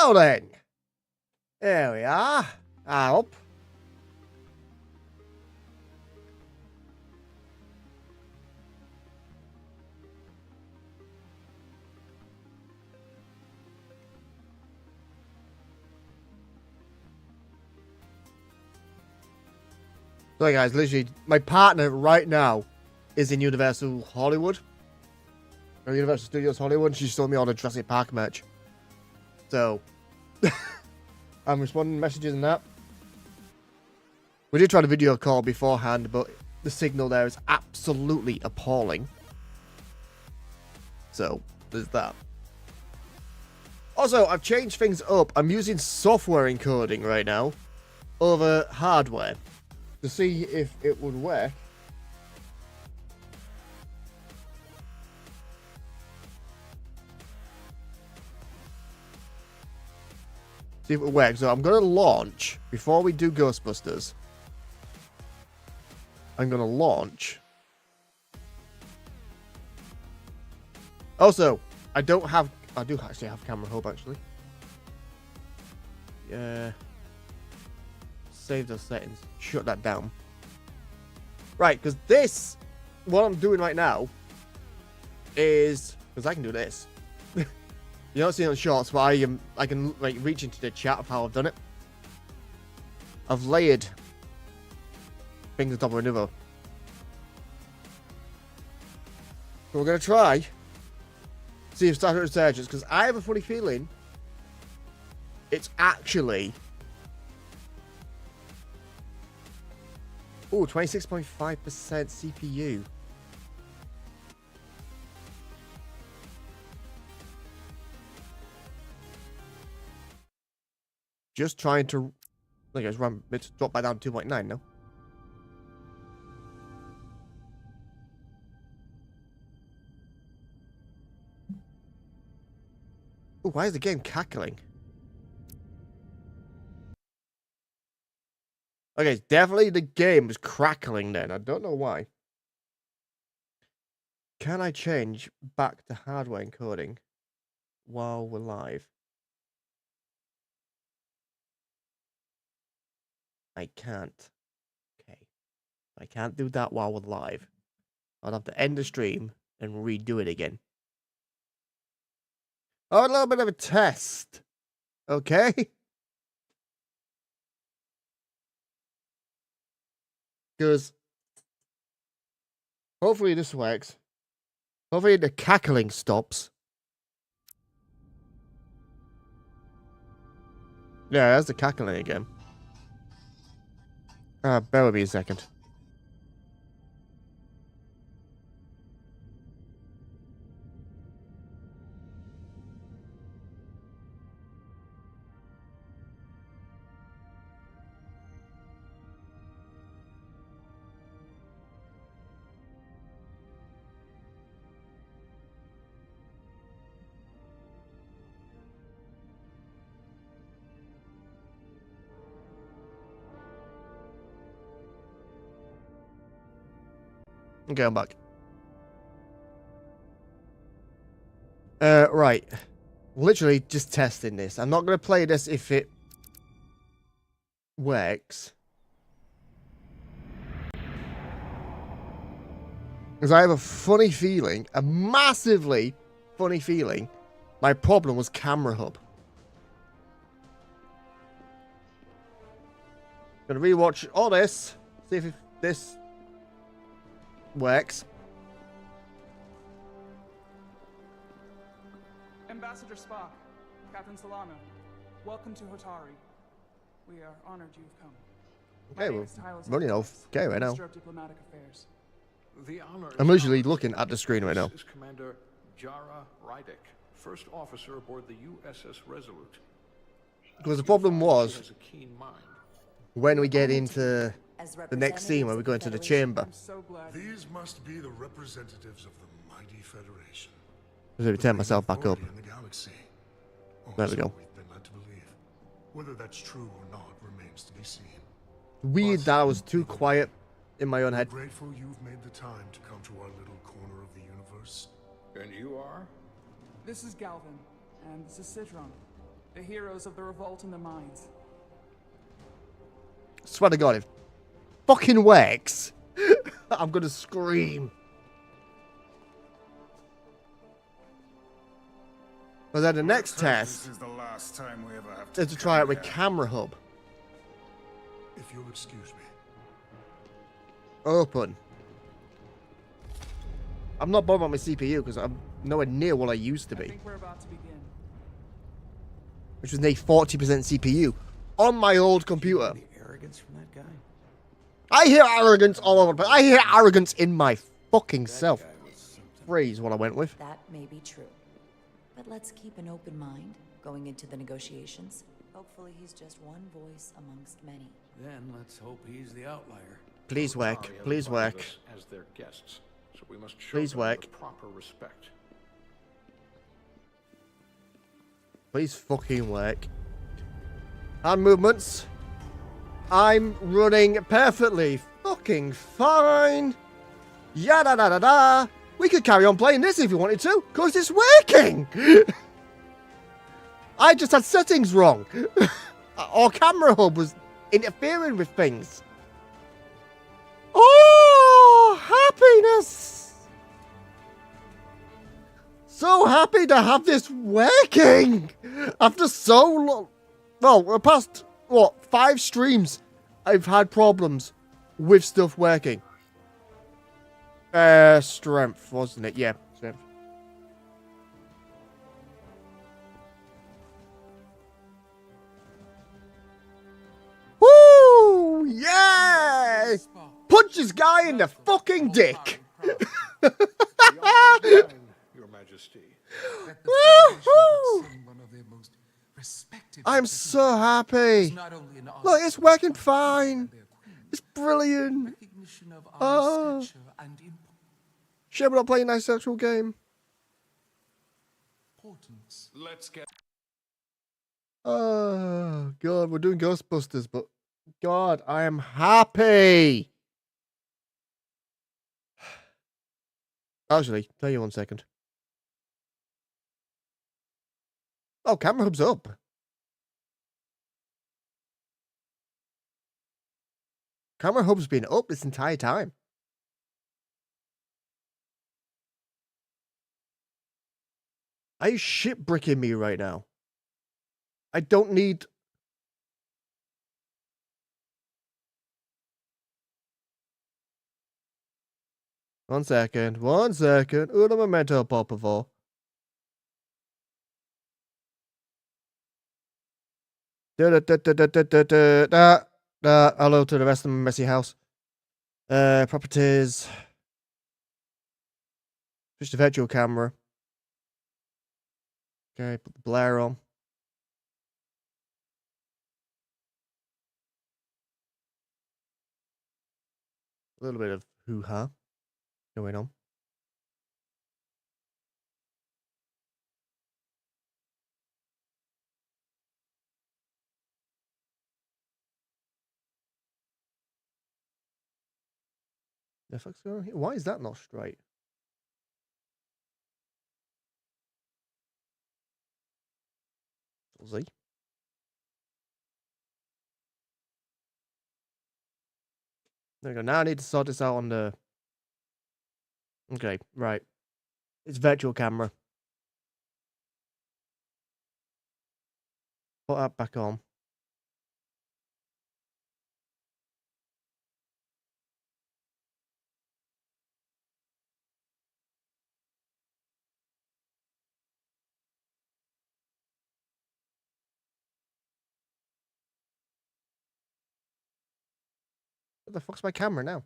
Now then. There we are. Up. Sorry guys, literally, my partner right now is in Universal Hollywood. Or Universal Studios Hollywood, and she showed me all the Jurassic Park merch. So, I'm responding to messages and that. We did try the video call beforehand, but the signal there is absolutely appalling. So, there's that. Also, I've changed things up. I'm using software encoding right now over hardware to see if it would work. See if it works. So I'm going to launch, before we do Ghostbusters, I'm going to launch. Also, I do actually have Camera Hub, actually. Yeah. Save those settings. Shut that down. Right, because this, what I'm doing right now, is, because I can do this. You don't see it on shorts, but I can like reach into the chat of how I've done it. I've layered things on top of another. So we're gonna try see if Starship Resurgence, because I have a funny feeling it's actually 26.5% CPU. Just trying to, like, it's dropped by down to 2.9 now. Oh, why is the game cackling? Okay, definitely the game is crackling then. I don't know why. Can I change back to hardware encoding while we're live? I can't. Okay. I can't do that while we're live. I'll have to end the stream and redo it again. Oh, a little bit of a test. Okay. Because hopefully this works. Hopefully the cackling stops. Yeah, there's the cackling again. Bear with me a second. Okay, I'm back. Right. Literally just testing this. I'm not going to play this if it works. Because I have a funny feeling, a massively funny feeling, my problem was Camera Hub. Gonna rewatch all this, see if this works. Ambassador Spock, Captain Solano, welcome to Hotari. We are honored you've come. Okay, we're running off. Okay, right now. Diplomatic Affairs. I'm usually looking at the screen right now. This is Commander Jara Rydick, first officer aboard the USS Resolute. Because the problem was, when we get into the next scene where we go into the chamber. So glad. These must be the representatives of the mighty Federation. I'm going to turn myself back up. In the galaxy. There we go. We've been led to believe. Whether that's true or not remains to be seen. Weird that I was too quiet in my own head. Grateful you've made the time to come to our little corner of the universe. And you are? This is Galvin, and this is Citron. The heroes of the revolt in the mines. Swear to God, if fucking works, I'm gonna scream. But then the next test This is the last time we ever have is to try it with come camera hub. here. If you'll excuse me. Open. I'm not bothered about my CPU because I'm nowhere near what I used to I be, think we're about to begin. which was nearly 40% CPU on my old computer. The arrogance from that guy? I hear arrogance all over, but I hear arrogance in my fucking self. Guy was something. Phrase what I went with. That may be true. But let's keep an open mind going into the negotiations. Hopefully he's just one voice amongst many. Then let's hope he's the outlier. Please work. Atari has Please invited work. us as their guests, so we must show Please them work. the proper respect. Please fucking work. Hand movements. I'm running perfectly fucking fine. Yada da da da. We could carry on playing this if you wanted to, because it's working. I just had settings wrong. Our camera hub was interfering with things. Oh, happiness. So happy to have this working after so long. Well, the past, what, 5 streams, I've had problems with stuff working. Strength, wasn't it? Yeah, strength. Woo! Yeah! Punch this guy in the fucking dick! The honor is mine, Your Majesty. That the Federation would send one of their most respected I'm so happy. not only an honor Look, it's to working the fine. and their queen, It's brilliant. recognition of our Oh. stature and Shame we're not playing a nice actual game. importance. Let's get Oh, God, we're doing Ghostbusters, but God, I am happy. Actually, tell you 1 second. Oh, camera hub's up. Camera hub's been up this entire time. Are you shitbricking me right now? I don't need... One second. Una momento, por favor. Hello to the rest of my messy house. Properties. Switch to virtual camera. Okay, put the blare on. A little bit of hoo-ha going on. The fuck's going on here? Why is that not straight? Z. There we go. Now I need to sort this out on the... Okay, right. It's virtual camera. Put that back on. What the fuck's my camera now?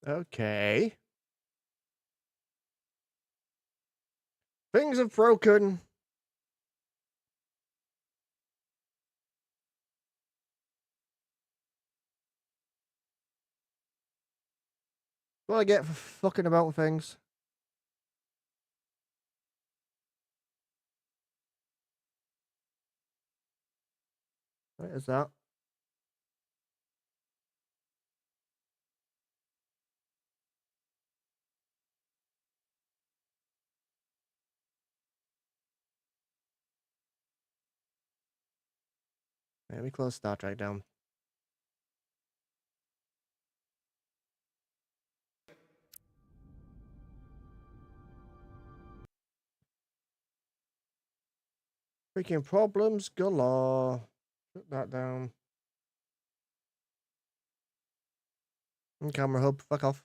Okay. Things have broken. What do I get for fucking about things? What is that? Let me close Star Trek down. Freaking problems galore. Put that down. And camera hub, fuck off.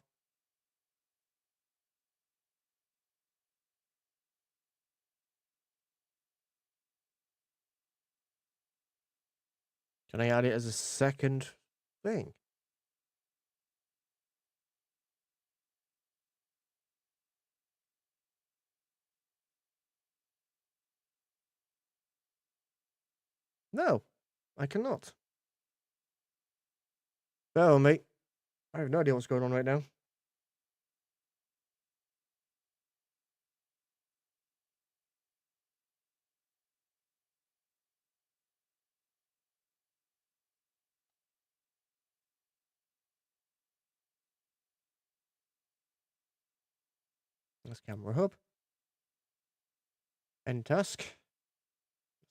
Can I add it as a second thing? No, I cannot. Oh, mate. I have no idea what's going on right now. That's camera hub. End task.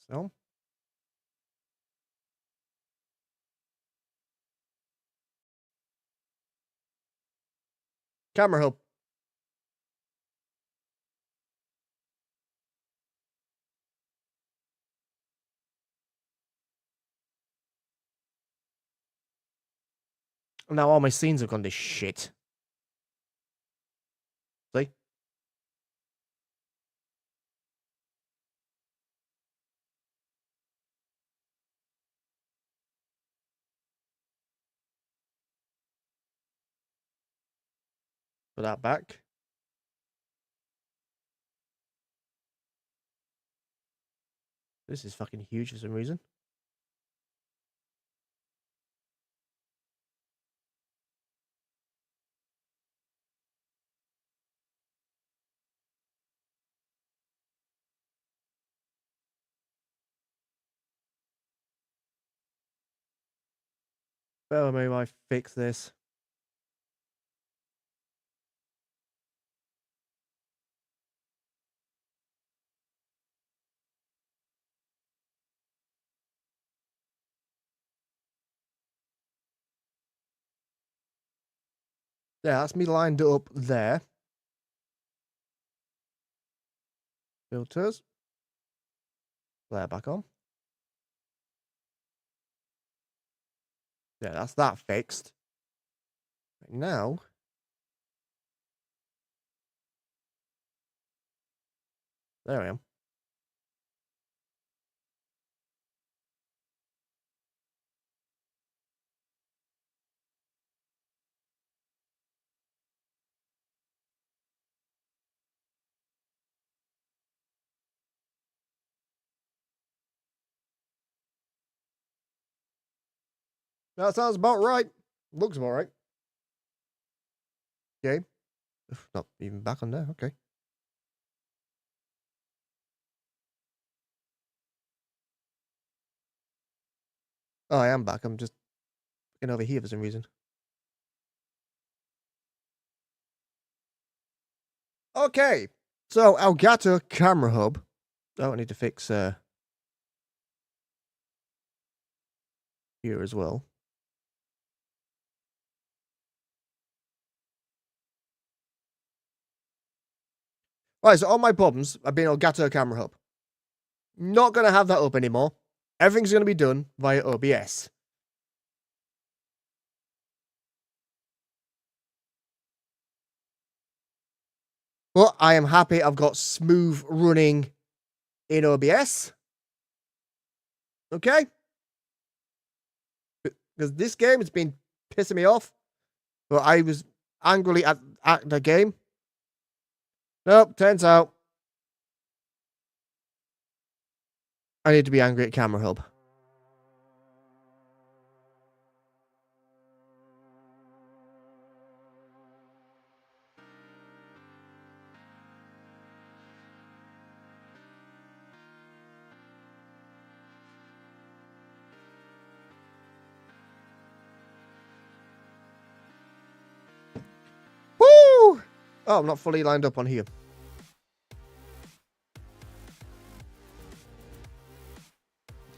So. Camera hub. Now all my scenes have gone to shit. See? Put that back. This is fucking huge for some reason. Well, maybe I fix this. Yeah, that's me lined up there. Filters. Flare back on. Yeah, that's that fixed. Right, now. There I am. That sounds about right. Looks about right. Okay. Not even back on there. Okay. Oh, I am back. I'm just looking over here for some reason. Okay. So, Elgato camera hub. Oh, I need to fix here as well. Right, so all my problems have been Elgato camera hub. Not going to have that up anymore. Everything's going to be done via OBS. But I am happy I've got smooth running in OBS. Okay? Because this game has been pissing me off. But I was angrily at the game. Nope, turns out I need to be angry at Camera Hub. Oh, I'm not fully lined up on here.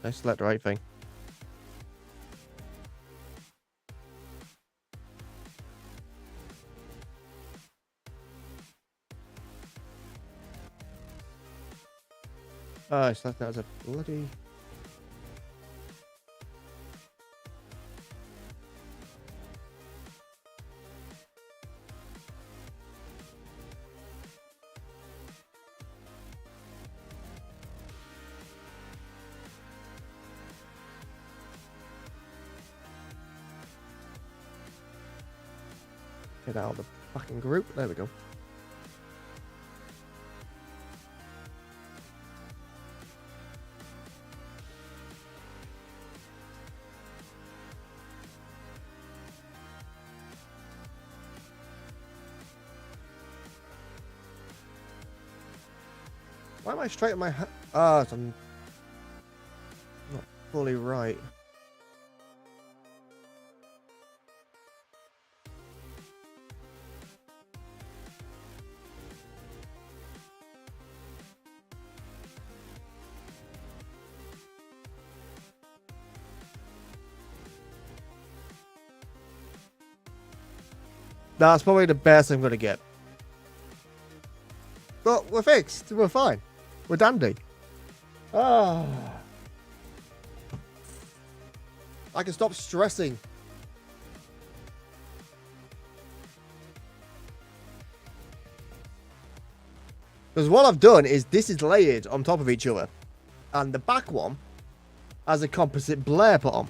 I select the right thing. Oh, I selected that as a bloody... Get out of the fucking group. There we go. Why am I straight on my head? Ah, I'm not fully right. That's probably the best I'm going to get. But we're fixed. We're fine. We're dandy. Ah. I can stop stressing. Because what I've done is this is layered on top of each other. And the back one has a composite blare put on.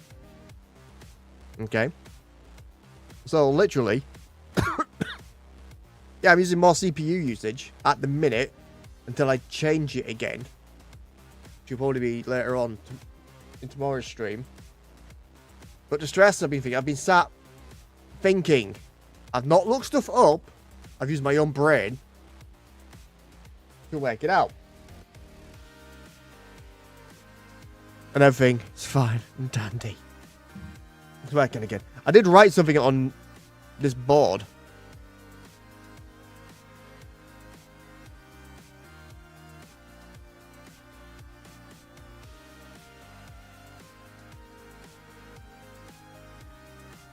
Okay. So literally... yeah, I'm using more CPU usage at the minute until I change it again. Which will probably be later on in tomorrow's stream. But the stress I've been sat thinking. I've not looked stuff up. I've used my own brain to work it out. And everything is fine and dandy. It's working again. I did write something on this board.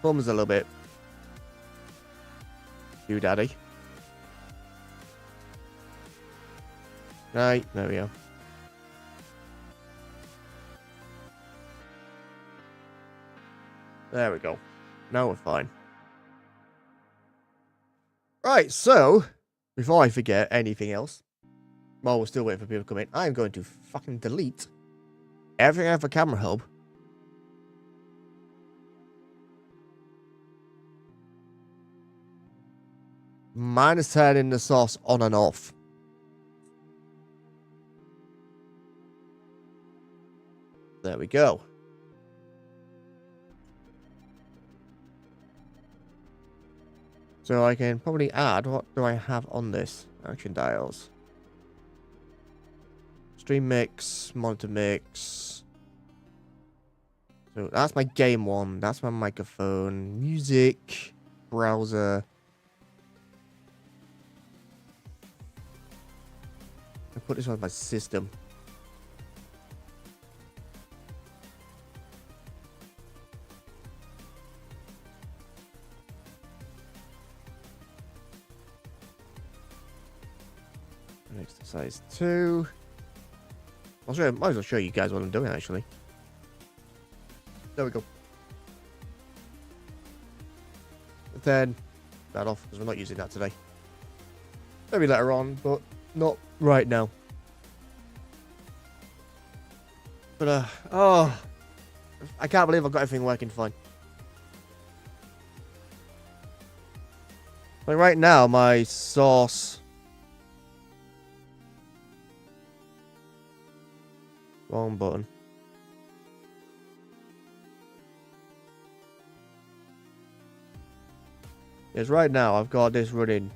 Thumbs a little bit. You, daddy. Right, there we go. There we go. Now we're fine. Right, so, before I forget anything else, while we're still waiting for people to come in, I'm going to fucking delete everything I have for Camera Hub. Minus turning the source on and off. There we go. So I can probably add, what do I have on this? Action dials. Stream mix, monitor mix. So that's my game one. That's my microphone. Music. Browser. I put this on my system. Next to size 2. Might as well show you guys what I'm doing actually. There we go. Then that off because we're not using that today. Maybe later on, but not right now. But oh, I can't believe I've got everything working fine. Like right now, my source. Wrong button. Yes, right now I've got this running.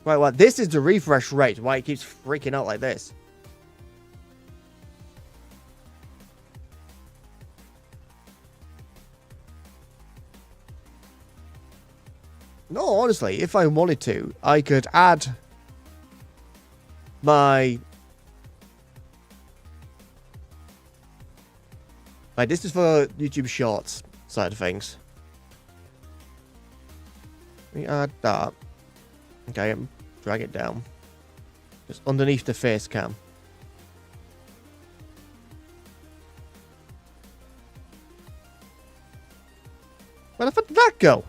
Right, well, this is the refresh rate. Why it keeps freaking out like this. No, honestly, if I wanted to, I could add my... Right, this is for YouTube Shorts side of things. Let me add that. Okay, drag it down. Just underneath the face cam. Where the fuck did that go?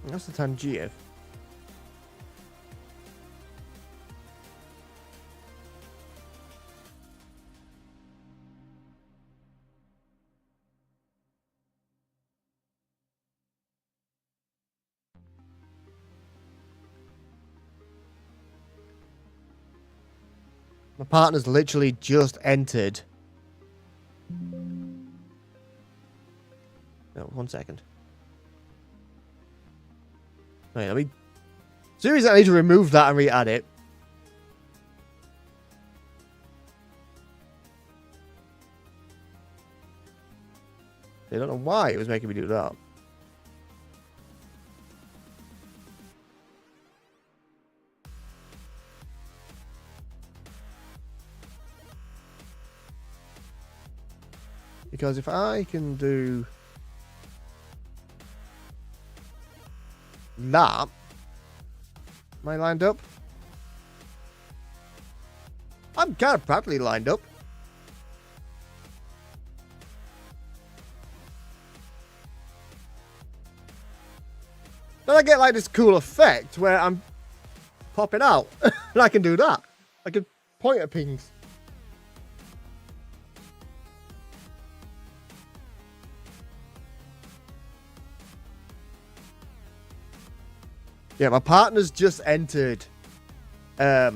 That's the Tangier. My partner's literally just entered. No, 1 second. Wait, let me... Seriously, I need to remove that and re-add it. I don't know why it was making me do that. Because if I can do that, am I lined up? I'm kind of practically lined up. Then I get like this cool effect where I'm popping out. And I can do that. I can point at things. Yeah, my partner's just entered. Oh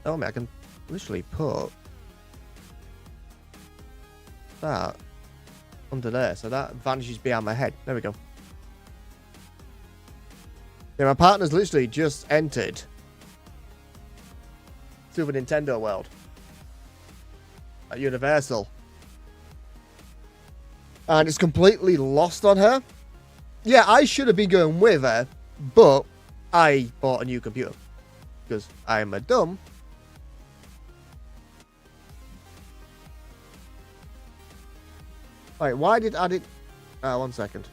man, I can literally put that under there, so that vanishes behind my head. There we go. Yeah, my partner's literally just entered Super Nintendo World at Universal, and it's completely lost on her. Yeah, I should have been going with her, but I bought a new computer because I am a dumb. Right, why did I did? 1 second.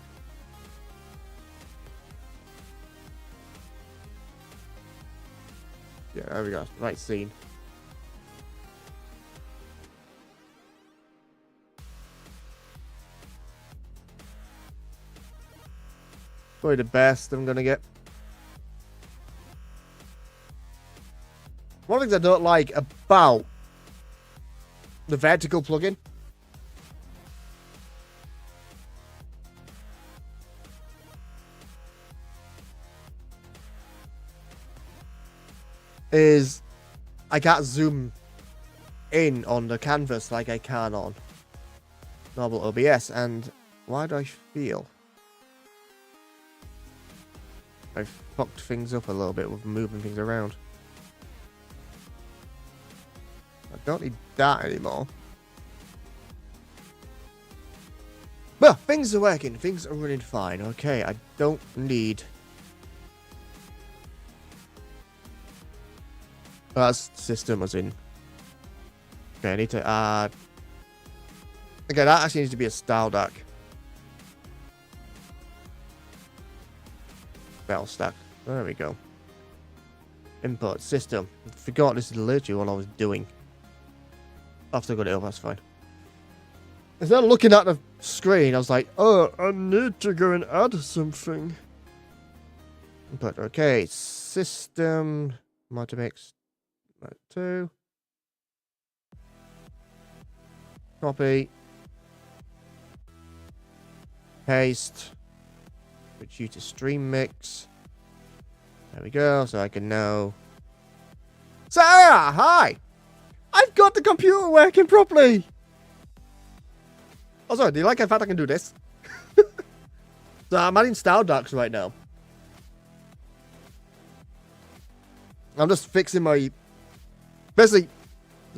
Yeah, there we go. Right scene. Probably the best I'm gonna get. One of the things I don't like about the vertical plugin is I can't zoom in on the canvas like I can on normal OBS. And why do I feel I've fucked things up a little bit with moving things around? I don't need that anymore. But things are working. Things are running fine. Okay, I don't need... Oh, that's system as in... Okay, I need to add... Okay, that actually needs to be a style deck. Battle stack. There we go. Input system. I forgot this is literally what I was doing. After I got it up, that's fine. Instead of looking at the screen, I was like, oh, I need to go and add something. Input, okay. System. Multimix. 2. Copy. Paste. Switch you to stream mix. There we go. So I can now. Sarah, hi. I've got the computer working properly. Oh, sorry. Do you like the fact I can do this? So I'm adding style docs right now. I'm just fixing my... Basically,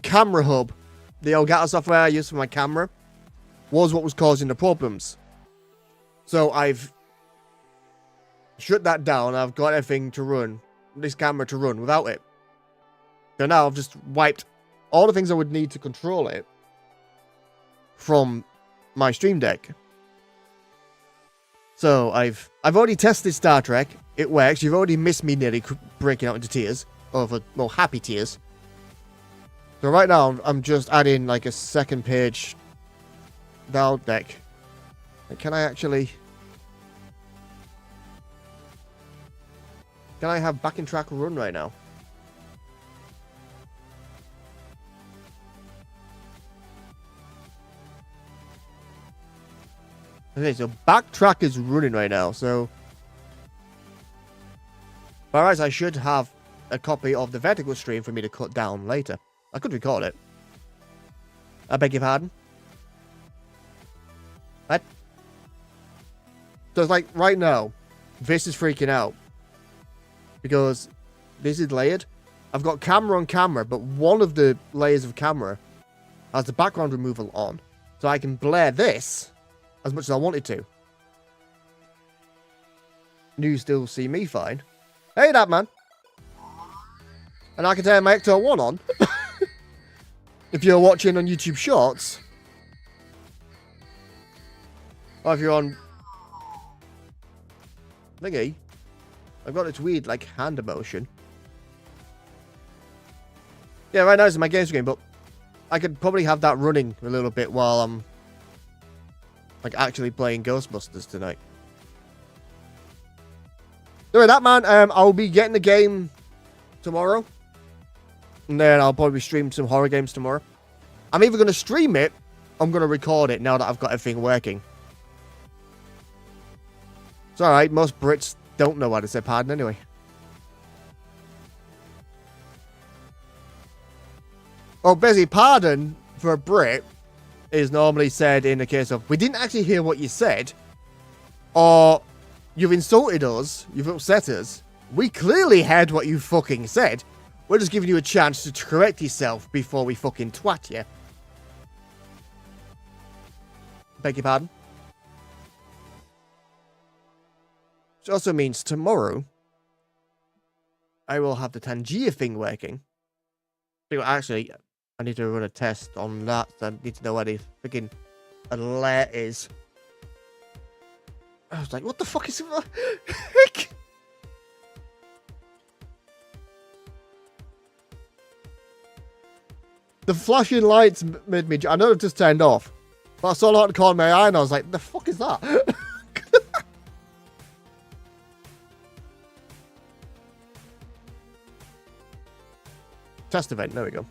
camera hub. The Elgato software I use for my camera was what was causing the problems. So I've shut that down. I've got everything to run. This camera to run without it. So now I've just wiped all the things I would need to control it from my Stream Deck. So I've already tested Star Trek. It works. You've already missed me nearly breaking out into tears. Over, well, happy tears. So right now I'm just adding like a second page Valve deck. Can I actually... Can I have backing track run right now? Okay, so backtrack is running right now, so... Alright, I should have a copy of the vertical stream for me to cut down later. I could record it. I beg your pardon? What? So it's like, right now, this is freaking out. Because this is layered. I've got camera on camera, but one of the layers of camera has the background removal on. So I can blare this as much as I wanted to. You still see me fine. Hey, that man. And I can turn my Ecto 1 on. If you're watching on YouTube Shorts. Or if you're on... Thingy. I've got this weird, like, hand emotion. Yeah, right now it's my game screen, but I could probably have that running a little bit while I'm, like, actually playing Ghostbusters tonight. Anyway, that man, I'll be getting the game tomorrow. And then I'll probably stream some horror games tomorrow. I'm either going to stream it, or I'm going to record it now that I've got everything working. It's alright, most Brits don't know how to say pardon anyway. Well, basically, pardon for a Brit is normally said in the case of, we didn't actually hear what you said, or you've insulted us, you've upset us, we clearly heard what you fucking said, we're just giving you a chance to correct yourself before we fucking twat you. Beg your pardon? Which also means tomorrow, I will have the Tangier thing working. Actually, I need to run a test on that. So I need to know where the freaking alert is. I was like, what the fuck is... Heck? The flashing lights made me... I know it just turned off. But I saw a lot of corner of my eye and I was like, the fuck is that? Test event, there we go.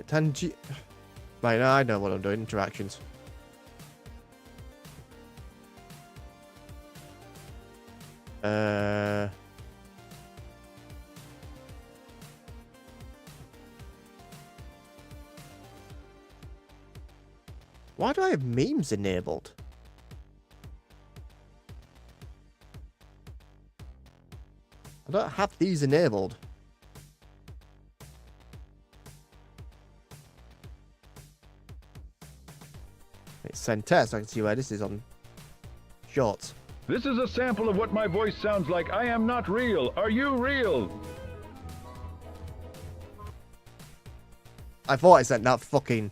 Tangi... Right, I know what I'm doing. Interactions. Why do I have memes enabled? I don't have these enabled. It's send test. I can see where this is on Shorts. This is a sample of what my voice sounds like. I am not real. Are you real? I thought I sent that fucking...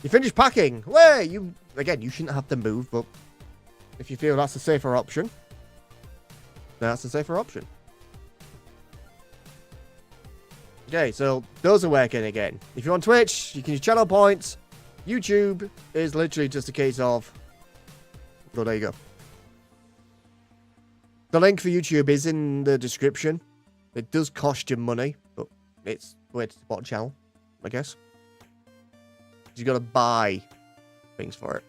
You finished packing. Where you... Again, you shouldn't have to move, but... If you feel that's a safer option... Then that's a safer option. Okay, so those are working again. If you're on Twitch, you can use channel points. YouTube is literally just a case of... Oh, there you go. The link for YouTube is in the description. It does cost you money, but it's a way to support the channel, I guess. You gotta buy things for it.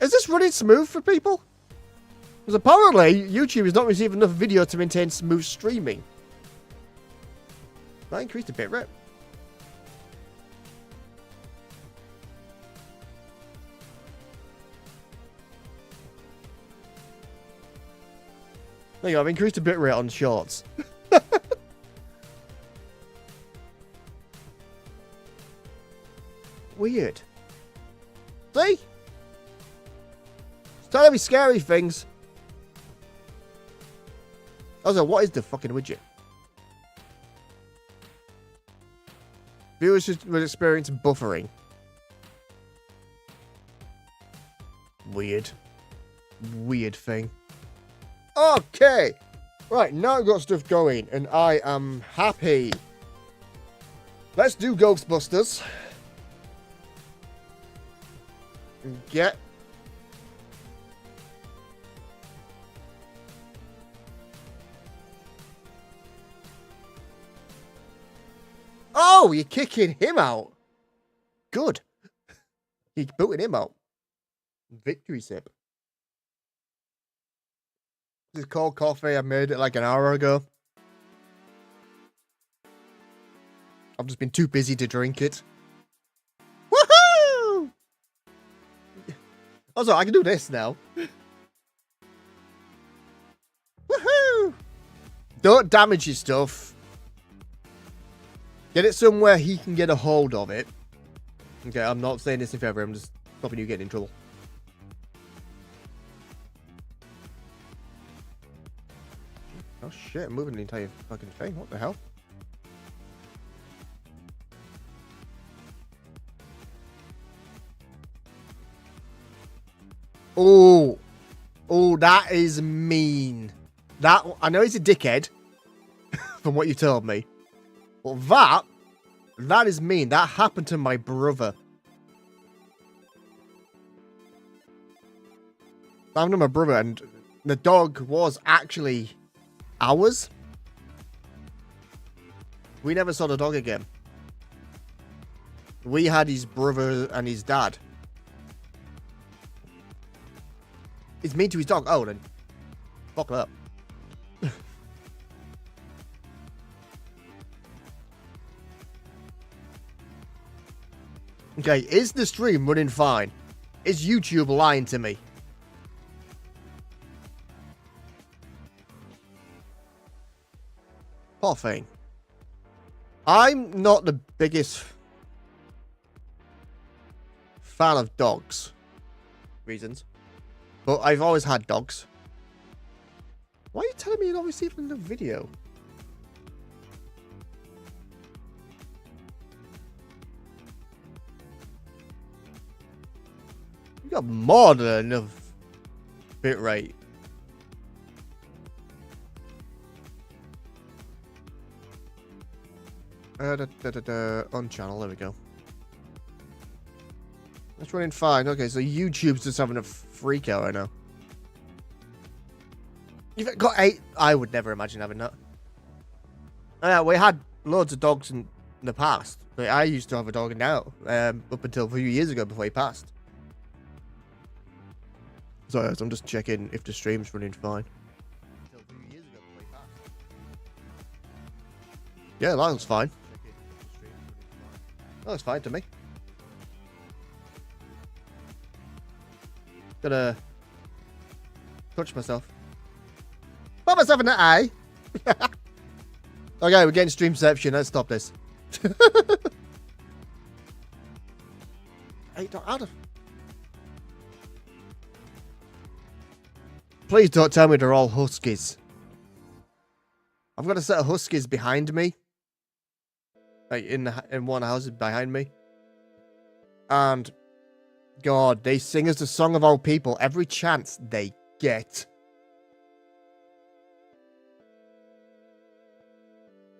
Is this running smooth for people? Because apparently, YouTube is not receiving enough video to maintain smooth streaming. That increased a bit, right? There you go, I've increased a bit rate on shorts. Weird. See? It's telling me scary things. Also, what is the fucking widget? Viewers will experience buffering. Weird. Weird thing. Okay. Right, now I've got stuff going, and I am happy. Let's do Ghostbusters. Get. Oh, you're kicking him out. Good. You're booting him out. Victory sip. This is cold coffee. I made it like an hour ago. I've just been too busy to drink it. Woohoo! Also, I can do this now. Woohoo! Don't damage your stuff. Get it somewhere he can get a hold of it. Okay, I'm not saying this in favor. I'm just stopping you getting in trouble. Oh shit, I'm moving the entire fucking thing. What the hell? Oh. Oh, that is mean. That, I know he's a dickhead. From what you told me. But that is mean. That happened to my brother. That happened to my brother, and the dog was actually ours. We never saw the dog again. We had his brother and his dad. It's mean to his dog. Oh, then fuck up. Okay, is the stream running fine? Is YouTube lying to me? Poor thing. I'm not the biggest fan of dogs. Reasons. But I've always had dogs. Why are you telling me you're not receiving the video? You got more than enough bitrate. On channel, there we go. That's running fine. Okay, so YouTube's just having a freak out right now. You've got 8. I would never imagine having that. Yeah, we had loads of dogs in the past. But I used to have a dog now, up until a few years ago before he passed. Sorry, I'm just checking if the stream's running fine. Yeah, that looks fine. That looks fine to me. Gonna touch myself. Put myself in the eye. Okay, we're getting streamception. Let's stop this. Hey, out of. Please don't tell me they're all huskies. I've got a set of huskies behind me. Like in one house behind me. And God, they sing us the song of our people every chance they get.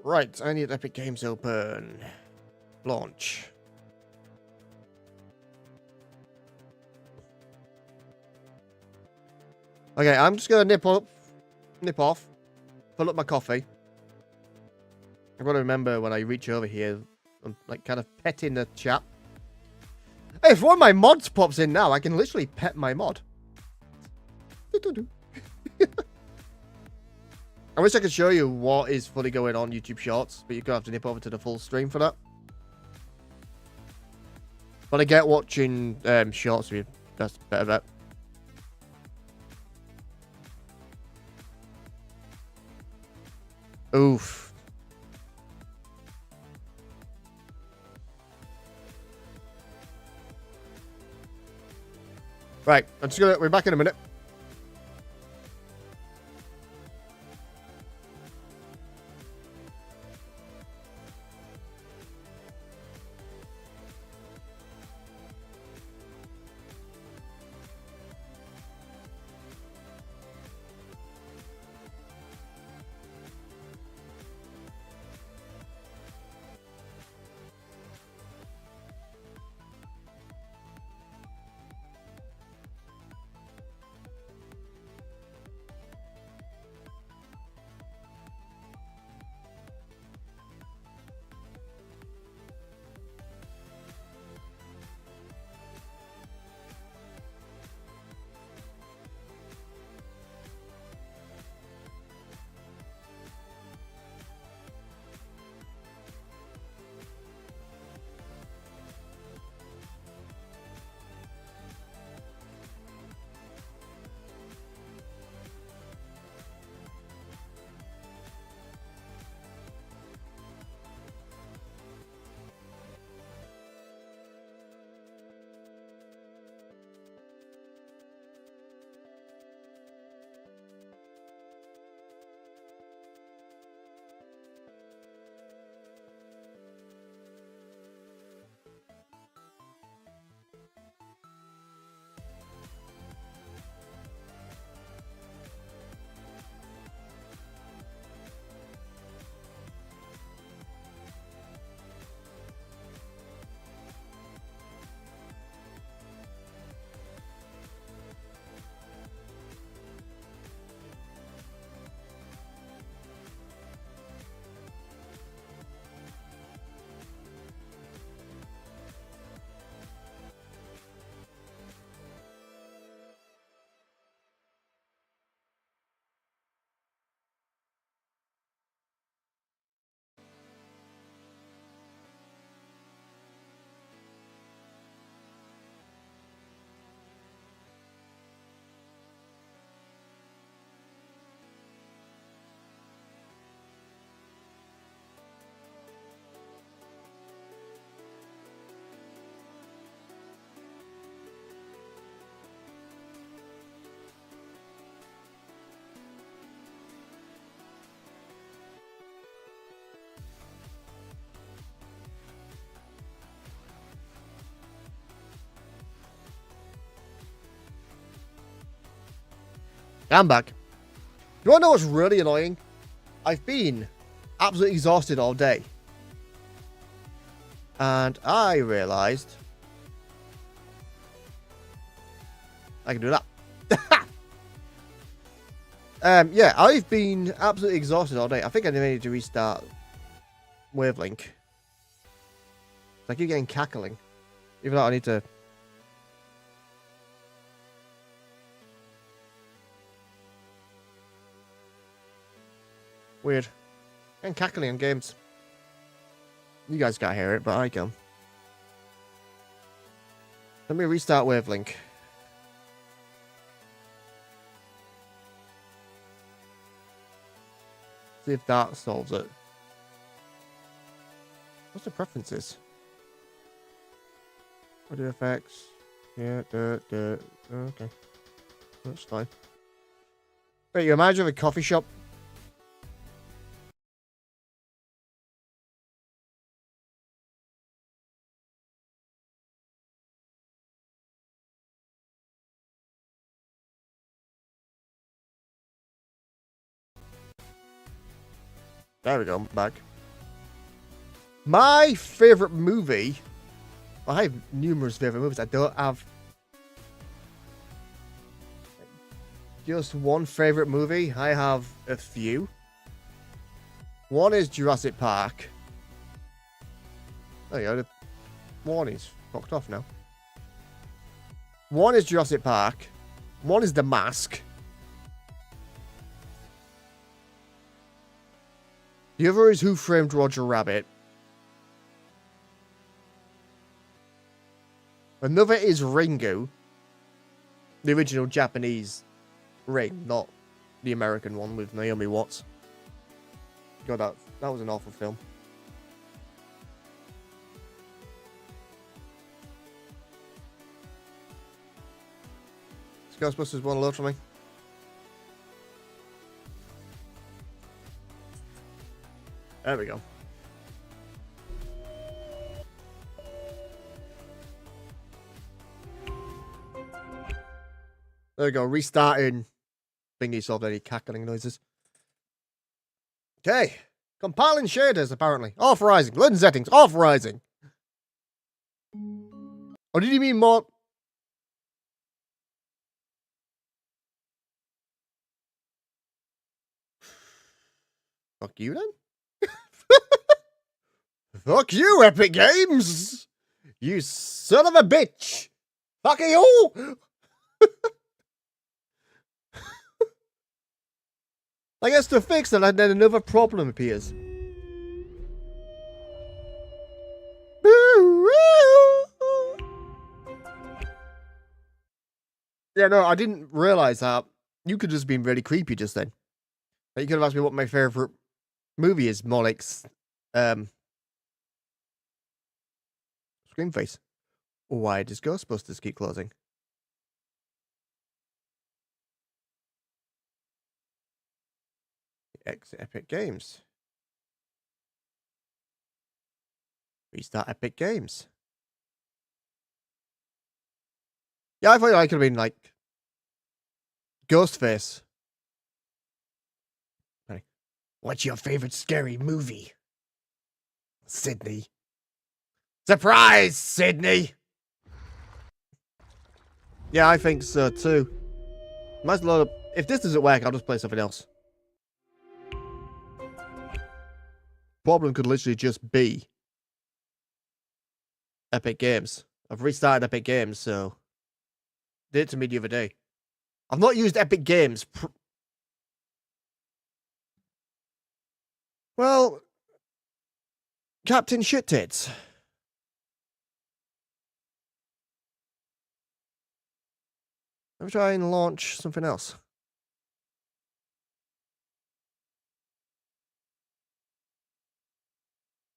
Right, I need Epic Games open. Launch. Okay, I'm just gonna nip off, fill up my coffee. I've got to remember when I reach over here, I'm like kind of petting the chap. Hey, if one of my mods pops in now, I can literally pet my mod. I wish I could show you what is fully going on YouTube Shorts, but you're going to have to nip over to the full stream for that. But I get watching Shorts with you. That's better bet. Oof. Right, I'm just gonna. We're back in a minute. I'm back. You want to know what's really annoying? I've been absolutely exhausted all day. And I realized I can do that. Yeah, I've been absolutely exhausted all day. I think I need to restart Wavelink. I keep getting cackling. Even though I need to... Weird. And cackling on games. You guys can't hear it, but I can. Let me restart Wavelink. See if that solves it. What's the preferences? Audio effects. Yeah, okay. That's fine. Wait, you imagine a coffee shop? There we go, I'm back. My favorite movie. Well, I have numerous favorite movies. I don't have just one favorite movie. I have a few. One is Jurassic Park. There you go. The warning's fucked off now. One is Jurassic Park. One is The Mask. The other is Who Framed Roger Rabbit. Another is Ringu. The original Japanese Ring, not the American one with Naomi Watts. God, that was an awful film. Ghostbusters one load for me. There we go. There we go. Restarting. Thingy solved any cackling noises. Okay. Compiling shaders, apparently. Authorizing. Loading settings. Authorizing. Or did you mean more? Fuck you then? Fuck you, Epic Games! You son of a bitch! Fuck you! I guess to fix that, then another problem appears. Yeah, no, I didn't realize that. You could just been really creepy just then. You could have asked me what my favorite movie is, more like Scream Face. Why does Ghostbusters keep closing? Exit Epic Games. Restart Epic Games. Yeah, I thought I could have been like Ghostface. What's your favorite scary movie? Sydney. Surprise, Sydney! Yeah, I think so too. Might as well, if this doesn't work, I'll just play something else. Problem could literally just be Epic Games. I've restarted Epic Games, so did it to me the other day. I've not used Epic Games. Well, Captain Shit Tits. Let me try and launch something else.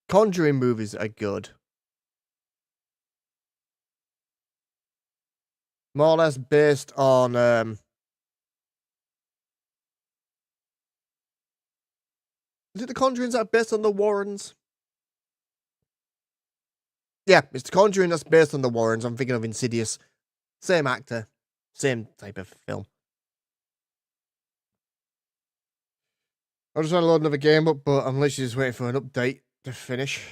Conjuring movies are good. More or less based on is it the Conjurings that are based on the Warrens? Yeah, it's the Conjuring that's based on the Warrens. I'm thinking of Insidious. Same actor. Same type of film. I'm just trying to load another game up, but I'm literally just waiting for an update to finish.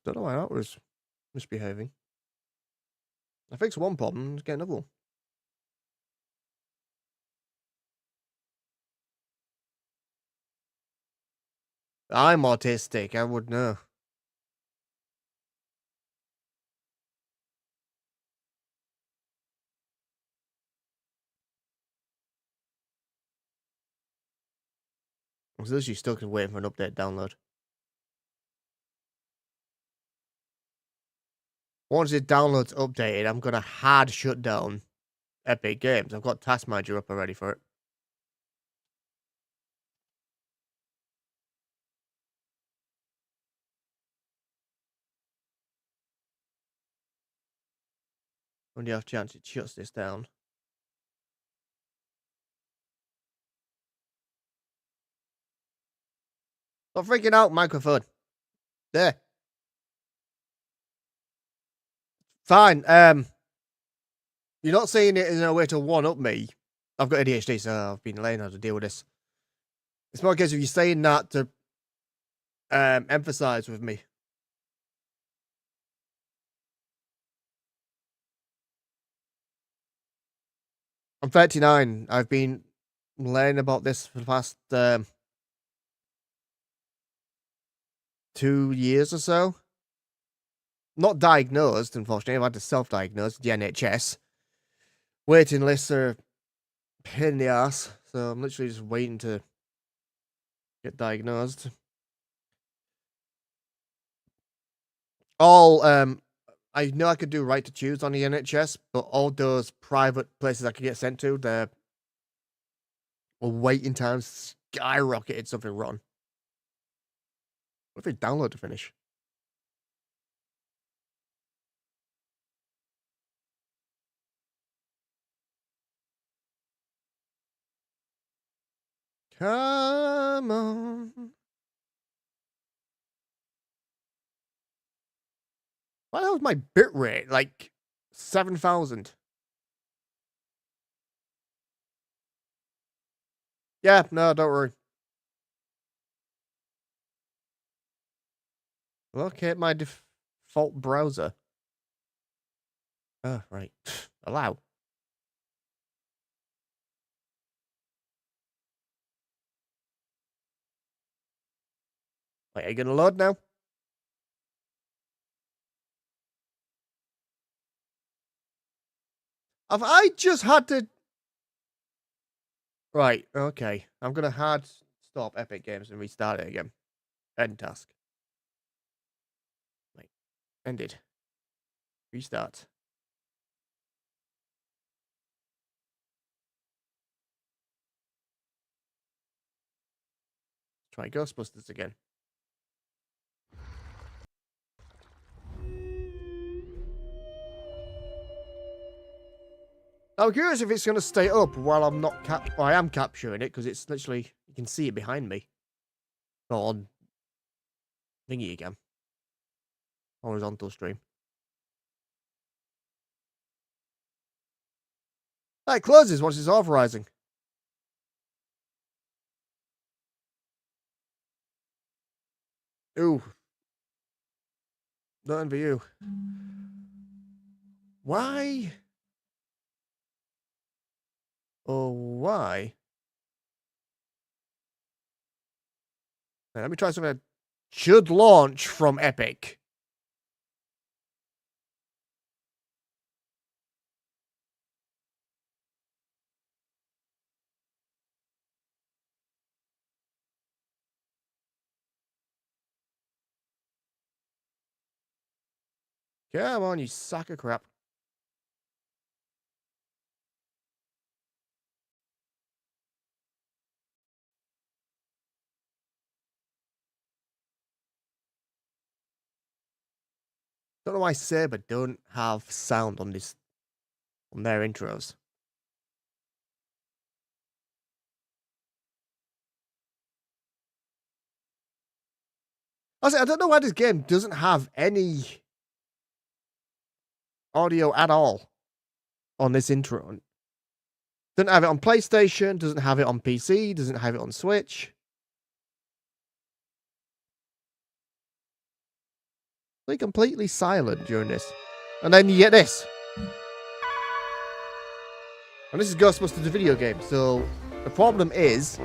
Don't know why that was misbehaving. I fixed one problem, let's get another one. I'm autistic, I would know. I was literally stuck and waiting for an update download. Once it downloads updated, I'm gonna hard shut down Epic Games. I've got Task Manager up already for it. On the off chance it shuts this down. Stop freaking out, microphone. There. Fine. You're not saying it in a way to one-up me. I've got ADHD, so I've been learning how to deal with this. It's more a case of you saying that to emphasize with me. I'm 39. I've been learning about this for the past 2 years or so. Not diagnosed, unfortunately. I've had to self-diagnose the NHS. Waiting lists are a pain in the ass, so I'm literally just waiting to get diagnosed. All I know I could do right to choose on the NHS, but all those private places I could get sent to, their waiting times skyrocketed. Something wrong. What if they download to finish? Come on. Why the hell is my bitrate like 7,000? Yeah, no, don't worry. Locate my default browser. Oh, right. Allow. Wait, are you gonna load now? Have I just had to... Right, okay. I'm gonna hard stop Epic Games and restart it again. End task. Wait. Ended. Restart. Try Ghostbusters again. I'm curious if it's going to stay up while I'm not I am capturing it, because it's literally, you can see it behind me. Not on thingy again. Horizontal stream. That closes once it's authorizing. Ooh. Nothing for you. Why? Oh, why? Now, let me try something that should launch from Epic. Come on, you sack of crap. Don't know why Saber don't have sound on this, on their intros. I don't know why this game doesn't have any audio at all on this intro. Doesn't have it on PlayStation, doesn't have it on PC, doesn't have it on Switch. They're completely silent during this. And then you get this. And this is Ghostbusters the video game, so the problem is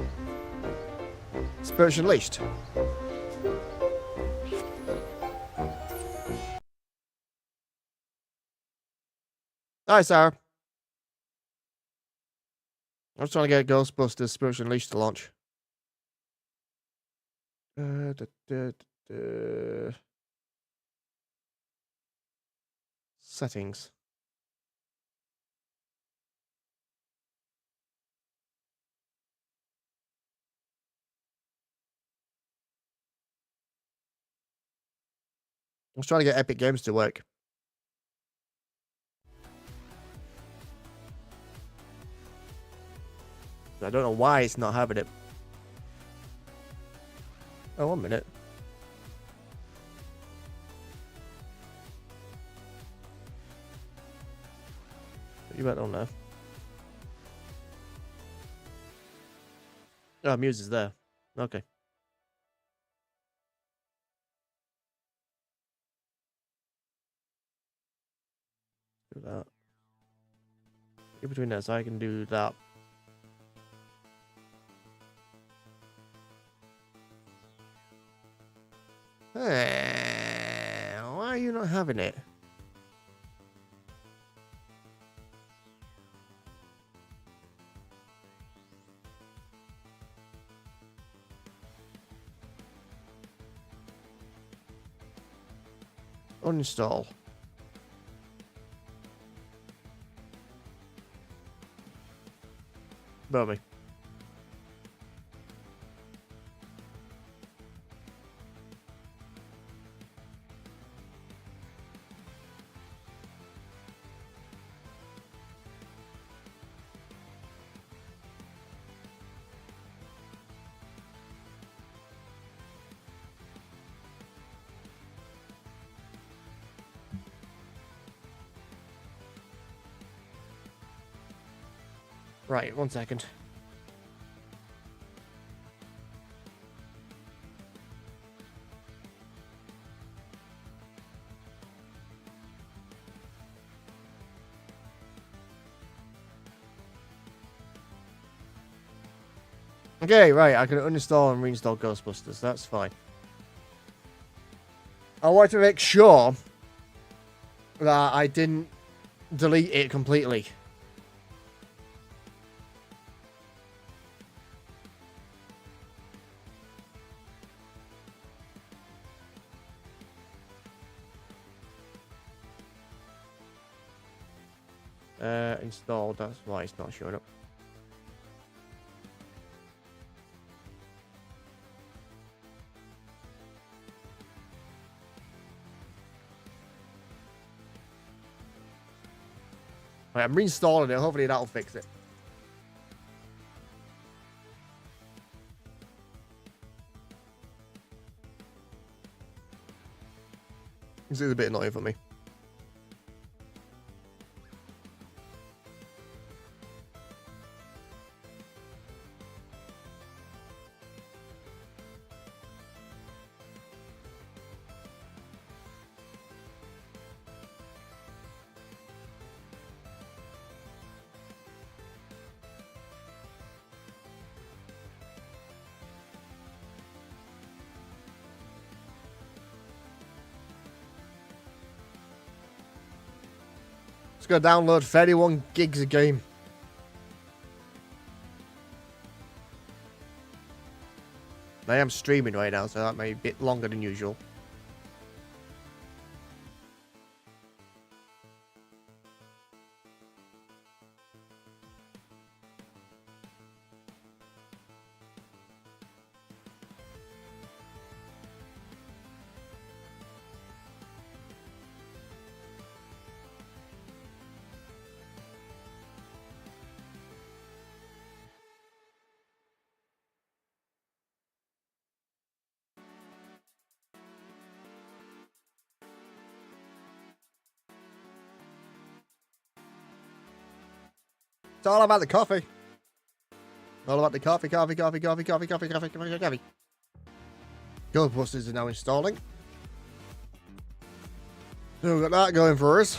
Spiritual Unleashed. Hi, Sarah. I was trying to get Ghostbusters Spiritual Unleashed to launch. Settings. I was trying to get Epic Games to work. I don't know why it's not having it. Oh, 1 minute. You better don't know. Oh, Muse is there. Okay. Do that. In between that, so I can do that. Why you not having it? Uninstall. Bobby. Right, 1 second. Okay, right, I can uninstall and reinstall Ghostbusters. That's fine. I wanted to make sure that I didn't delete it completely. Installed, that's why it's not showing up. Right, I'm reinstalling it, hopefully that'll fix it. This is a bit annoying for me. Just gonna download 31 gigs of game. I am streaming right now, so that may be a bit longer than usual. It's all about the coffee. All about the coffee. Ghostbusters are now installing. So we've got that going for us.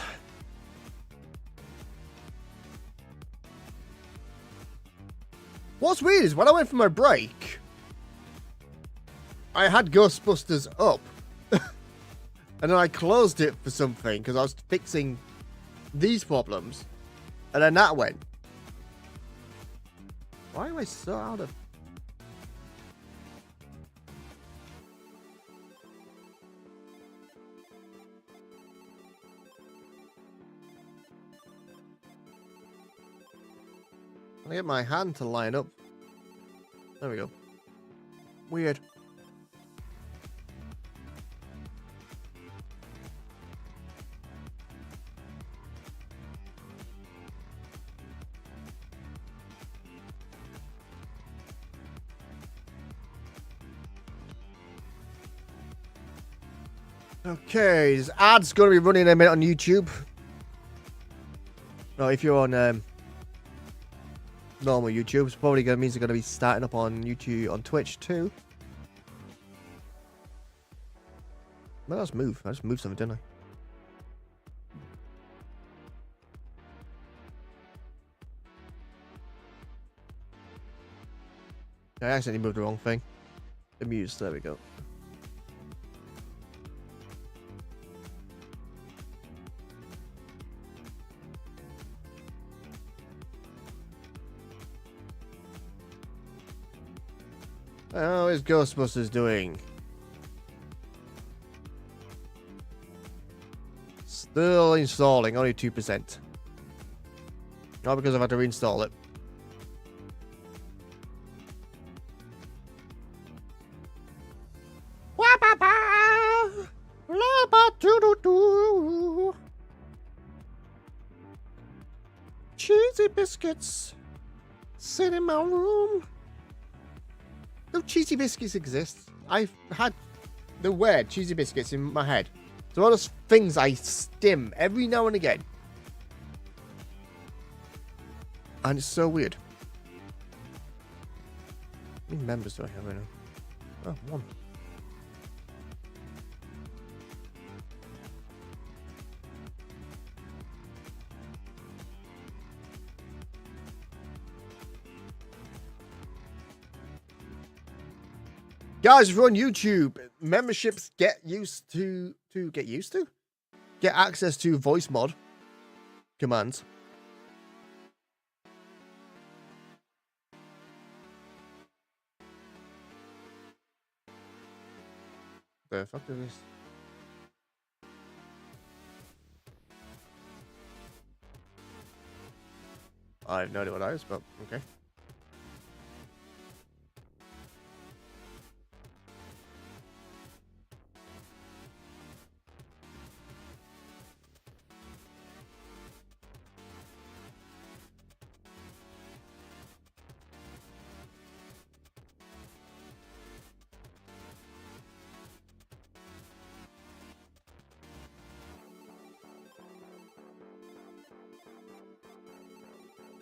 What's weird is when I went for my break, I had Ghostbusters up. And then I closed it for something because I was fixing these problems. And then that went. Why am I so out of... I get my hand to line up. There we go. Weird. Okay, this ad's going to be running in a minute on YouTube. No, if you're on normal YouTube, it's probably going to mean it's going to be starting up on YouTube, on Twitch too. Well, let's move. I just moved something, didn't I? I accidentally moved the wrong thing. Amuse, there we go. is Ghostbusters doing? Still installing, only 2%. Not because I've had to reinstall it. Cheesy biscuits. Sit in my room. No cheesy biscuits exist. I've had the word cheesy biscuits in my head. It's one of those things I stim every now and again. And it's so weird. How many members do I have right now? Oh, one. Guys, if you're on YouTube, memberships get access to voice mod commands. The fuck is this? I have no idea what that is, but okay.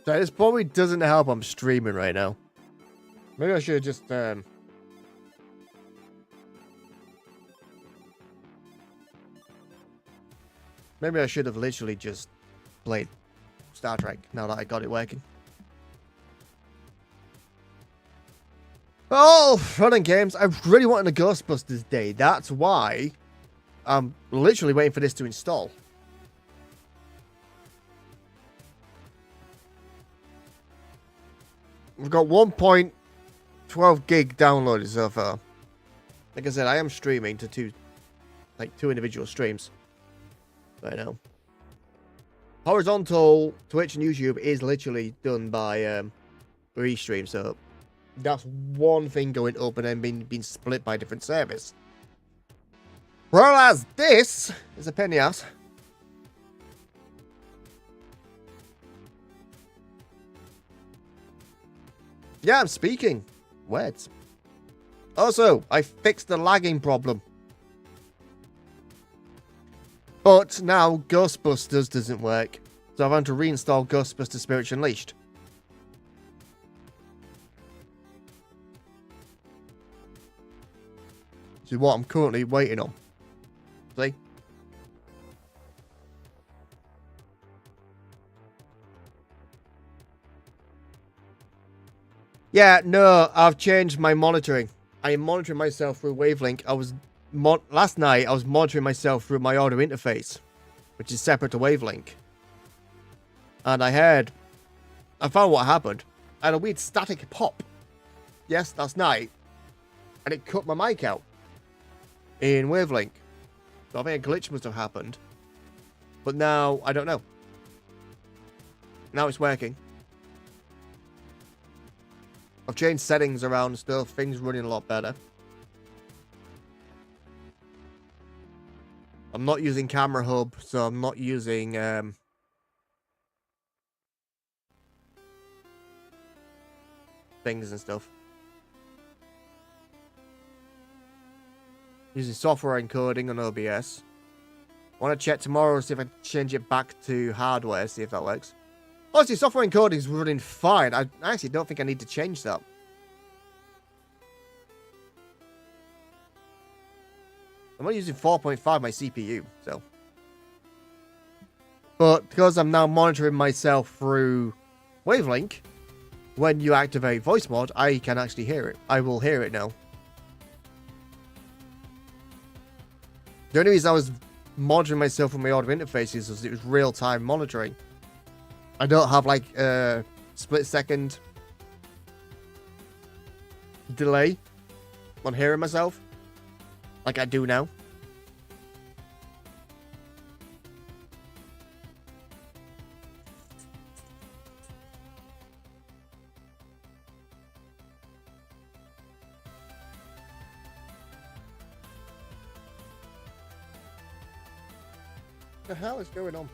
So this probably doesn't help I'm streaming right now. Maybe I should just maybe I should have literally just played Star Trek now that I got it working. Oh, running games. I really wanted a Ghostbusters day. That's why I'm literally waiting for this to install. We've got 1.12 gig downloaded so far. Like I said, I am streaming to two individual streams right now. Horizontal Twitch and YouTube is literally done by restream, so that's one thing going up and then being split by a different service. Whereas this is a penny ass. Yeah, I'm speaking. Words. Also, I fixed the lagging problem. But now Ghostbusters doesn't work. So I've had to reinstall Ghostbusters Spirits Unleashed. Which is what I'm currently waiting on. See? Yeah, no, I've changed my monitoring. I am monitoring myself through Wavelink. Last night I was monitoring myself through my audio interface, which is separate to Wavelink. And I found what happened. I had a weird static pop. Yes, last night. And it cut my mic out in Wavelink. So I think a glitch must have happened. But now, I don't know. Now it's working. I've changed settings around and stuff. Things running a lot better. I'm not using Camera Hub, so I'm not using things and stuff. Using software encoding on OBS. I want to check tomorrow, see if I can change it back to hardware, see if that works. Honestly, software encoding is running fine. I actually don't think I need to change that. I'm only using 4.5 my CPU, so. But because I'm now monitoring myself through Wavelink, when you activate voice mod, I can actually hear it. I will hear it now. The only reason I was monitoring myself from my audio interfaces was it was real-time monitoring. I don't have like a split-second delay on hearing myself. Like I do now. What the hell is going on?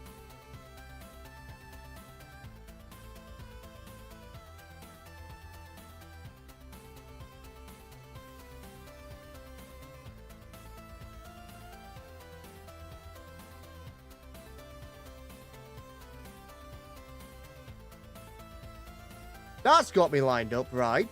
That's got me lined up, right?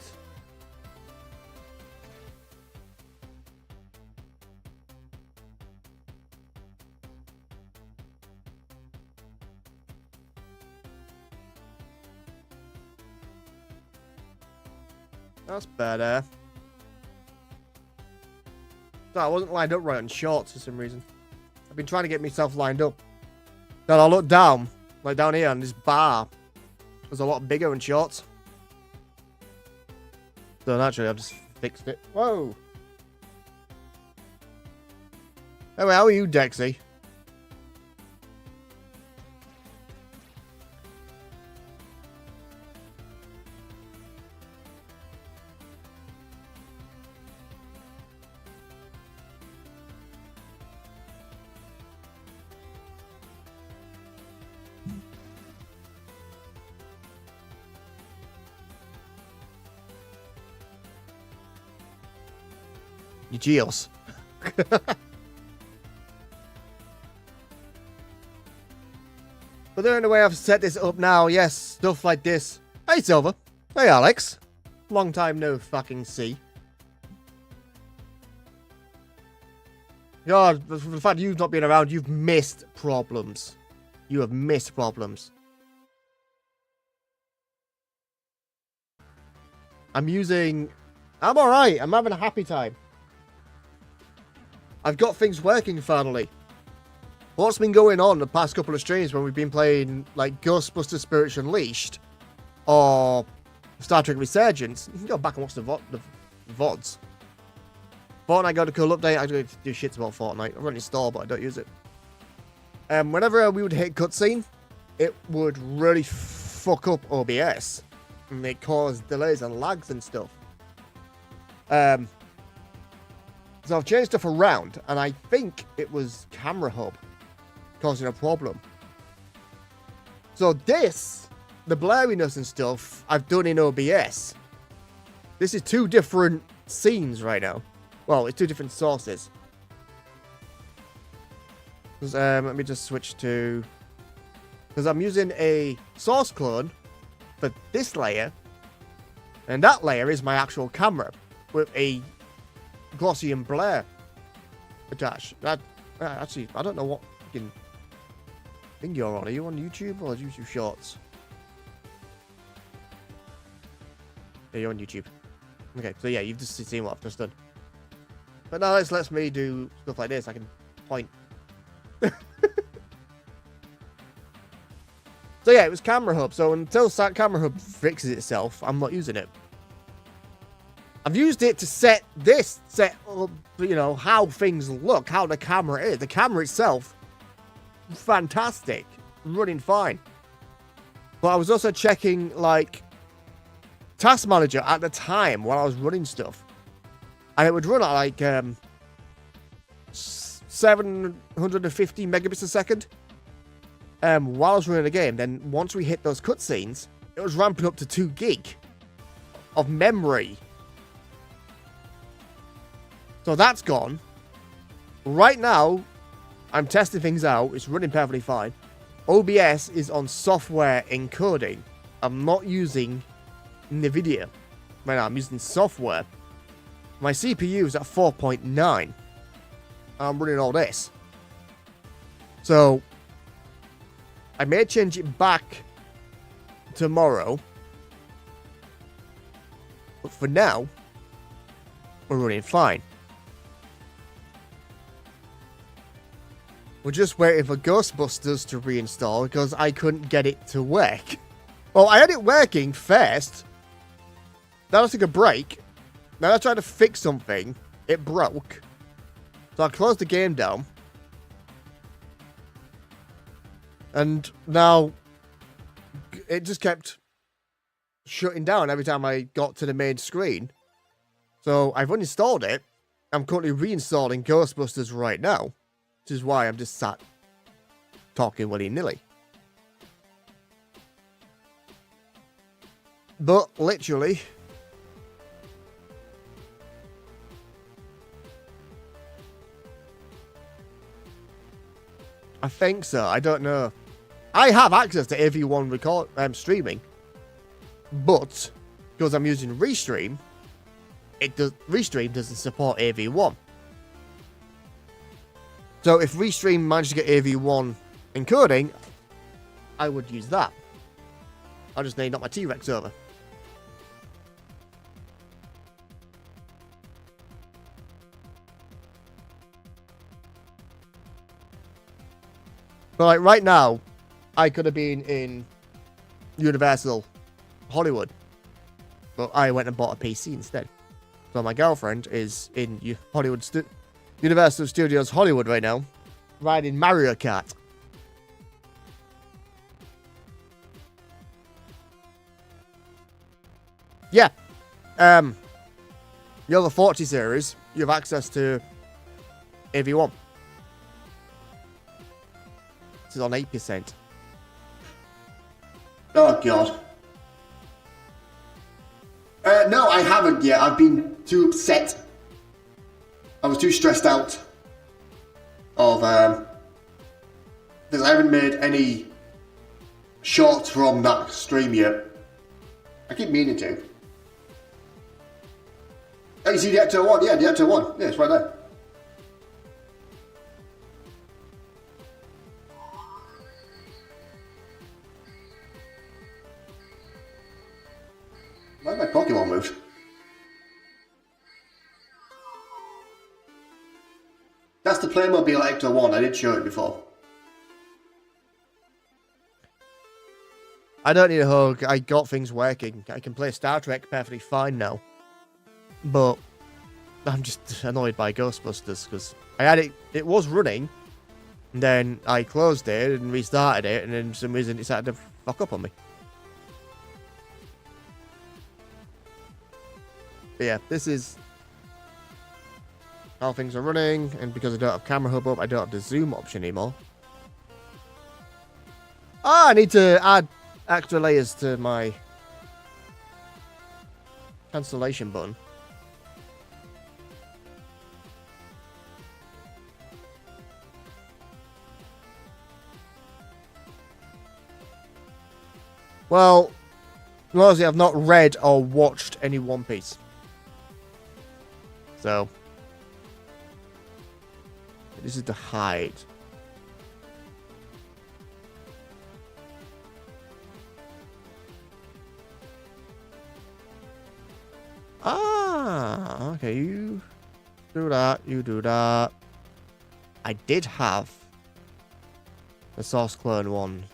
That's better. So I wasn't lined up right on shorts for some reason. I've been trying to get myself lined up. Then I look down, like down here on this bar. There's a lot bigger in shorts. So naturally I've just fixed it. Whoa! Anyway, how are you, Dexy? You Geos. But the only way I've set this up now, yes, stuff like this. Hey, Silver. Hey, Alex. Long time no fucking see. God, for the fact you've not been around, you've missed problems. You have missed problems. I'm alright. I'm having a happy time. I've got things working finally. What's been going on the past couple of streams when we've been playing like Ghostbusters Spirits Unleashed or Star Trek Resurgence? You can go back and watch the VODs. Fortnite got a cool update. I don't do shit about Fortnite. I run install, but I don't use it. Whenever we would hit cutscene, it would really fuck up OBS. And it caused delays and lags and stuff. So I've changed stuff around, and I think it was Camera Hub causing a problem. So this, the blurriness and stuff, I've done in OBS. This is two different scenes right now. Well, it's two different sources. Let me just switch to... Because I'm using a source clone for this layer, and that layer is my actual camera with a glossy and blur attached. Actually, I don't know what fucking thing you're on. Are you on YouTube or YouTube Shorts? Yeah, you're on YouTube. Okay, so yeah, you've just seen what I've just done. But now this lets me do stuff like this. I can point. So yeah, it was Camera Hub. So until Camera Hub fixes itself, I'm not using it. I've used it to set up, you know, how things look, how the camera is. The camera itself, fantastic, running fine. But I was also checking, like, Task Manager at the time while I was running stuff. And it would run at, like, 750 megabits a second. While I was running the game. Then once we hit those cutscenes, it was ramping up to 2 gig of memory. So that's gone. Right now, I'm testing things out. It's running perfectly fine. OBS is on software encoding. I'm not using NVIDIA. Right now, I'm using software. My CPU is at 4.9. I'm running all this. So, I may change it back tomorrow. But for now, we're running fine. We're just waiting for Ghostbusters to reinstall because I couldn't get it to work. Well, I had it working first. Then I took a break. Then I tried to fix something. It broke. So I closed the game down. And now it just kept shutting down every time I got to the main screen. So I've uninstalled it. I'm currently reinstalling Ghostbusters right now. Which is why I'm just sat talking willy-nilly. But literally, I think so. I don't know. I have access to AV1 record streaming, but because I'm using Restream, Restream doesn't support AV1. So if Restream managed to get AV1 encoding, I would use that. I just need not my T-Rex over. But like right now, I could have been in Universal Hollywood, but I went and bought a PC instead. So my girlfriend is in Universal Studios Hollywood right now, riding Mario Kart. Yeah. The other 40 series, you have access to AV1. This is on 8%. Oh, God. No, I haven't yet. I've been too upset. I was too stressed out of, because I haven't made any shorts from that stream yet. I keep meaning to. Oh, you see the Ecto 1? Yeah, the Ecto 1. Yeah, it's right there. Why did my Pokemon move? That's the Playmobil Ecto 1. I did show it before. I don't need a hug. I got things working. I can play Star Trek perfectly fine now. But I'm just annoyed by Ghostbusters because I had it was running, and then I closed it and restarted it, and then for some reason it started to fuck up on me. But yeah, this is how things are running, and because I don't have Camera Hub up, I don't have the zoom option anymore. Ah, I need to add extra layers to my cancellation button. Well, mostly I've not read or watched any One Piece. So, this is the hide. Ah, okay, you do that, you do that. I did have the Source Clone one.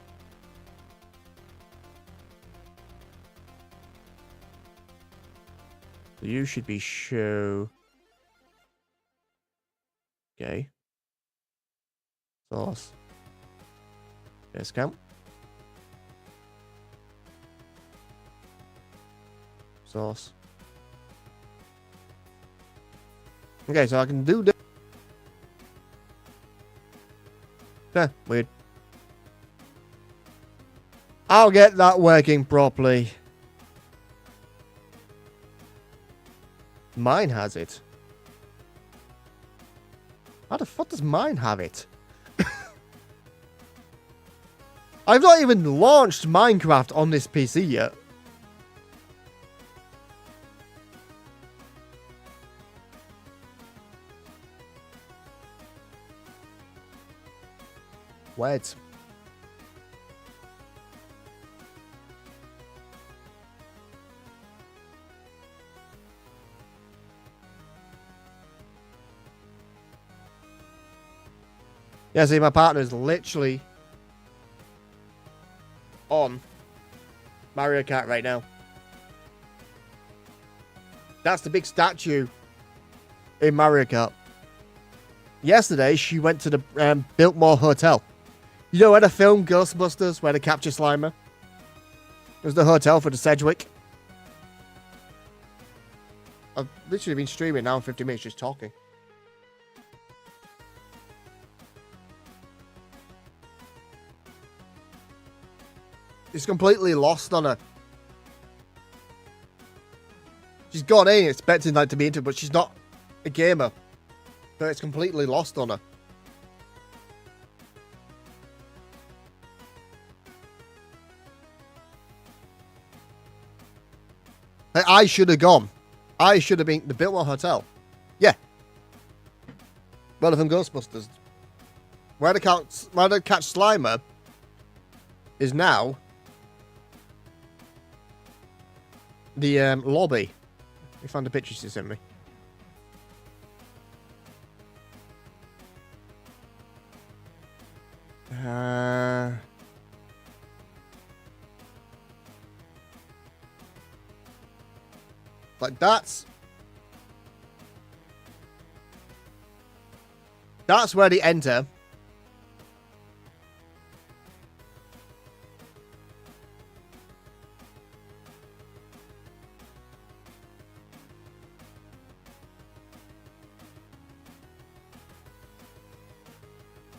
So you should be show. Okay. Source. Discount. Source. Okay, so I can do this. Weird. I'll get that working properly. Mine has it. How the fuck does mine have it? I've not even launched Minecraft on this PC yet. Wait. Yeah, see, my partner is literally on Mario Kart right now. That's the big statue in Mario Kart. Yesterday, she went to the Biltmore Hotel. You know where the film Ghostbusters, where they capture Slimer? It was the hotel for the Sedgwick. I've literally been streaming now in 50 minutes just talking. It's completely lost on her. She's gone in expecting like to be into it, but she's not a gamer. So it's completely lost on her. I should have gone. I should have been the Biltmore Hotel. Yeah. Well, from Ghostbusters. Where the catch Slimer is now the lobby. We found the pictures she sent me. Like that's where they enter.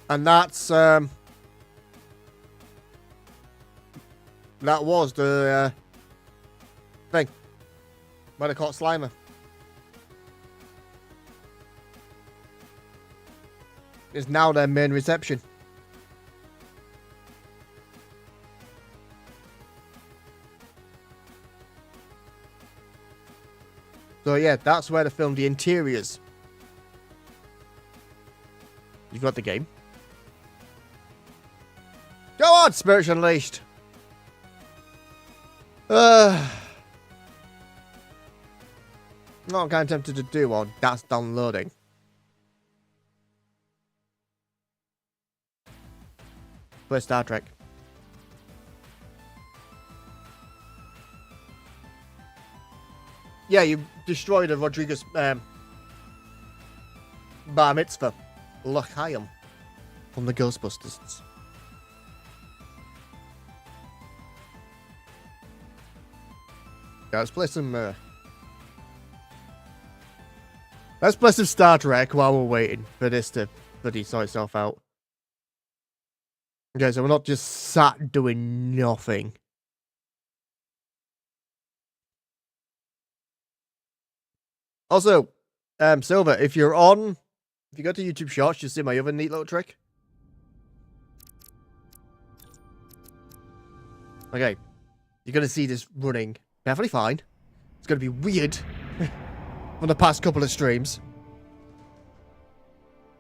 And that's that was the thing. Where they caught Slimer. It's now their main reception. So yeah, that's where they filmed the interiors. You've got the game. Go on, Spiritual Unleashed. Not kind of tempted to do on that's downloading. Play Star Trek. Yeah, you destroyed a Rodriguez bar mitzvah. L'chaim from the Ghostbusters. Yeah, let's play some Star Trek while we're waiting for this to bloody sort itself out. Okay, so we're not just sat doing nothing. Also, Silver, if you go to YouTube Shorts, you'll see my other neat little trick. Okay, you're gonna see this running perfectly fine. It's gonna be weird from the past couple of streams.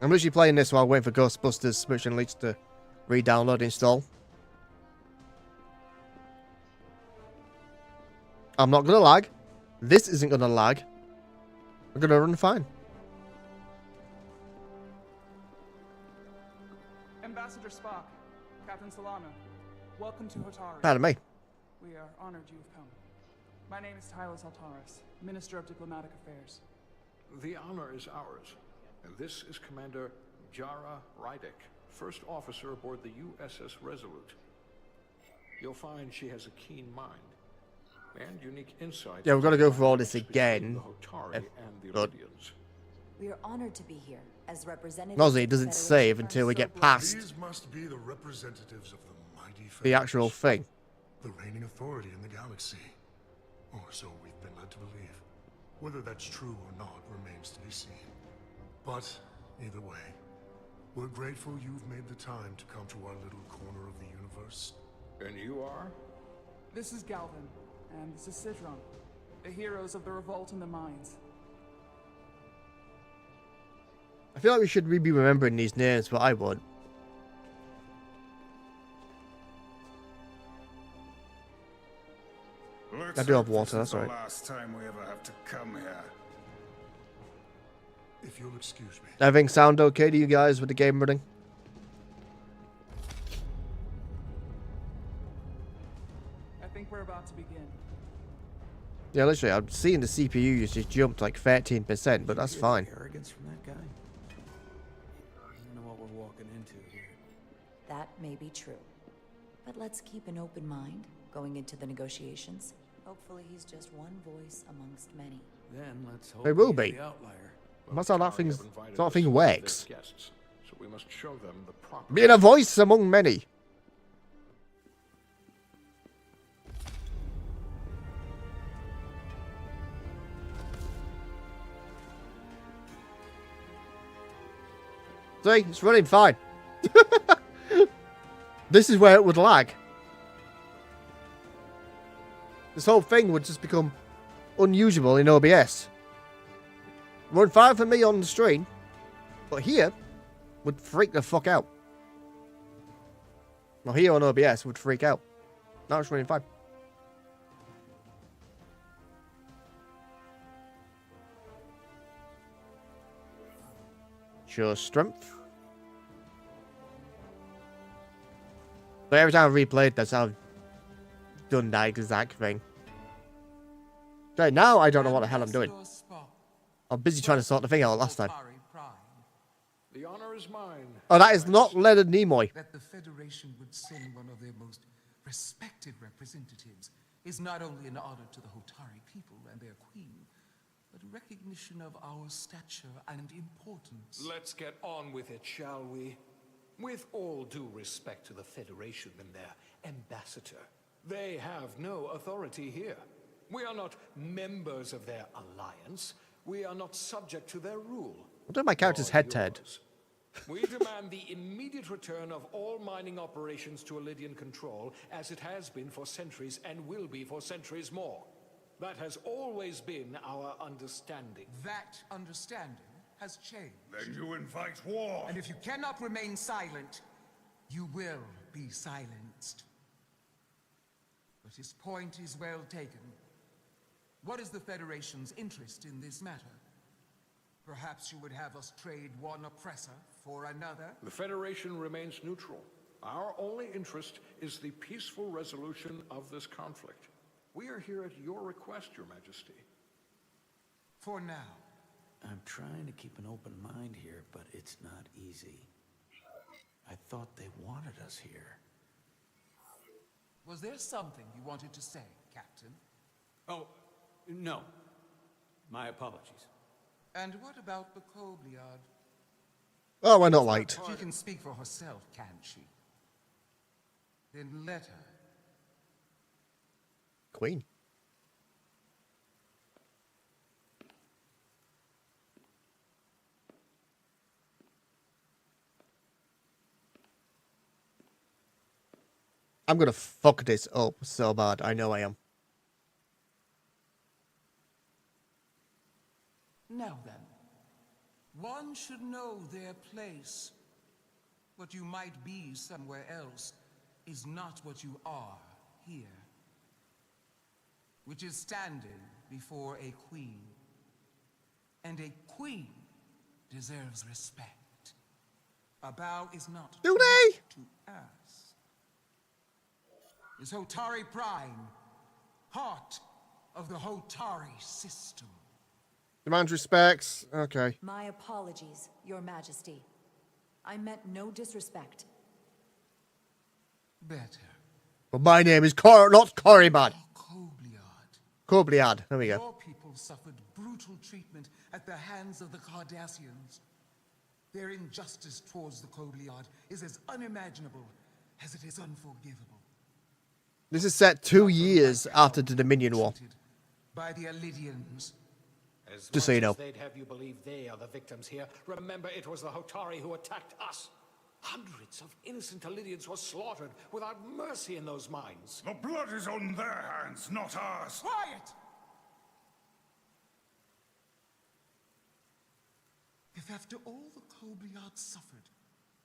I'm literally playing this while waiting for Ghostbusters Spiritual Unleashed to re-download, install. I'm not gonna lag. This isn't gonna lag. We're gonna run fine. Ambassador Spock, Captain Solano, welcome to Hotari. Pardon me. We are honored you have come. My name is Tylos Altaris, Minister of Diplomatic Affairs. The honor is ours. And this is Commander Jara Rydick, first officer aboard the USS Resolute. You'll find she has a keen mind and unique insight. Yeah, we've got to go through all this again. The Hotari and the Good. Olympians. We are honored to be here as representatives. Nozzy, it of the doesn't Federation save for until we get so past These must be the representatives of the mighty the actual Federation, thing. the reigning authority in the galaxy. Or so we've been led to believe. Whether that's true or not remains to be seen. But either way, we're grateful you've made the time to come to our little corner of the universe. And you are? This is Galvin, and this is Sidron, the heroes of the revolt in the mines. I feel like we should be remembering these names, but I won't. I do have water, that's all right. Last time we ever have to come here. If you'll excuse me. Everything sound okay to you guys with the game running? I think we're about to begin. Yeah, literally, I'm seeing the CPU usage jumped like 13%, but that's fine. Arrogance from that guy. I don't know what we're walking into here. That may be true. But let's keep an open mind going into the negotiations. Hopefully he's just one voice amongst many. Then let's hope They will he's be. the outlier. That's how that Atari thing's, have invited that's how that us thing as works. their guests, so we must show them the proper. Being a voice among many. See, it's running fine. This is where it would lag. This whole thing would just become unusable in OBS. Run fine for me on the stream, but here would freak the fuck out. Well, here on OBS would freak out. Now it's running fine. Show strength. But every time I replayed this, I've done that exact thing. Okay, now I don't know what the hell I'm doing. I'm busy trying to sort the thing out last time. The honor is mine. Oh, that is not Leonard Nimoy. That the Federation would send one of their most respected representatives is not only an honor to the Hotari people and their queen, but a recognition of our stature and importance. Let's get on with it, shall we? With all due respect to the Federation and their ambassador, they have no authority here. We are not members of their alliance. We are not subject to their rule. What did my character's head turn? We demand the immediate return of all mining operations to Elydian control, as it has been for centuries and will be for centuries more. That has always been our understanding. That understanding has changed. Then you invite war. And if you cannot remain silent, you will be silenced. But his point is well taken. What is the Federation's interest in this matter? Perhaps you would have us trade one oppressor for another? The Federation remains neutral. Our only interest is the peaceful resolution of this conflict. We are here at your request, Your Majesty. For now. I'm trying to keep an open mind here, but it's not easy. I thought they wanted us here. Was there something you wanted to say, Captain? Oh, no. My apologies. And what about the Kobliad? Oh, we're not light. She can speak for herself, can't she? Then let her. Queen. I'm gonna fuck this up so bad. I know I am. Now then, one should know their place. What you might be somewhere else is not what you are here. Which is standing before a queen. And a queen deserves respect. A bow is not Do they? to ask. Is Hotari Prime, heart of the Hotari system. Demand respects. Okay. My apologies, Your Majesty. I meant no disrespect. Better. But my name is not Korriban. Kobliad. Kobliad. There we go. Your people suffered brutal treatment at the hands of the Cardassians. Their injustice towards the Kobliad is as unimaginable as it is unforgivable. This is set 2 years after the Dominion War. By the Elydians. Just so you know. They'd have you believe they are the victims here. Remember, it was the Hotari who attacked us. Hundreds of innocent Elydians were slaughtered without mercy in those mines. The blood is on their hands, not ours. Quiet! If after all the Kobliad suffered,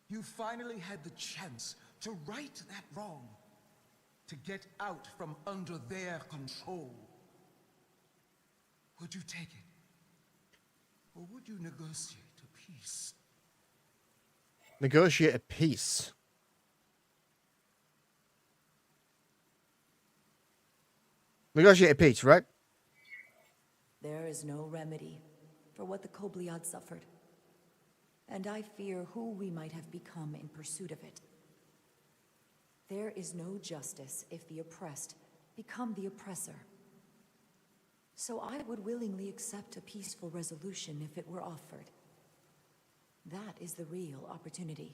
you finally had the chance to right that wrong, to get out from under their control, would you take it? Or would you negotiate a peace? Negotiate a peace. Negotiate a peace, right? There is no remedy for what the Kobliad suffered. And I fear who we might have become in pursuit of it. There is no justice if the oppressed become the oppressor. So I would willingly accept a peaceful resolution if it were offered. That is the real opportunity.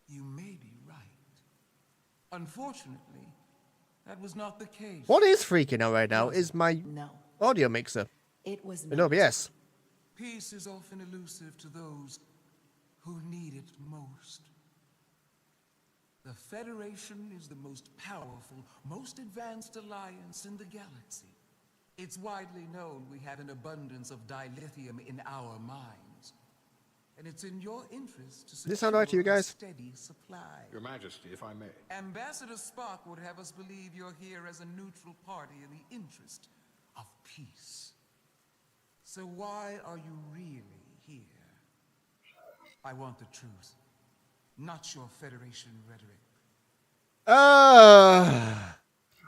You may be right. Unfortunately, that was not the case. What is freaking out right now is my No, audio mixer it was in not. OBS. Peace is often elusive to those who need it most. The Federation is the most powerful, most advanced alliance in the galaxy. It's widely known we have an abundance of dilithium in our mines. And it's in your interest to Does this sound right to you secure a guys? steady supply. Your Majesty, if I may. Ambassador Spock would have us believe you're here as a neutral party in the interest of peace. So why are you really here? I want the truth, not your Federation rhetoric.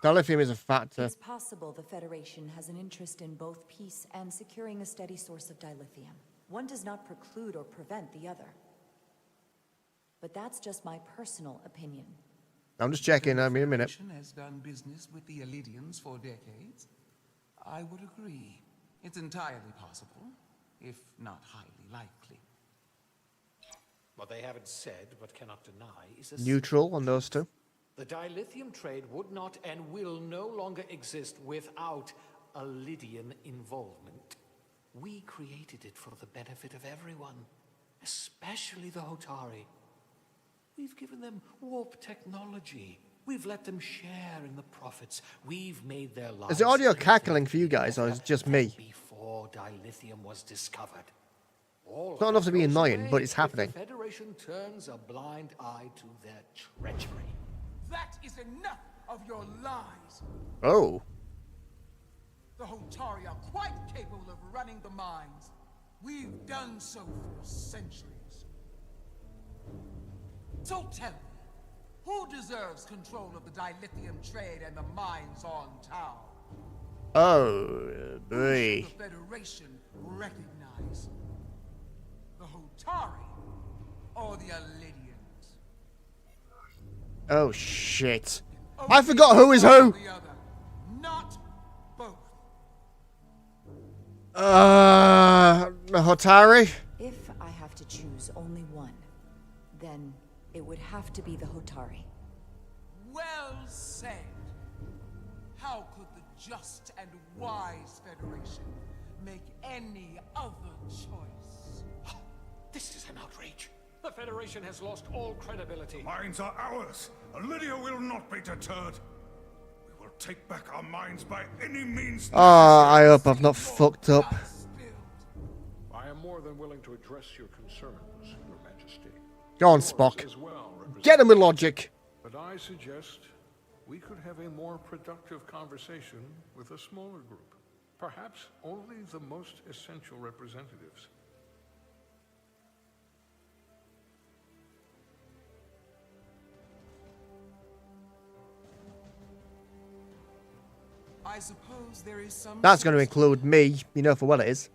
Dilithium is a factor. It's possible the Federation has an interest in both peace and securing a steady source of dilithium. One does not preclude or prevent the other. But that's just my personal opinion. I'm just checking. I mean, a minute. The Federation has done business with the Elidians for decades. I would agree. It's entirely possible, if not highly likely. What they haven't said, but cannot deny, is a Neutral on those two. The dilithium trade would not and will no longer exist without a Lydian involvement. We created it for the benefit of everyone, especially the Hotari. We've given them warp technology. We've let them share in the profits. We've made their lives... Is the audio cackling for you guys, or is it just me? Before dilithium was discovered. It's not enough to be annoying, but it's happening. The Federation turns a blind eye to their treachery. That is enough of your lies. Oh. The Hotari are quite capable of running the mines. We've done so for centuries. So tell me, who deserves control of the dilithium trade and the mines on Tau? Oh, boy. The Federation recognize the Hotari or the Elidians? Oh, shit. I forgot who is who. The other, not both. Hotari? If I have to choose only one, then it would have to be the Hotari. Well said. How could the just and wise Federation make any other choice? This is an outrage. The Federation has lost all credibility. Mines are ours. Lydia will not be deterred. We will take back our mines by any means necessary. I hope I've not fucked up. I am more than willing to address your concerns, Your Majesty. Go on, Yours Spock. as well, Get him with logic. But I suggest we could have a more productive conversation with a smaller group. Perhaps only the most essential representatives. I suppose there is some... That's going to include me. You know for what it is.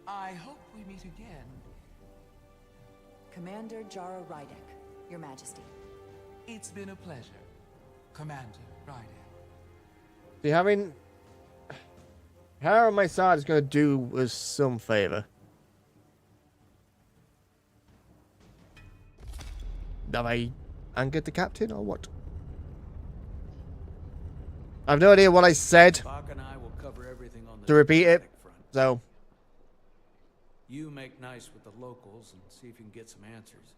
I hope we meet again. Commander Jara Rydek, Your Majesty. It's been a pleasure, Commander Rydek. See, having her on my side is going to do us some favor. Have I angered the captain or what? I have no idea what I said Spock and I will cover everything on the to repeat it, diplomatic front. so You make nice with the locals and see if you can get some answers.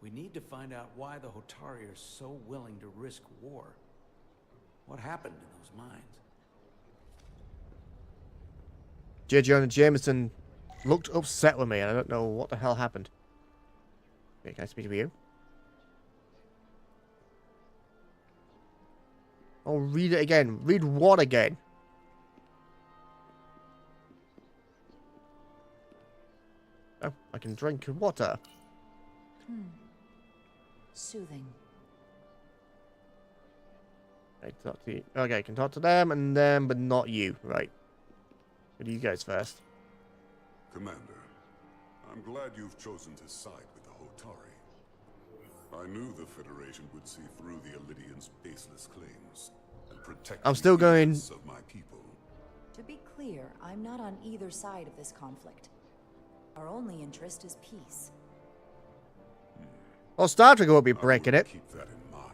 We need to find out why the Hotari are so willing to risk war. What happened in those mines? J. Jonah Jameson looked upset with me, and I don't know what the hell happened. Wait, can I speak to you? Oh, read it again. Read what again? Oh, I can drink water. Soothing. I can talk to you. Okay, I can talk to them and them, but not you. Right. What do you guys first? Commander, I'm glad you've chosen to side with the Hotari. I knew the Federation would see through the Elydians' baseless claims and protect I'm still the going. interests of my people. To be clear, I'm not on either side of this conflict. Our only interest is peace. Well, Star Trek will be I will breaking it. keep that in mind.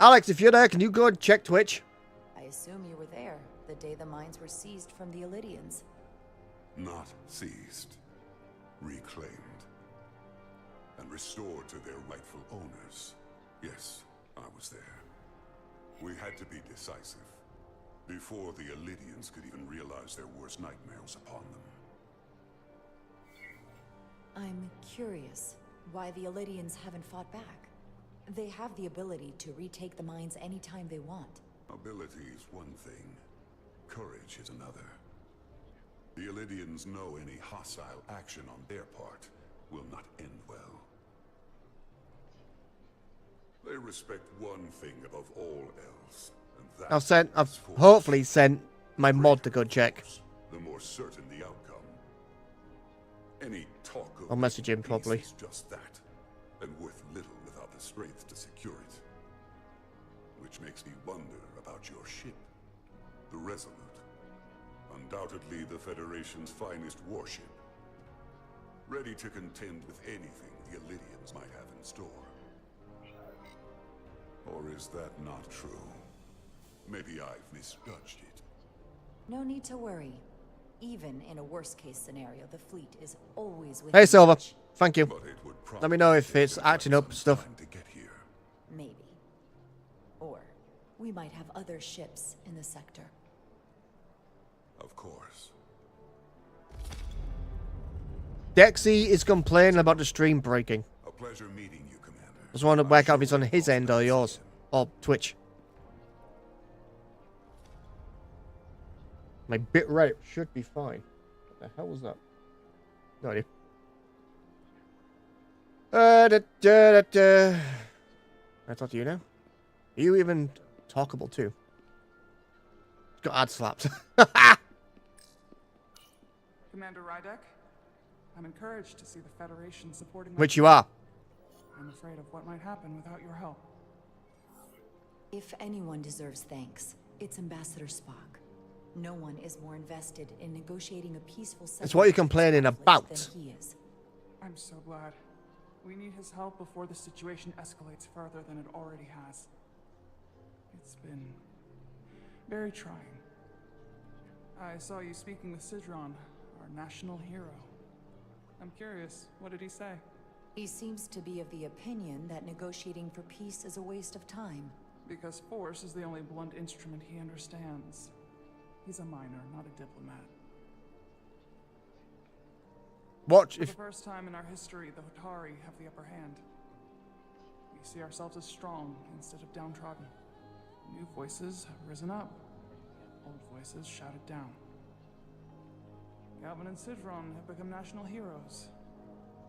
Alex, if you're there, can you go and check Twitch? I assume you were there the day the mines were seized from the Elydians. Not seized, reclaimed, and restored to their rightful owners. Yes, I was there. We had to be decisive, before the Elydians could even realize their worst nightmares upon them. I'm curious why the Elydians haven't fought back. They have the ability to retake the mines anytime they want. Ability is one thing, courage is another. The Elydians know any hostile action on their part will not end well. They respect one thing above all else, and that I've hopefully sent my mod to go check. the more certain the outcome. Any talk of I'll message him peace probably. is just that, and worth little without the strength to secure it. Which makes me wonder about your ship, the Resolute. Undoubtedly the Federation's finest warship. Ready to contend with anything the Elydians might have in store. Or is that not true? Maybe I've misjudged it. No need to worry. Even in a worst-case scenario, the fleet is always within Hey, Silver. reach. Thank you. But it would Let me know if probably it's take quite acting up some stuff. time to get here. Maybe. Or we might have other ships in the sector. Of course. Dexy is complaining about the stream breaking. A pleasure meeting you, Commander. I just want to work out if it's on his end or yours. Or Twitch. My bit rate should be fine. What the hell was that? No idea. I talk to you now. Are you even talkable too? Got ad slapped. Commander Rydek, I'm encouraged to see the Federation supporting my Which you are. I'm afraid of what might happen without your help. If anyone deserves thanks, it's Ambassador Spock. No one is more invested in negotiating a peaceful settlement. It's what you're complaining about. Than he is. I'm so glad. We need his help before the situation escalates further than it already has. It's been very trying. I saw you speaking with Sidron, our national hero. I'm curious, what did he say? He seems to be of the opinion that negotiating for peace is a waste of time. Because force is the only blunt instrument he understands. He's a miner, not a diplomat. Watch For if the first time in our history, the Hotari have the upper hand. We see ourselves as strong instead of downtrodden. New voices have risen up. Old voices shouted down. Galvin and Sidron have become national heroes.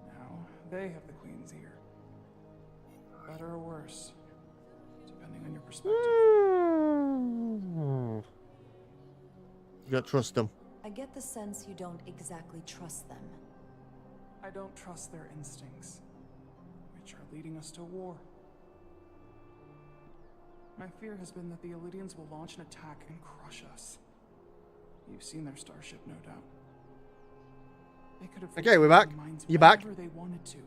Now they have the Queen's ear. Better or worse, depending on your perspective. you gotta trust them. I get the sense you don't exactly trust them. I don't trust their instincts, which are leading us to war. My fear has been that the Elydians will launch an attack and crush us. You've seen their starship, no doubt. They could have Okay, we're back. the mines You back? whenever they wanted to,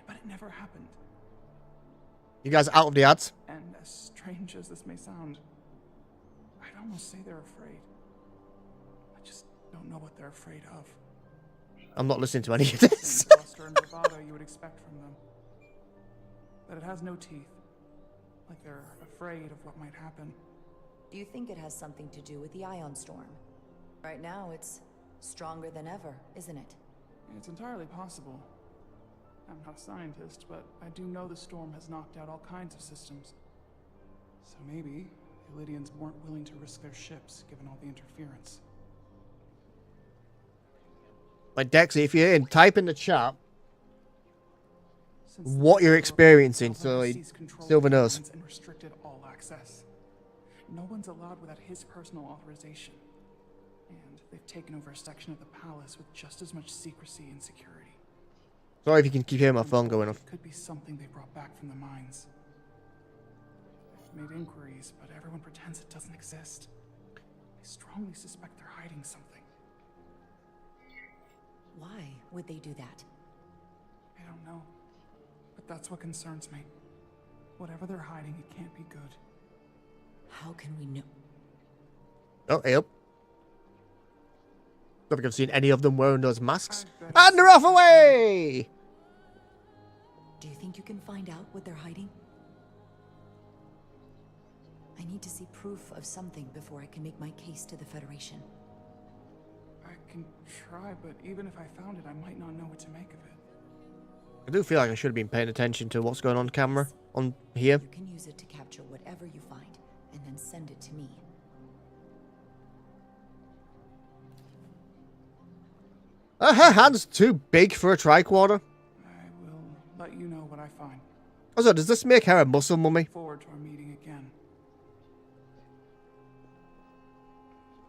but it never happened. You guys out of the ads? And as strange as this may sound, I'd almost say they're afraid. I just don't know what they're afraid of. I'm not listening to any of this. The bluster and bravado you would expect from them. But it has no teeth. Like they're afraid of what might happen. Do you think it has something to do with the ion storm? Right now, it's stronger than ever, isn't it? It's entirely possible. I'm not a scientist, but I do know the storm has knocked out all kinds of systems. So maybe the Elydians weren't willing to risk their ships, given all the interference. Like, Dexy, if you're in, type in the chat Since what the you're war, experiencing Alva so has he seized control of Silver the knows. mines and restricted all access. No one's allowed without his personal authorization. And they've taken over a section of the palace with just as much secrecy and security. Sorry if you can keep hearing my phone going off. It could be something they brought back from the mines. I've made inquiries, but everyone pretends it doesn't exist. I strongly suspect they're hiding something. Why would they do that? I don't know. But that's what concerns me. Whatever they're hiding, it can't be good. How can we know? Oh, hey up. Don't think I've seen any of them wearing those masks. And they're off away! Do you think you can find out what they're hiding? I need to see proof of something before I can make my case to the Federation. I can try, but even if I found it, I might not know what to make of it. I do feel like I should have been paying attention to what's going on camera on here. You can use it to capture whatever you find, and then send it to me. Are her hands too big for a tricorder? I will let you know what I find. Also, does this make her a muscle mummy? Forward to our meeting again.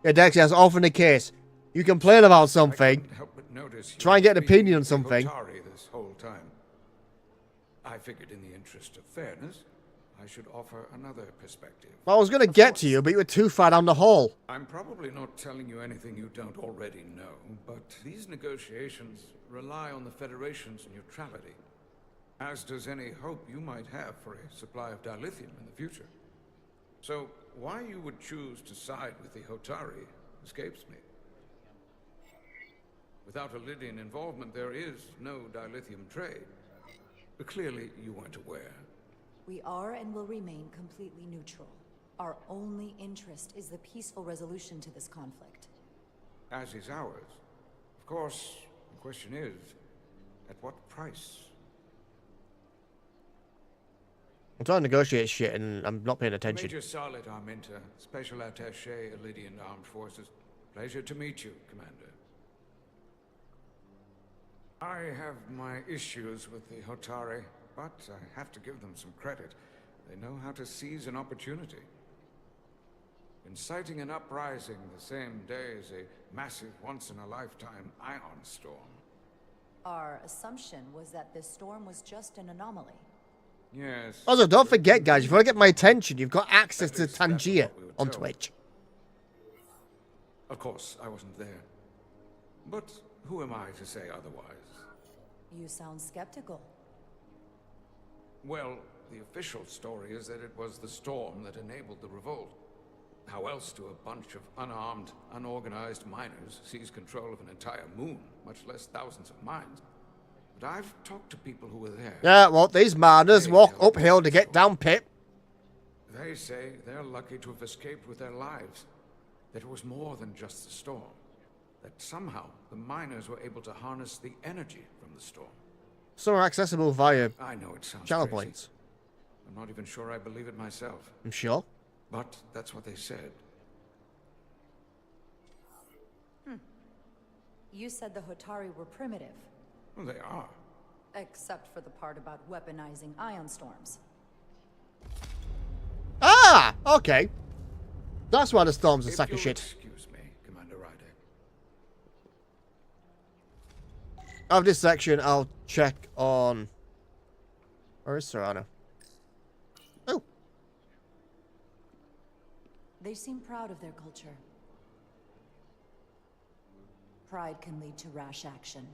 Yeah, Dexy, that's often the case. You complain about something, Help but notice you try and get an were speaking opinion on with the something. Hotari this whole time. I figured in the interest of fairness, I should offer another perspective. Well, I was going to get to you, but you were too far down the hall. I'm probably not telling you anything you don't already know, but these negotiations rely on the Federation's neutrality, as does any hope you might have for a supply of dilithium in the future. So, why you would choose to side with the Hotari escapes me. Without Lydian involvement, there is no dilithium trade. But clearly, you weren't aware. We are and will remain completely neutral. Our only interest is the peaceful resolution to this conflict. As is ours. Of course, the question is, at what price? I'm trying to negotiate shit and I'm not paying attention. Major Solid Arminta, Special Attaché, Lydian Armed Forces. Pleasure to meet you, Commander. I have my issues with the Hotari, but I have to give them some credit. They know how to seize an opportunity. Inciting an uprising the same day as a massive, once-in-a-lifetime ion storm. Our assumption was that this storm was just an anomaly. Yes. Also, don't forget, guys, if you want to get my attention, you've got access to Tangier on Twitch. Of course, I wasn't there. But who am I to say otherwise? You sound skeptical. Well, the official story is that it was the storm that enabled the revolt. How else do a bunch of unarmed, unorganized miners seize control of an entire moon, much less thousands of mines? But I've talked to people who were there. Yeah, well, these miners walk uphill to get down pit. They say they're lucky to have escaped with their lives. That it was more than just the storm. That somehow the miners were able to harness the energy from the storm. Some are accessible via I know it sounds channel crazy. points. I'm not even sure I believe it myself. I'm sure. But that's what they said. You said the Hotari were primitive, Well, they are. except for the part about weaponizing ion storms. Ah! Okay. That's why the storm's a sack of If you'll shit. excuse me, Commander Ryder. Out of this section, I'll check on... Where is Serrano? Oh. They seem proud of their culture. Pride can lead to rash action.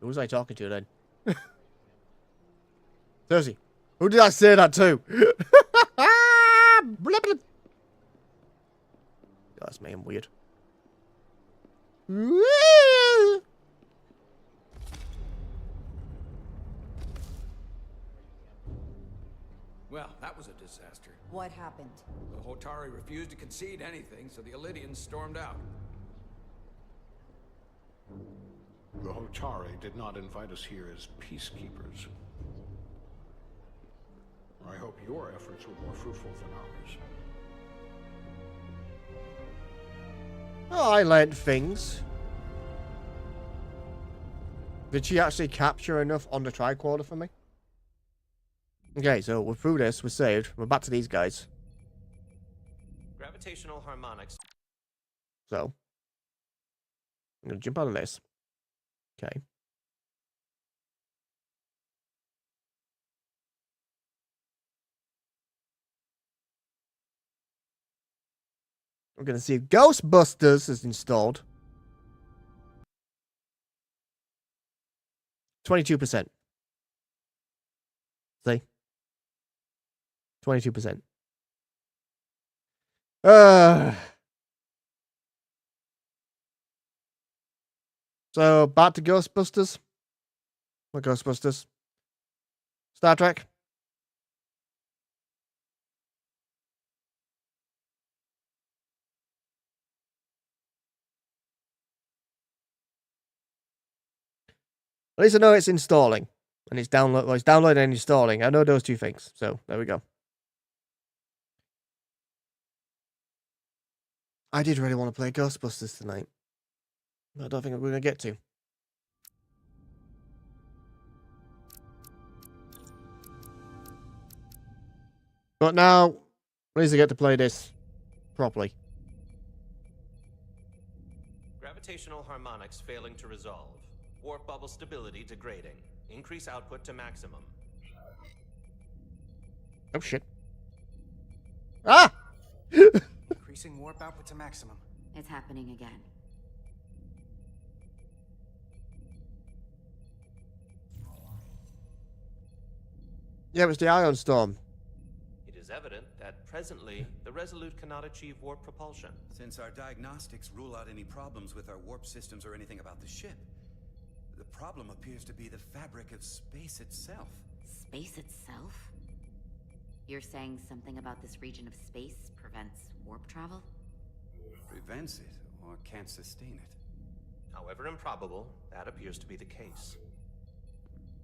Who was I talking to then? Seriously, who did I say that to? Blah, blah. That's making weird. Well, that was a disaster. What happened? The Hotari refused to concede anything, so the Illidians stormed out. The Hotari did not invite us here as peacekeepers. I hope your efforts were more fruitful than ours. Oh, I learned things. Did she actually capture enough on the tricorder for me? Okay, so we're through this. We're saved. We're back to these guys. Gravitational harmonics. So, I'm going to jump out of this. Okay. We're going to see if Ghostbusters is installed. 22%. See? 22%. So, back to Ghostbusters. What Ghostbusters? Star Trek. At least I know it's installing. And it's it's downloading and installing. I know those two things. So, there we go. I did really want to play Ghostbusters tonight. But I don't think we're going to get to. But now, at least I get to play this properly. Gravitational harmonics failing to resolve. Warp bubble stability degrading. Increase output to maximum. Oh shit. Ah! Increasing warp output to maximum. It's happening again. Yeah, it was the Ion Storm. It is evident that presently the Resolute cannot achieve warp propulsion. Since our diagnostics rule out any problems with our warp systems or anything about the ship, the problem appears to be the fabric of space itself. Space itself? You're saying something about this region of space prevents warp travel? Prevents it, or can't sustain it. However improbable, that appears to be the case.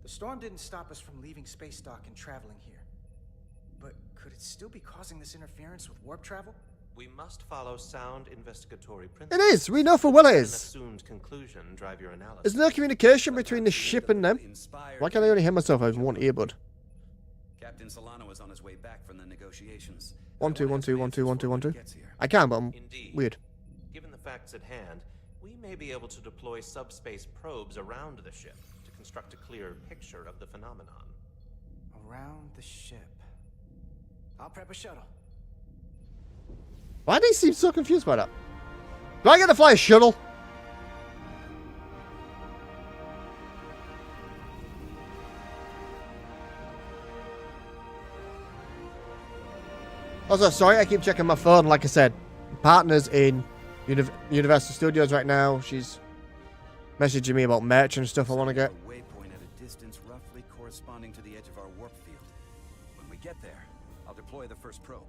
The storm didn't stop us from leaving space dock and traveling here. But could it still be causing this interference with warp travel? We must follow sound investigatory It principles. is! We know for well it An is! assumed conclusion drive your analysis. There's no communication between the ship and them. Why can't I only hear myself over one earbud? Captain Solano is on his way back from the negotiations. 1 2 1 2 1 2 1 2 1 2. I can, but I'm weird. Given the facts at hand, we may be able to deploy subspace probes around the ship to construct a clear picture of the phenomenon. Around the ship. I'll prep a shuttle. Why do they seem so confused by that? Do I get to fly a shuttle? Also, sorry, I keep checking my phone. Like I said, partner's in Universal Studios right now. She's messaging me about merch and stuff I want to get. A waypoint at a distance roughly corresponding to the edge of our warp field. When we get there, I'll deploy the first probe.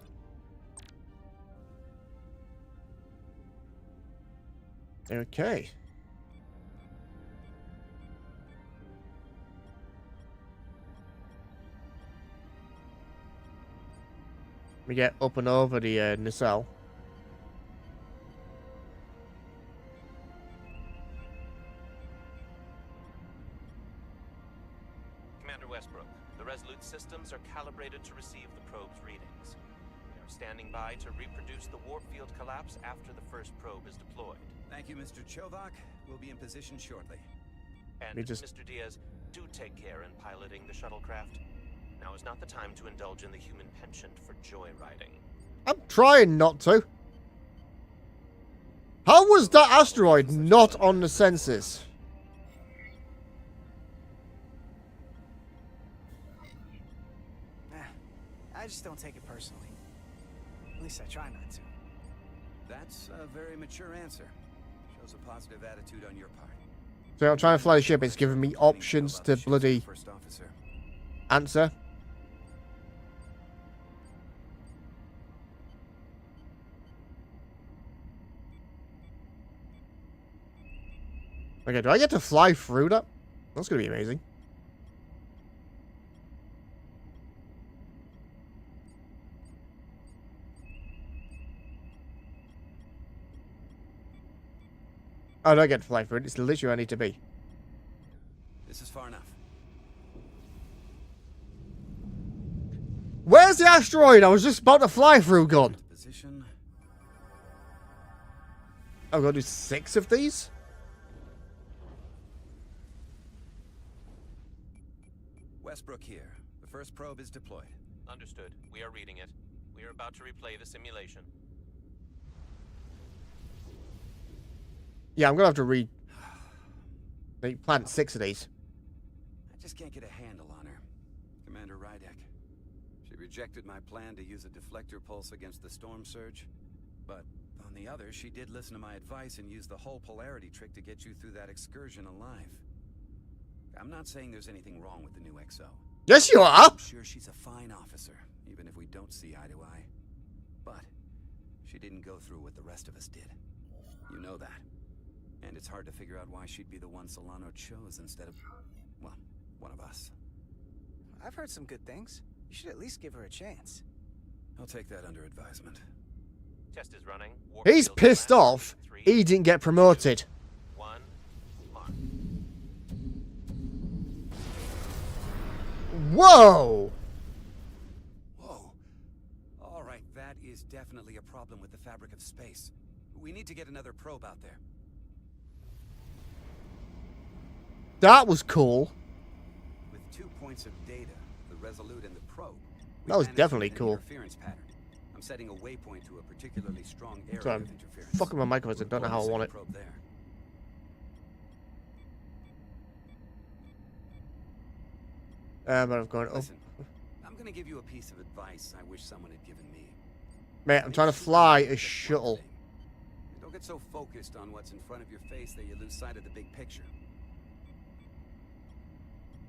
Okay. We get up and over the nacelle. Commander Westbrook, the Resolute systems are calibrated to receive the probe's readings. We are standing by to reproduce the warp field collapse after the first probe is deployed. Thank you, Mr. Chovak. We'll be in position shortly. And Mr. Diaz, do take care in piloting the shuttlecraft. Now is not the time to indulge in the human penchant for joyriding. I'm trying not to. How was that asteroid not on the census? I just don't take it personally. At least I try not to. That's a very mature answer. Shows a positive attitude on your part. So I'm trying to fly the ship. It's giving me options to bloody answer. Okay, do I get to fly through that? That's going to be amazing. Oh, I don't get to fly through it. It's literally where I need to be. This is far enough. Where's the asteroid? I was just about to fly through, gun. Position. I've got to do 6 of these? Westbrook here. The first probe is deployed. Understood. We are reading it. We are about to replay the simulation. Yeah, I'm gonna have to read. They plant 6 of these. I just can't get a handle on her. Commander Rydek. She rejected my plan to use a deflector pulse against the storm surge. But on the other, she did listen to my advice and use the whole polarity trick to get you through that excursion alive. I'm not saying there's anything wrong with the new XO. Yes, you are. I'm sure she's a fine officer, even if we don't see eye to eye. But she didn't go through what the rest of us did. You know that. And it's hard to figure out why she'd be the one Solano chose instead of, well, one of us. I've heard some good things. You should at least give her a chance. I'll take that under advisement. Test is running. He's pissed off. He didn't get promoted. 1, mark. Whoa! Whoa. All right, that is definitely a problem with the fabric of space. We need to get another probe out there. That was cool. With 2 points of data, the Resolute and the probe. That was definitely cool. Interference pattern. I'm setting a waypoint to a particularly strong area So I'm of interference. fucking my microphone. I don't know how I want it. Probe there. But I'm going. Oh, Listen, I'm going to give you a piece of advice I wish someone had given me. mate, I'm trying to fly a shuttle. Don't get so focused on what's in front of your face that you lose sight of the big picture.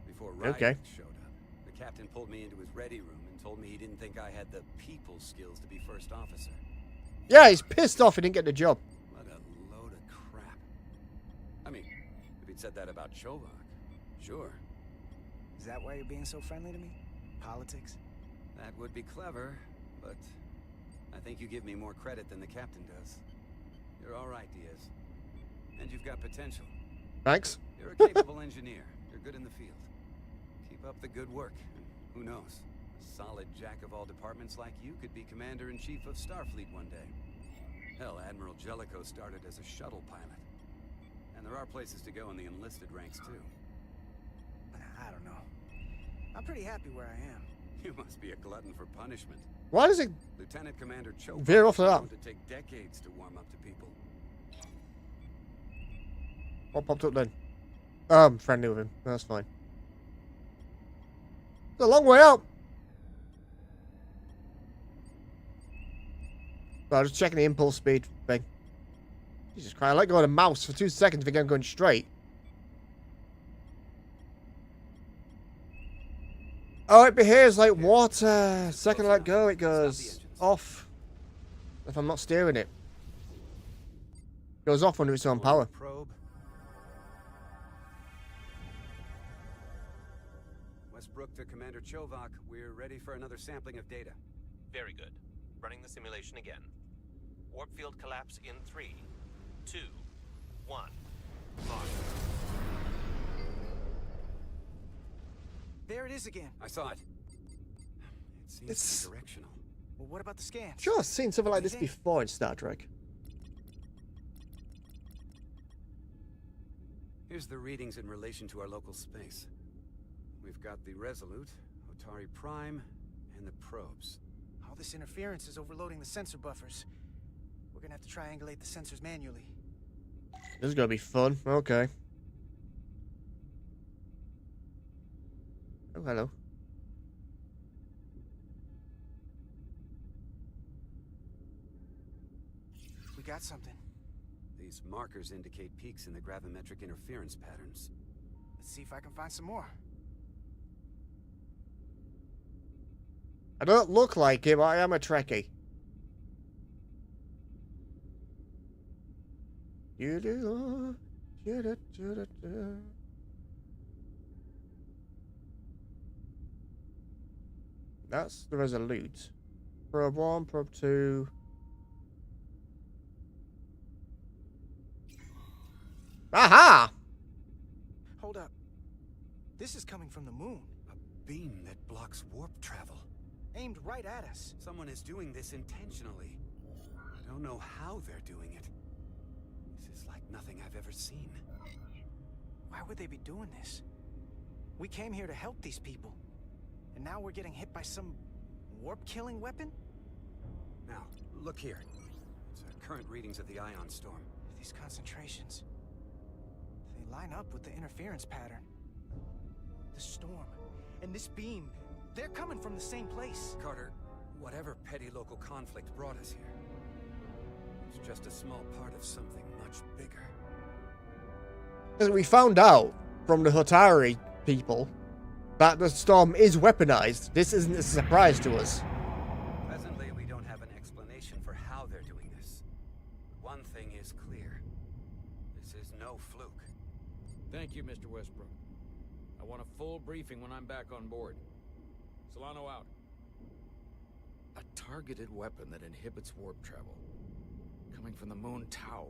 Before Rydek showed up, the captain pulled me into his ready room and told me he didn't think I had the people skills to be first officer. Yeah, he's pissed off he didn't get the job. What a load of crap. I mean, if he'd said that about Chovak, sure. Is that why you're being so friendly to me? Politics? That would be clever, but I think you give me more credit than the captain does. You're all right, Diaz. And you've got potential. Thanks. You're a capable engineer. You're good in the field. Keep up the good work. And who knows? A solid jack of all departments like you could be Commander-in-Chief of Starfleet one day. Hell, Admiral Jellicoe started as a shuttle pilot. And there are places to go in the enlisted ranks, too. I don't know. I'm pretty happy where I am. You must be a glutton for punishment. Why does it Lieutenant Commander Chovak veer off of that? to take decades to warm up to people. What popped up then? Oh, I'm friendly with him. That's fine. It's a long way out. But I was just checking the impulse speed thing. Jesus Christ, I like going to mouse for 2 seconds if I'm going straight. Oh, it behaves like water. Second I let go, it goes off. If I'm not steering it. It goes off under its own power. Probe. Westbrook to Commander Chovak. We're ready for another sampling of data. Very good. Running the simulation again. Warp field collapse in 3, 2, 1. Mark. There it is again. I saw it. It seems to be directional. Well, what about the scans? Sure, I've seen something like this before in Star Trek. Here's the readings in relation to our local space. We've got the Resolute, Otari Prime, and the probes. All this interference is overloading the sensor buffers. We're gonna have to triangulate the sensors manually. This is gonna be fun. Okay. Oh, hello. We got something. These markers indicate peaks in the gravimetric interference patterns. Let's see if I can find some more. I don't look like him, I am a Trekkie. That's the Resolute. Probe 1, probe 2. Aha! Hold up. This is coming from the moon. A beam that blocks warp travel. Aimed right at us. Someone is doing this intentionally. I don't know how they're doing it. This is like nothing I've ever seen. Why would they be doing this? We came here to help these people. And now we're getting hit by some warp-killing weapon? Now, look here. It's current readings of the ion storm. These concentrations... they line up with the interference pattern. The storm and this beam, they're coming from the same place. Carter, whatever petty local conflict brought us here, it's just a small part of something much bigger. Because we found out from the Hotari people that the storm is weaponized. This isn't a surprise to us. Presently, we don't have an explanation for how they're doing this. One thing is clear. This is no fluke. Thank you, Mr. Westbrook. I want a full briefing when I'm back on board. Solano out. A targeted weapon that inhibits warp travel. Coming from the moon Tau.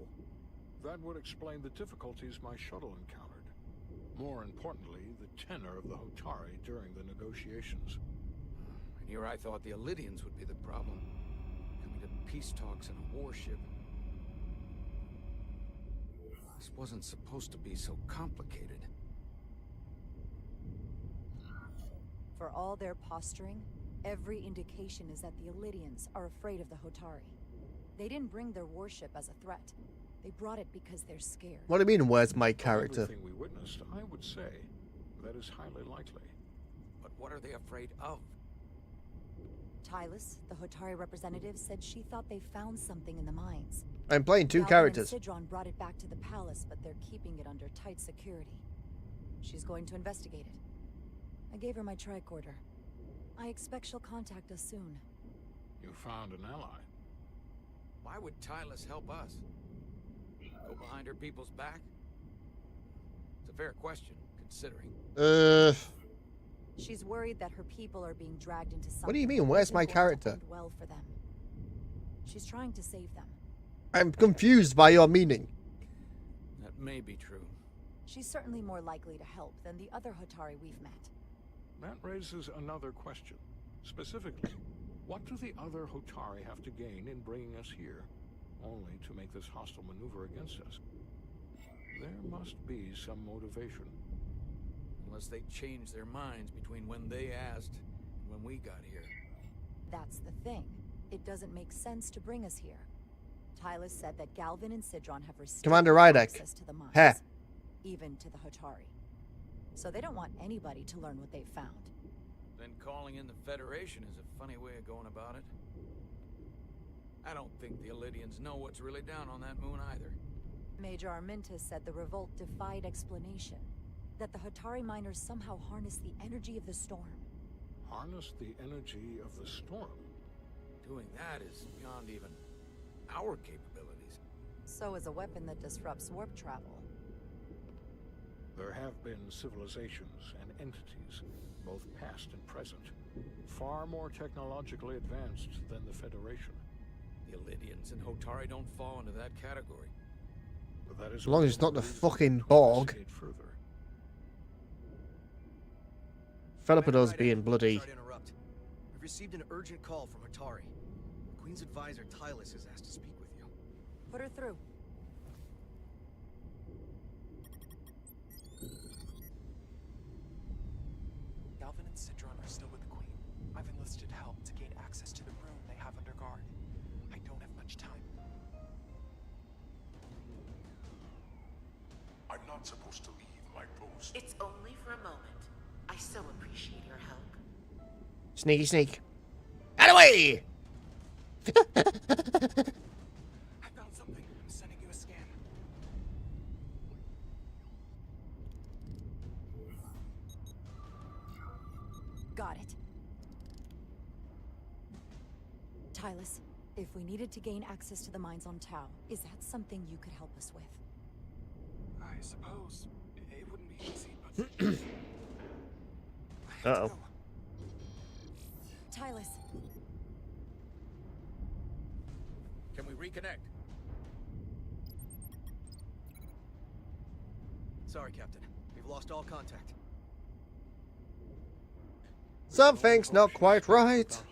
That would explain the difficulties my shuttle encountered. More importantly, the tenor of the Hotari during the negotiations. And here I thought the Illidians would be the problem. Coming to peace talks in a warship. This wasn't supposed to be so complicated. For all their posturing, every indication is that the Illidians are afraid of the Hotari. They didn't bring their warship as a threat. They brought it because they're scared. What do you mean, where's my character? Everything we witnessed, I would say that is highly likely. But what are they afraid of? Tylus, the Hotari representative, said she thought they found something in the mines. I'm playing two Galvin characters. and Sidron brought it back to the palace, but they're keeping it under tight security. She's going to investigate it. I gave her my tricorder. I expect she'll contact us soon. You found an ally. Why would Tylus help us? Go behind her people's back? It's a fair question, considering. She's worried that her people are being dragged into something. What do you mean? Where's my character? End well for them. She's trying to save them. I'm confused by your meaning. That may be true. She's certainly more likely to help than the other Hotari we've met. That raises another question. Specifically, what do the other Hotari have to gain in bringing us here, only to make this hostile maneuver against us? There must be some motivation. Unless they changed their minds between when they asked and when we got here. That's the thing. It doesn't make sense to bring us here. Tylus said that Galvin and Sidron have received Commander Rydek. access to the mines, Heh. even to the Hotari. So they don't want anybody to learn what they've found. Then calling in the Federation is a funny way of going about it. I don't think the Illidians know what's really down on that moon either. Major Armintas said the revolt defied explanation. That the Hotari miners somehow harness the energy of the storm. Harness the energy of the storm? Doing that is beyond even our capabilities. So is a weapon that disrupts warp travel. There have been civilizations and entities, both past and present, far more technologically advanced than the Federation. The Illidians and Hotari don't fall into that category. But that is As long as it's not the fucking Borg. Felipidor's being bloody. Sorry to interrupt. We've received an urgent call from Hotari. The Queen's advisor, Tylus, has asked to speak with you. Put her through. Galvin and Sidron are still with the Queen. I've enlisted help to gain access to the room they have under guard. I don't have much time. I'm not supposed to leave my post. It's only for a moment. I so appreciate your help. Sneaky sneak. Out of the way! I found something. I'm sending you a scan. Got it. Tylus, if we needed to gain access to the mines on Tau, is that something you could help us with? I suppose it wouldn't be easy, but... Uh-oh. Tylus. Can we reconnect? Sorry, Captain. We've lost all contact. Something's not quite right. It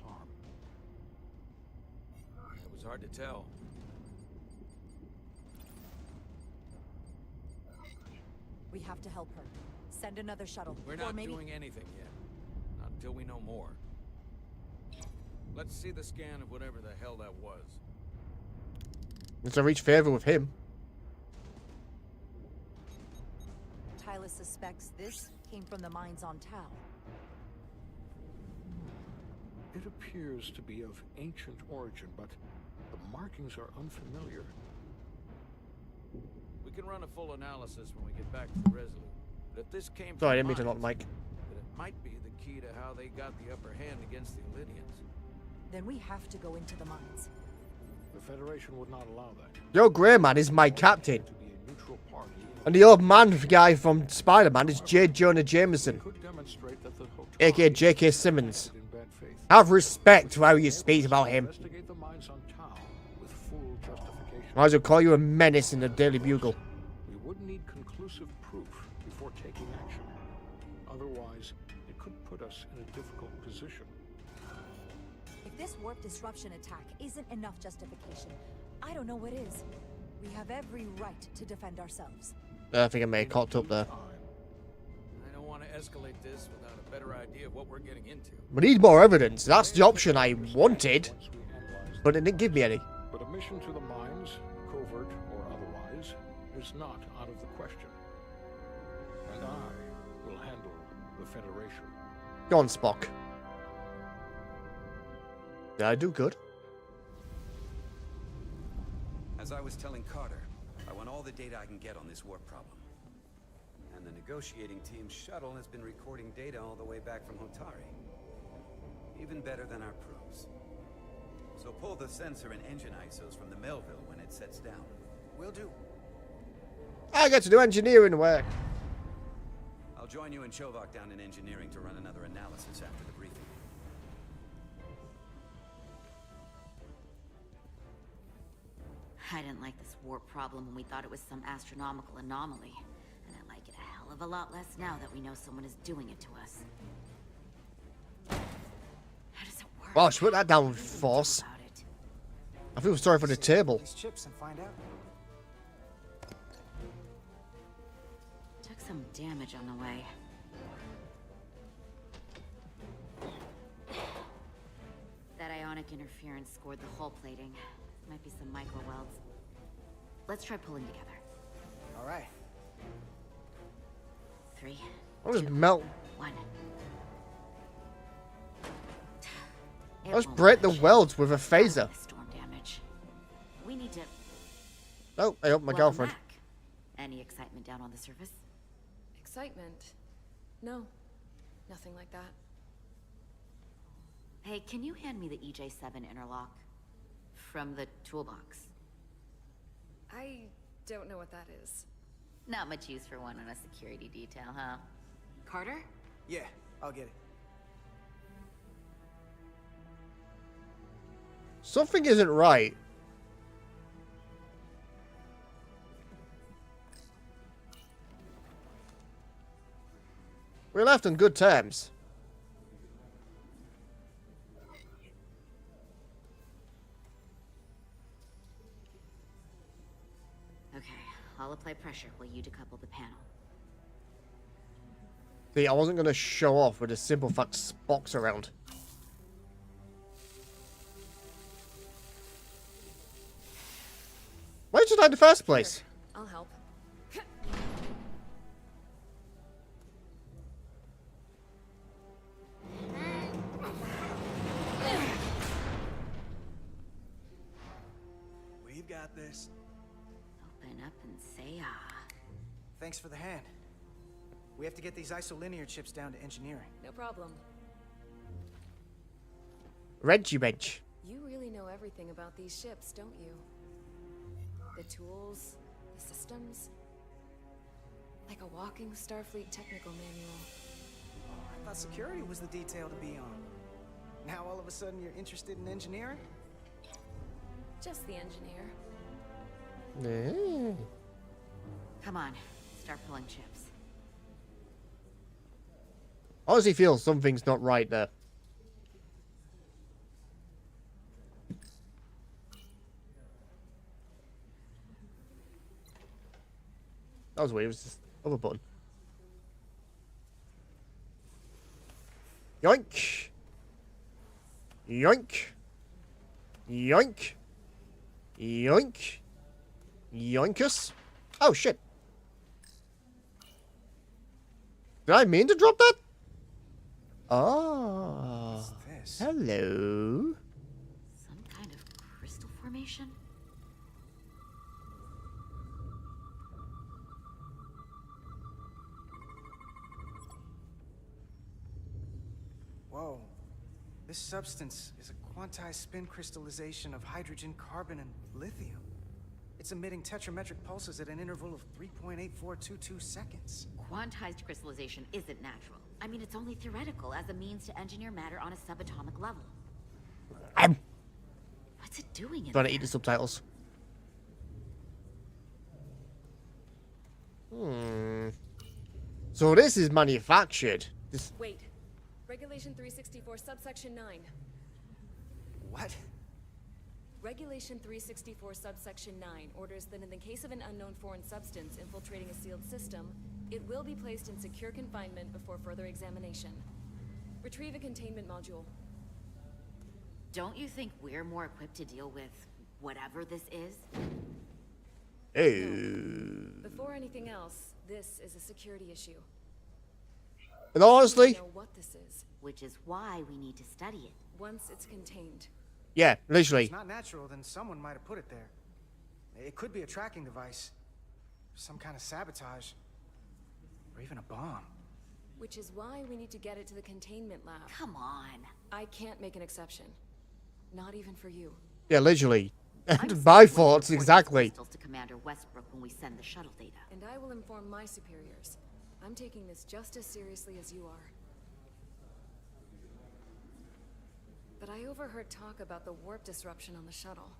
was hard to tell. We have to help her. Send another shuttle. We're Or not maybe... doing anything yet. Not until we know more. Let's see the scan of whatever the hell that was. Let's reach favor with him. Tyler suspects this came from the mines on Tau. It appears to be of ancient origin, but the markings are unfamiliar. We can run a full analysis when we get back to the Resolute. But if this came Sorry, I from didn't mean to mines, knock Mike. then it might be the key to how they got the upper hand against the Illydians. Then we have to go into the mines. The Federation would not allow that. Yo, Grey Man is my captain. To be a neutral party, And the old man guy from Spider-Man is J. Jonah Jameson, could demonstrate that the Hotari aka J.K. Simmons. acted in bad faith. Have respect to how you speak about him. Investigate the mines on Tau with full justification. I will call you a menace in the Daily Bugle. We would need conclusive proof before taking action. Otherwise, it could put us in a difficult position. If this warp disruption attack isn't enough justification, I don't know what is. We have every right to defend ourselves. I think I may have cocked up there. I don't want to escalate this without a better idea of what we're getting into. We need more evidence. That's the option I wanted, but it didn't give me any. But a mission to the mines, covert or otherwise, is not out of the question. And I will handle the Federation. Go on, Spock. Did I do good? As I was telling Carter, I want all the data I can get on this warp problem. And the negotiating team's shuttle has been recording data all the way back from Hotari. Even better than our probes. So pull the sensor and engine ISOs from the Melville when it sets down. Will do. I get to do engineering work. I'll join you and Chovak down in engineering to run another analysis after the briefing. I didn't like this warp problem when we thought it was some astronomical anomaly. And I like it a hell of a lot less now that we know someone is doing it to us. How does it work? Well, she put that down with force. I feel sorry for the table. These chips and find out. Took some damage on the way. That ionic interference scored the hull plating. Might be some micro welds. Let's try pulling together. All right. 3, I'll just melt. 1. Let's break the welds with a phaser. Storm damage. We need to. Oh, I hope my Welcome girlfriend. back. Any excitement down on the surface? Excitement? No. Nothing like that. Hey, can you hand me the EJ7 interlock? From the toolbox. I don't know what that is. Not much use for one on a security detail, huh? Carter? Yeah, I'll get it. Something isn't right. We left on good terms. Okay, I'll apply pressure while you decouple the panel. See, I wasn't going to show off with a simple fact Spock's around. Why did you die in the first place? I'll help. We've got this. Open up and say ah. Thanks for the hand. We have to get these isolinear chips down to engineering. No problem. Reggie Bench. You really know everything about these ships, don't you? The tools, the systems. Like a walking Starfleet technical manual. I thought security was the detail to be on. Now all of a sudden you're interested in engineering? Just the engineer. Come on, start pulling chips. I honestly feel something's not right there. That was weird. It was just other button. Yoink. Yoink. Yoink. Yoink. Yoinkus. Oh, shit. Did I mean to drop that? Oh. Hello. Some kind of crystal formation? Whoa. This substance is a quantized spin crystallization of hydrogen, carbon, and lithium. It's emitting tetrametric pulses at an interval of 3.8422 seconds. Quantized crystallization isn't natural. I mean, it's only theoretical as a means to engineer matter on a subatomic level. What's it doing in Trying there? to eat the subtitles. So this is manufactured. This... Wait. Regulation 364, subsection 9. What? Regulation 364, subsection 9 orders that in the case of an unknown foreign substance infiltrating a sealed system, it will be placed in secure confinement before further examination. Retrieve a containment module. Don't you think we're more equipped to deal with whatever this is? Hey. Before anything else, this is a security issue. And honestly, We know what this is. Which is why we need to study it. Once it's contained. yeah, literally. If it's not natural, then someone might have put it there. It could be a tracking device. Some kind of sabotage. Or even a bomb. Which is why we need to get it to the containment lab. Come on. I can't make an exception. Not even for you. Yeah, literally. I'm My sending thoughts, these exactly. crystals to Commander Westbrook when we send the shuttle data. And I will inform my superiors. I'm taking this just as seriously as you are. But I overheard talk about the warp disruption on the shuttle.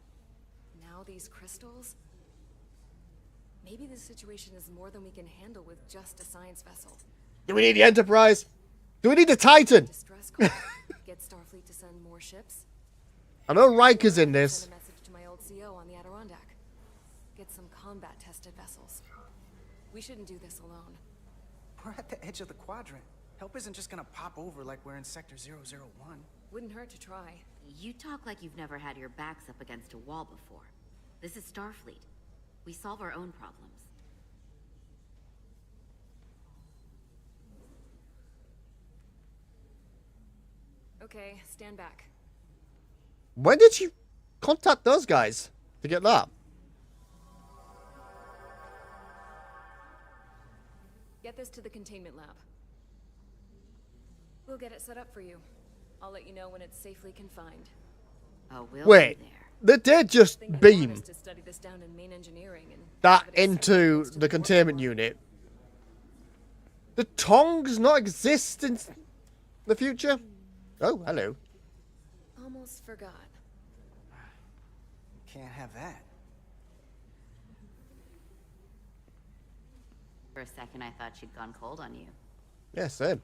Now these crystals? Maybe this situation is more than we can handle with just a science vessel. Do we need the Enterprise? Do we need the Titan? Distress call. Get Starfleet to send more ships. I know Riker's in this. Send a message to my old CO on the Adirondack. Get some combat-tested vessels. We shouldn't do this alone. We're at the edge of the quadrant. Help isn't just gonna pop over like we're in Sector 001. Wouldn't hurt to try. You talk like you've never had your backs up against a wall before. This is Starfleet. We solve our own problems. Okay, stand back. When did you contact those guys to get that? Get this to the containment lab. We'll get it set up for you. I'll let you know when it's safely confined. Oh, we'll Wait, be there. they did just Think they want beam us to study this down in main engineering and that have it accepted into next to the containment warp unit. The tongs not exist in the future? Oh, hello. Almost forgot. Can't have that. For a second, I thought she'd gone cold on you. Yeah, same.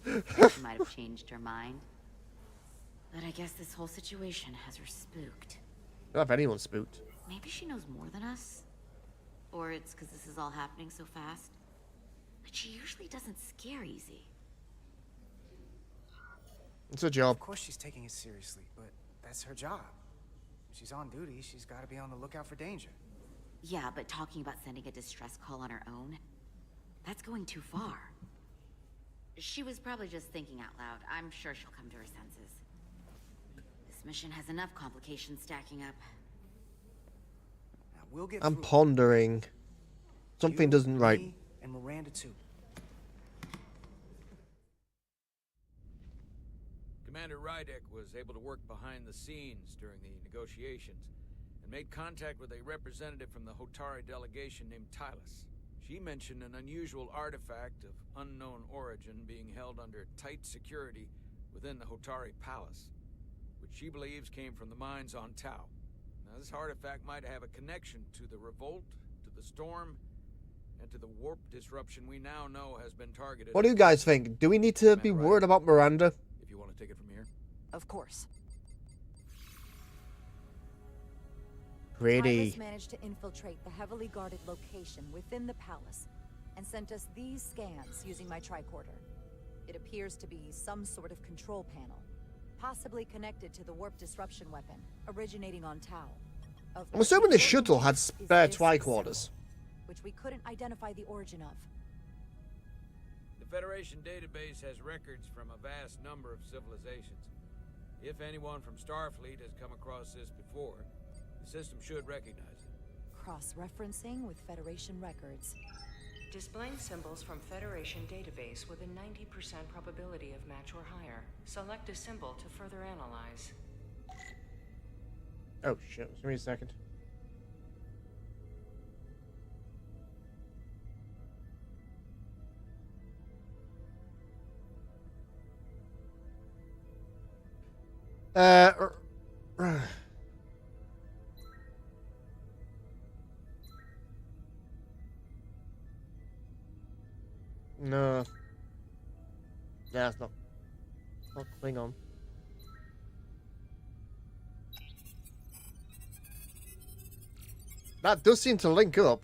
She might have changed her mind. But I guess this whole situation has her spooked. Don't have anyone spooked. Maybe she knows more than us? Or it's because this is all happening so fast? But she usually doesn't scare easy. It's a job. Of course she's taking it seriously, but that's her job. If she's on duty, she's got to be on the lookout for danger. Yeah, but talking about sending a distress call on her own? That's going too far. She was probably just thinking out loud. I'm sure she'll come to her senses. This mission has enough complications stacking up. Now, we'll get I'm through. pondering. Something You, doesn't right. me, and Miranda too. Commander Rydek was able to work behind the scenes during the negotiations and made contact with a representative from the Hotari delegation named Tylus. She mentioned an unusual artifact of unknown origin being held under tight security within the Hotari Palace, which she believes came from the mines on Tau. Now, this artifact might have a connection to the revolt, to the storm, and to the warp disruption we now know has been targeted. What do you guys think? Do we need to be worried about Miranda? If you want to take it from here. Of course. Pretty. Tyrus managed to infiltrate the heavily guarded location within the palace and sent us these scans using my tricorder. It appears to be some sort of control panel, possibly connected to the warp disruption weapon originating on Tau. I'm assuming the shuttle had spare tricorders. Which we couldn't identify the origin of. The Federation database has records from a vast number of civilizations. If anyone from Starfleet has come across this before, the system should recognize it. Cross-referencing with Federation records. Displaying symbols from Federation database with a 90% probability of match or higher. Select a symbol to further analyze. Oh shit, give me a second. No. Yeah, it's not Klingon. That does seem to link up.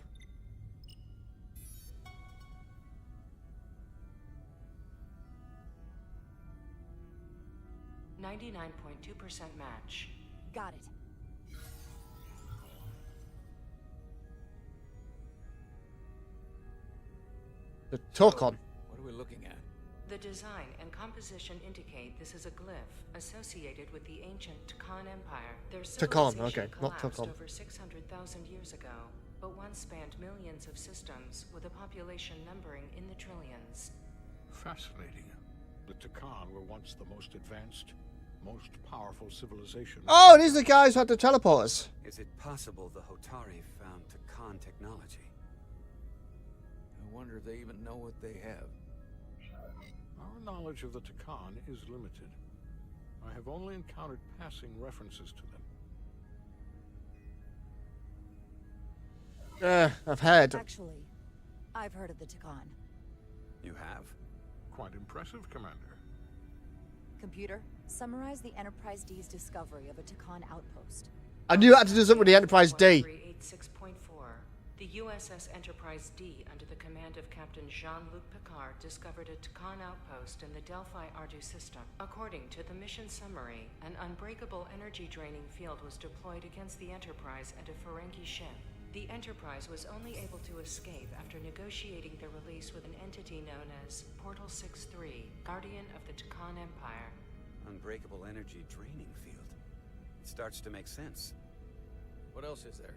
.2% match. Got it. The Tokon. What are we looking at? The design and composition indicate this is a glyph associated with the ancient Takan Empire. Their civilization okay, not collapsed Tokon. over 600,000 years ago, but once spanned millions of systems with a population numbering in the trillions. Fascinating. The Takan were once the most advanced, most powerful civilization. Oh, these are the guys who had to teleport us. Is it possible the Hotari found Takan technology? I wonder if they even know what they have. Our knowledge of the Takan is limited. I have only encountered passing references to them. I've heard. Actually, I've heard of the Takan. You have? Quite impressive, Commander. Computer, summarize the Enterprise D's discovery of a Takan outpost. I knew I had to do something with the Enterprise D. 1386.4. The USS Enterprise D, under the command of Captain Jean-Luc Picard, discovered a Takan outpost in the Delphi Ardu system. According to the mission summary, an unbreakable energy-draining field was deployed against the Enterprise and a Ferengi ship. The Enterprise was only able to escape after negotiating their release with an entity known as Portal 6-3, Guardian of the Takan Empire. Unbreakable energy draining field. It starts to make sense. What else is there?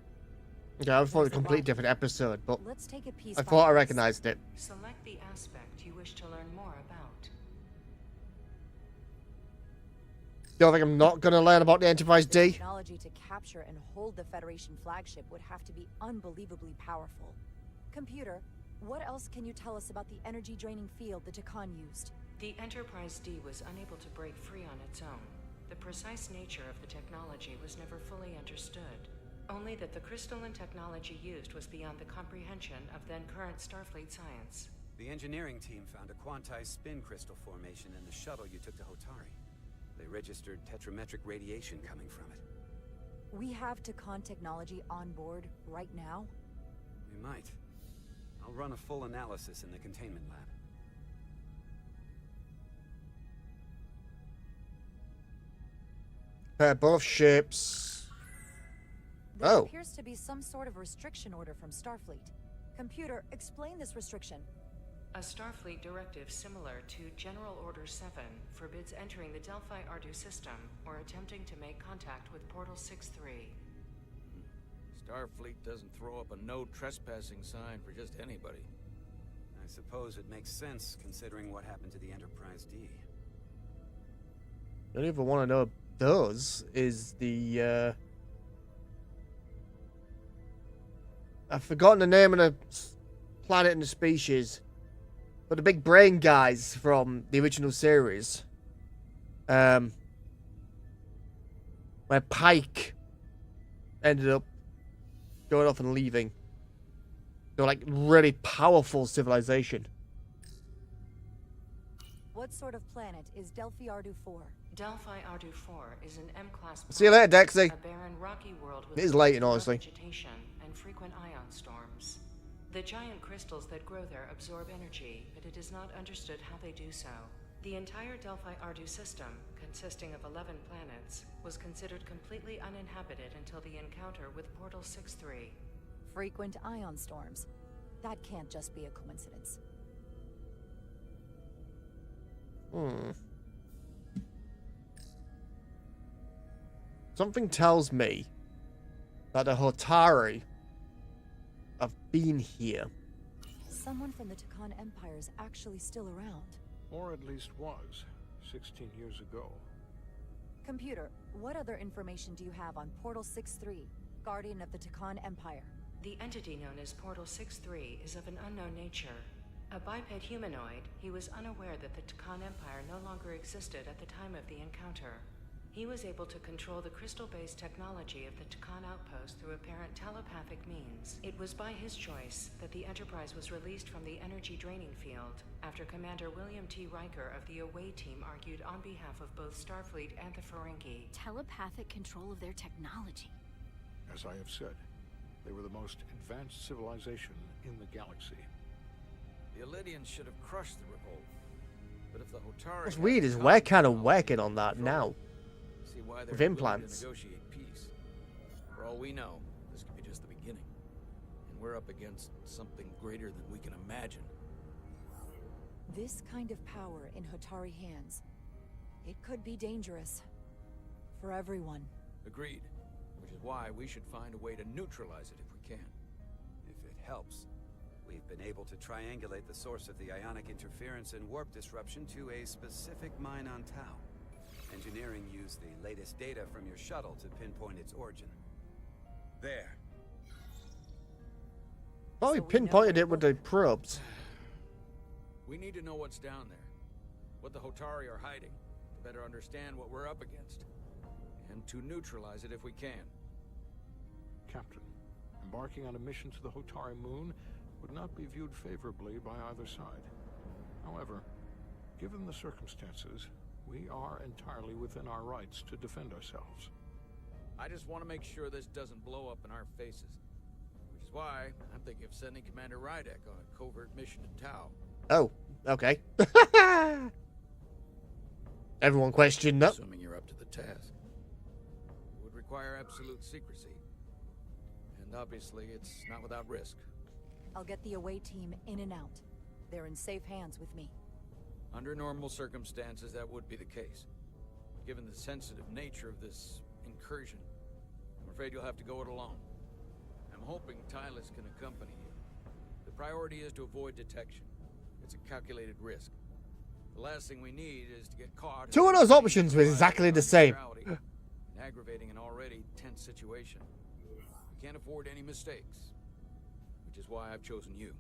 Yeah, I thought a completely different episode, but Let's take a piece I by thought I piece. recognized it. Select the aspect you wish to learn more about. Don't think I'm not gonna learn about the Enterprise The D. technology to capture and hold the Federation flagship would have to be unbelievably powerful. Computer, what else can you tell us about the energy-draining field the Takan used? The Enterprise D was unable to break free on its own. The precise nature of the technology was never fully understood. Only that the crystalline technology used was beyond the comprehension of then-current Starfleet science. The engineering team found a quantized spin crystal formation in the shuttle you took to Hotari. They registered tetrametric radiation coming from it. We have Takan technology on board right now? We might. I'll run a full analysis in the containment lab. Both ships. There appears to be some sort of restriction order from Starfleet. Computer, explain this restriction. A Starfleet directive similar to General Order 7 forbids entering the Delphi Ardu system or attempting to make contact with Portal 6-3. Starfleet doesn't throw up a no trespassing sign for just anybody. I suppose it makes sense considering what happened to the Enterprise D. The only other one I know does is the I've forgotten the name of the planet and the species, but the big brain guys from the original series, where Pike ended up going off and leaving. They're like really powerful civilization. What sort of planet is Delphi Ardu 4? Delphi Ardu 4 is an M-class See you later, Dexy. a barren rocky world with It is late, low honestly. vegetation and frequent ion storms. The giant crystals that grow there absorb energy, but it is not understood how they do so. The entire Delphi Ardu system, consisting of 11 planets, was considered completely uninhabited until the encounter with Portal 6-3. Frequent ion storms. That can't just be a coincidence. Something tells me that the Hotari have been here. Someone from the Takan Empire is actually still around. Or at least was, 16 years ago. Computer, what other information do you have on Portal 6-3, Guardian of the Takan Empire? The entity known as Portal 6-3 is of an unknown nature. A biped humanoid, he was unaware that the Takan Empire no longer existed at the time of the encounter. He was able to control the crystal-based technology of the Takan outpost through apparent telepathic means. It was by his choice that the Enterprise was released from the energy draining field after Commander William T. Riker of the Away Team argued on behalf of both Starfleet and the Ferengi. Telepathic control of their technology. As I have said, they were the most advanced civilization in the galaxy. The Elydians should have crushed the revolt. But if the Hotari... What's weird is we're kind of working on that now. See why With they're implants. willing to negotiate peace. For all we know, this could be just the beginning. And we're up against something greater than we can imagine. This kind of power in Hotari hands, it could be dangerous. For everyone. Agreed. Which is why we should find a way to neutralize it if we can. If it helps, we've been able to triangulate the source of the ionic interference and warp disruption to a specific mine on Tau. Engineering used the latest data from your shuttle to pinpoint its origin. There. Probably pinpointed it with the probes. We need to know what's down there. What the Hotari are hiding. To better understand what we're up against. And to neutralize it if we can. Captain, embarking on a mission to the Hotari moon would not be viewed favorably by either side. However, given the circumstances, we are entirely within our rights to defend ourselves. I just want to make sure this doesn't blow up in our faces. Which is why I'm thinking of sending Commander Rydek on a covert mission to Tau. Oh, okay. Everyone questioned that. Assuming you're up to the task. It would require absolute secrecy. And obviously, it's not without risk. I'll get the Away Team in and out. They're in safe hands with me. Under normal circumstances, that would be the case. Given the sensitive nature of this incursion, I'm afraid you'll have to go it alone. I'm hoping Tylus can accompany you. The priority is to avoid detection. It's a calculated risk. The last thing we need is to get caught. Two of those options were exactly the same. And aggravating an already tense situation. We can't afford any mistakes. Which is why I've chosen you.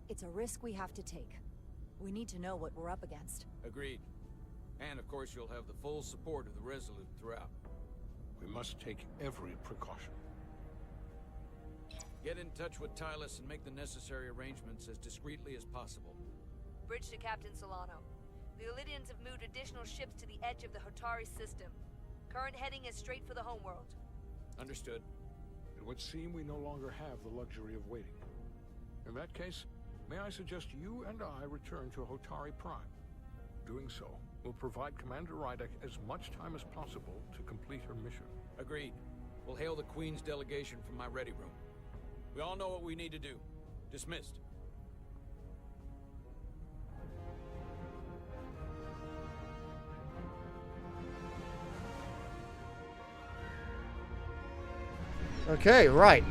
It's a risk we have to take. We need to know what we're up against. Agreed. And of course you'll have the full support of the Resolute throughout. We must take every precaution. Get in touch with Tylus and make the necessary arrangements as discreetly as possible. Bridge to Captain Solano. The Elydians have moved additional ships to the edge of the Hotari system. Current heading is straight for the homeworld. Understood. It would seem we no longer have the luxury of waiting. In that case, may I suggest you and I return to Hotari Prime? Doing so will provide Commander Rydek as much time as possible to complete her mission. Agreed. We'll hail the Queen's delegation from my ready room. We all know what we need to do. Dismissed. Okay, right.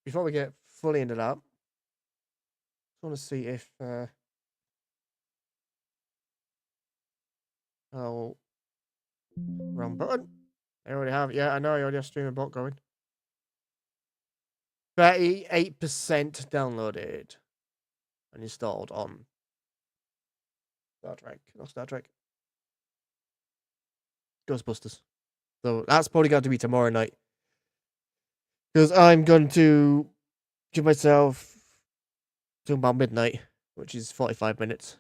Before we get fully into that, I want to see if oh, wrong button. I already have. Yeah, I know. I already have streamer bot going. 38% downloaded and installed on Star Trek. Not Star Trek. Ghostbusters. So that's probably going to be tomorrow night. Because I'm going to give myself till about midnight, which is 45 minutes.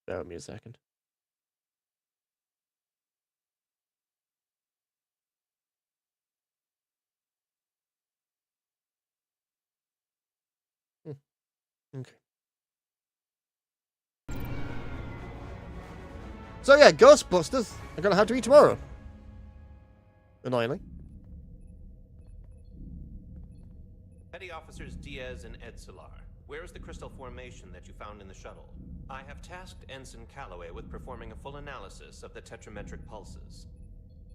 Bear with me a second. Okay. So yeah, Ghostbusters are gonna have to be tomorrow. Annoyingly. Petty Officers Diaz and Edsolar, where is the crystal formation that you found in the shuttle? I have tasked Ensign Calloway with performing a full analysis of the tetrametric pulses.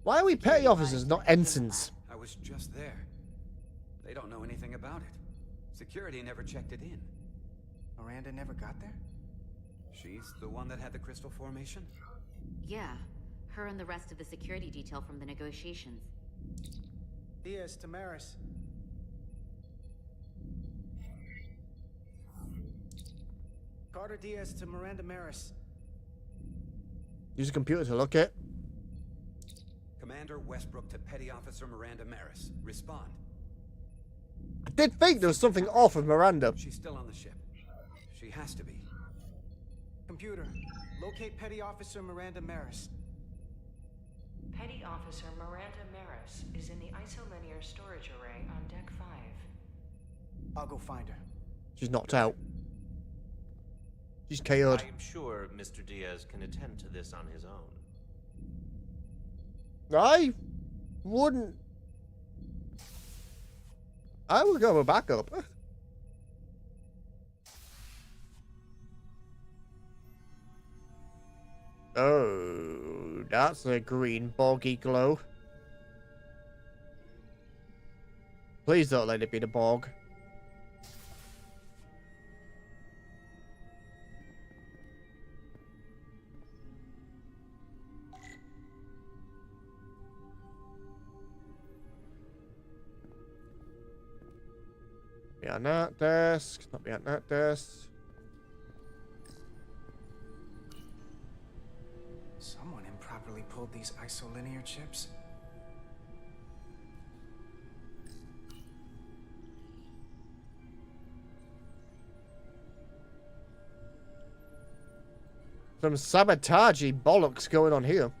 Why are we petty officers, not ensigns? I was just there. They don't know anything about it. Security never checked it in. Miranda never got there? She's the one that had the crystal formation? Yeah, her and the rest of the security detail from the negotiations. Diaz, Tamaris. Carter Diaz to Miranda Maris. Use a computer to look it. Commander Westbrook to Petty Officer Miranda Maris. Respond. I did think there was something off with Miranda. She's still on the ship. She has to be. Computer, locate Petty Officer Miranda Maris. Petty Officer Miranda Maris is in the isolinear storage array on Deck 5. I'll go find her. She's knocked out. She's KO'd. I am sure Mr. Diaz can attend to this on his own. I wouldn't. I would go with backup. Oh, that's a green boggy glow. Please don't let it be the bog. Behind that desk, not behind that desk. Someone improperly pulled these isolinear chips. Some sabotagey bollocks going on here.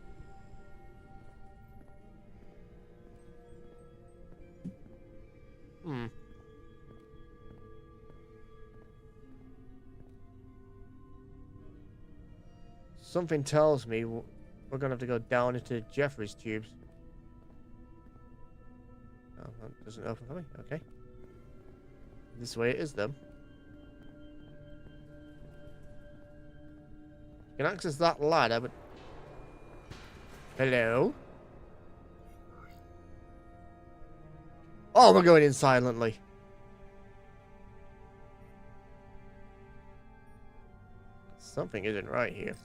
Something tells me we're gonna have to go down into Jeffrey's tubes. Oh, that doesn't open for me. Okay. This way it is, then. You can access that ladder, but... Hello? Oh, we're going in silently. Something isn't right here.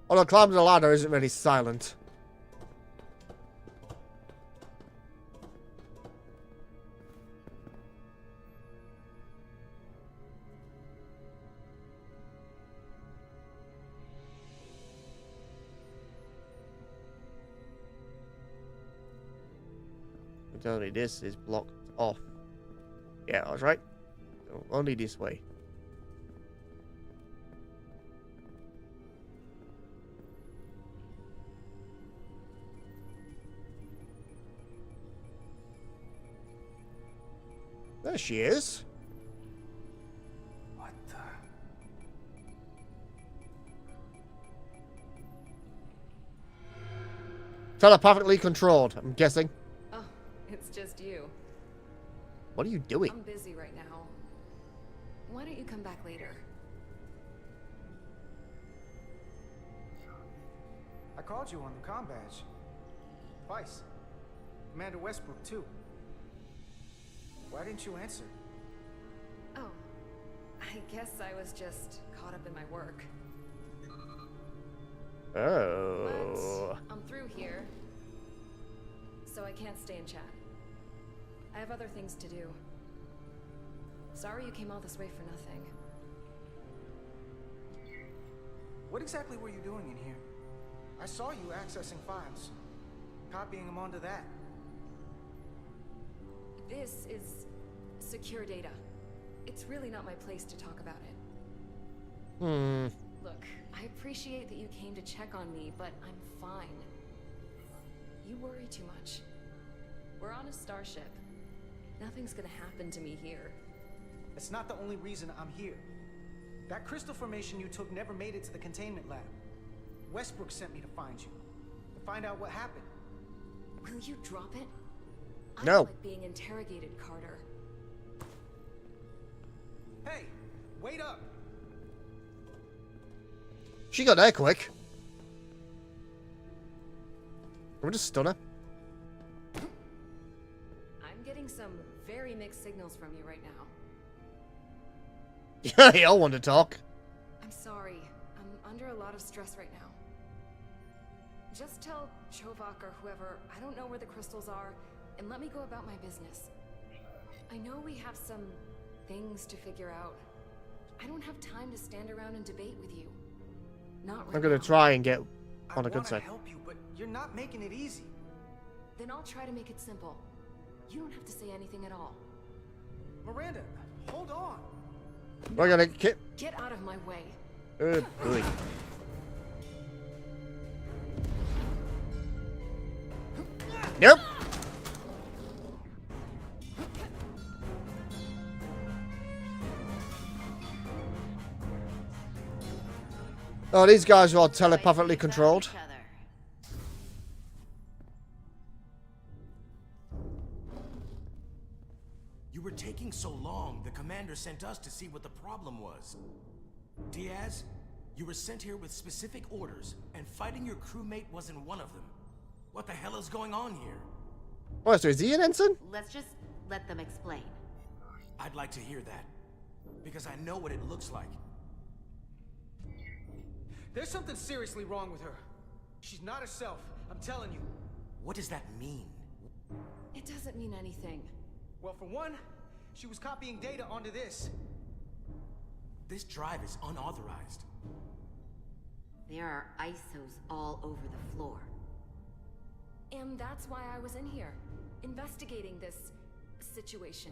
Although climbing the ladder isn't really silent. You're telling me this is blocked off. Yeah, I was right. Only this way. There she is. What the? Telepathically controlled, I'm guessing. Oh, it's just you. What are you doing? I'm busy right now. Why don't you come back later? I called you on the comm badge. Twice. Commander Westbrook, too. Why didn't you answer? Oh, I guess I was just caught up in my work. Oh. But I'm through here, so I can't stay and chat. I have other things to do. Sorry you came all this way for nothing. What exactly were you doing in here? I saw you accessing files, copying them onto that. This is secure data. It's really not my place to talk about it. Look, I appreciate that you came to check on me, but I'm fine. You worry too much. We're on a starship. Nothing's gonna happen to me here. It's not the only reason I'm here. That crystal formation you took never made it to the containment lab. Westbrook sent me to find you. To find out what happened. Will you drop it? I No. don't like being interrogated, Carter. Hey, wait up! She got there quick. Can we just stun her? I'm getting some very mixed signals from you right now. Yeah, y'all want to talk. I'm sorry. I'm under a lot of stress right now. Just tell Chovak or whoever I don't know where the crystals are, and let me go about my business. I know we have some things to figure out. I don't have time to stand around and debate with you. Not right I'm gonna now. try and get on a I good want to side. help you, but you're not making it easy. Then I'll try to make it simple. You don't have to say anything at all. Miranda, hold on. We're gonna get. Get out of my way. Boy. Nope. Oh, these guys are all telepathically controlled. You were taking so long, the commander sent us to see what the problem was. Diaz, you were sent here with specific orders, and fighting your crewmate wasn't one of them. What the hell is going on here? Oh, so is he an ensign? Let's just let them explain. I'd like to hear that, because I know what it looks like. There's something seriously wrong with her. She's not herself, I'm telling you. What does that mean? It doesn't mean anything. Well, for one, she was copying data onto this. This drive is unauthorized. There are ISOs all over the floor. And that's why I was in here, investigating this situation.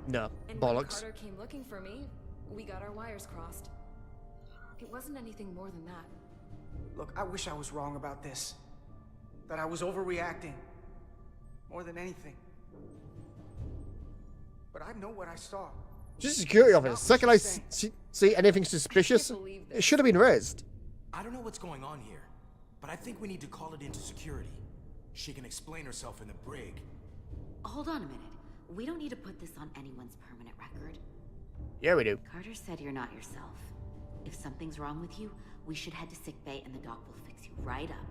No, And when bollocks. Carter came looking for me, we got our wires crossed. It wasn't anything more than that. Look, I wish I was wrong about this. That I was overreacting. More than anything. But I know what I saw. Just a security officer. Second I see anything suspicious, it should have been raised. I don't know what's going on here, but I think we need to call it into security. She can explain herself in the brig. Hold on a minute. We don't need to put this on anyone's permanent record. Yeah, we do. Carter said you're not yourself. If something's wrong with you, we should head to sickbay and the doc will fix you right up.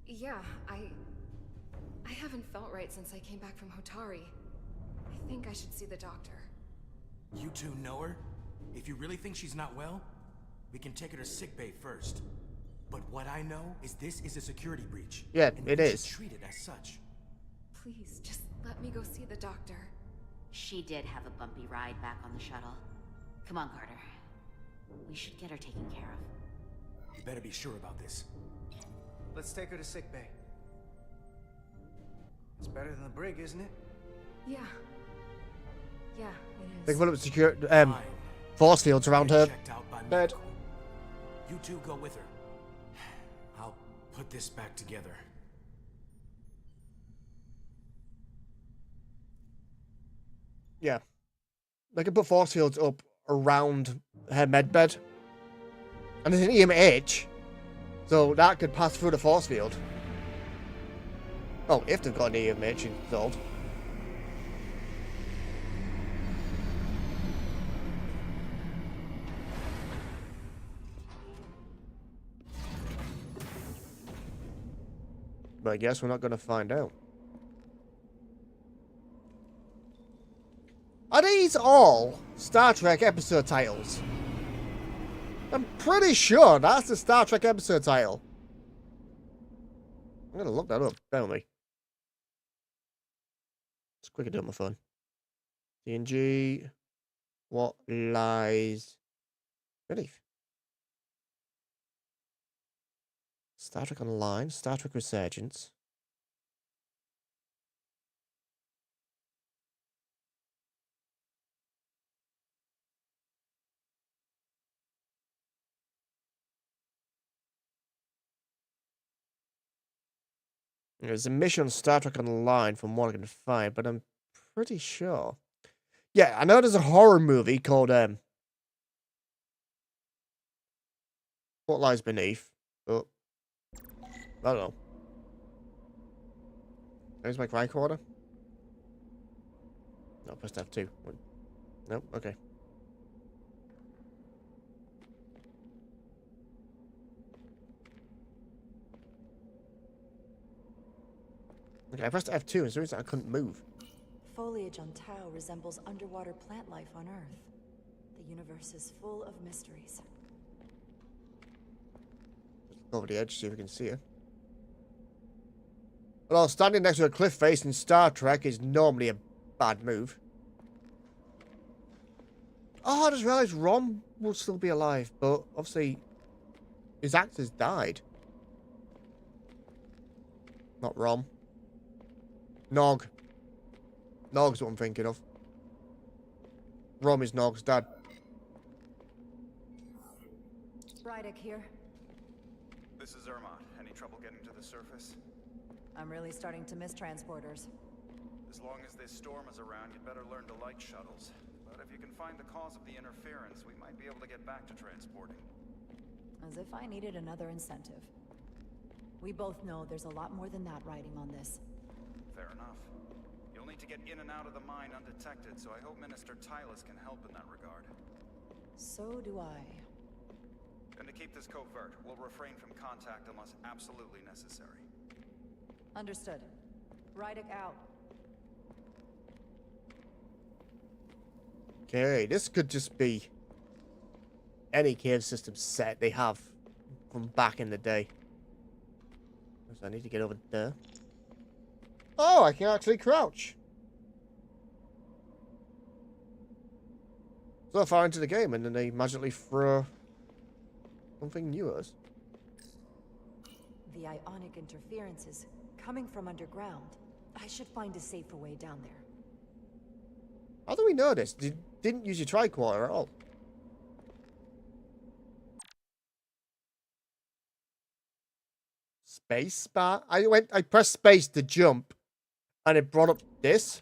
Yeah, I haven't felt right since I came back from Hotari. I think I should see the doctor. You two know her? If you really think she's not well, we can take her to sickbay first. But what I know is this is a security breach. Yeah, and it we is. should treat it as such. Please, just let me go see the doctor. She did have a bumpy ride back on the shuttle. Come on, Carter. We should get her taken care of. You better be sure about this. Let's take her to sickbay. It's better than the brig, isn't it? Yeah. Yeah, it is. They can put up secure force fields around her Checked out by bed. medical. You two go with her. I'll put this back together. Yeah. They can put force fields up around her med bed. And there's an EMH. So that could pass through the force field. Oh, if they've got an EMH installed. But I guess we're not going to find out. Are these all Star Trek episode titles? I'm pretty sure that's the Star Trek episode title. I'm gonna look that up. Bear with me. Let's quickly do it on my phone. TNG. What lies beneath? Star Trek Online. Star Trek Resurgence. There's a mission on Star Trek Online from what I can find, but I'm pretty sure. Yeah, I know there's a horror movie called What Lies Beneath, but I don't know. There's my recorder. No, press F2. Nope, okay. Okay, I pressed F2 and so reason I couldn't move. Foliage on Tau resembles underwater plant life on Earth. The universe is full of mysteries. Just look over the edge, see if we can see her. Well, standing next to a cliff face in Star Trek is normally a bad move. Oh, I just realised Rom will still be alive, but obviously his actors died. Not Rom. Nog. Nog's what I'm thinking of. Rom is Nog's dad. Rydick here. This is Zermatt. Any trouble getting to the surface? I'm really starting to miss transporters. As long as this storm is around, you'd better learn to like shuttles. But if you can find the cause of the interference, we might be able to get back to transporting. As if I needed another incentive. We both know there's a lot more than that riding on this. Fair enough. You'll need to get in and out of the mine undetected, so I hope Minister Tylus can help in that regard. So do I. And to keep this covert, we'll refrain from contact unless absolutely necessary. Understood. Rydick out. Okay, this could just be any cave system set they have from back in the day. So I need to get over there. Oh, I can actually crouch. So far into the game, and then they magically throw something new at us. The ionic interferences coming from underground. I should find a safer way down there. How do we know this? You didn't use your tricorder at all. Space bar? I pressed space to jump, and it brought up this.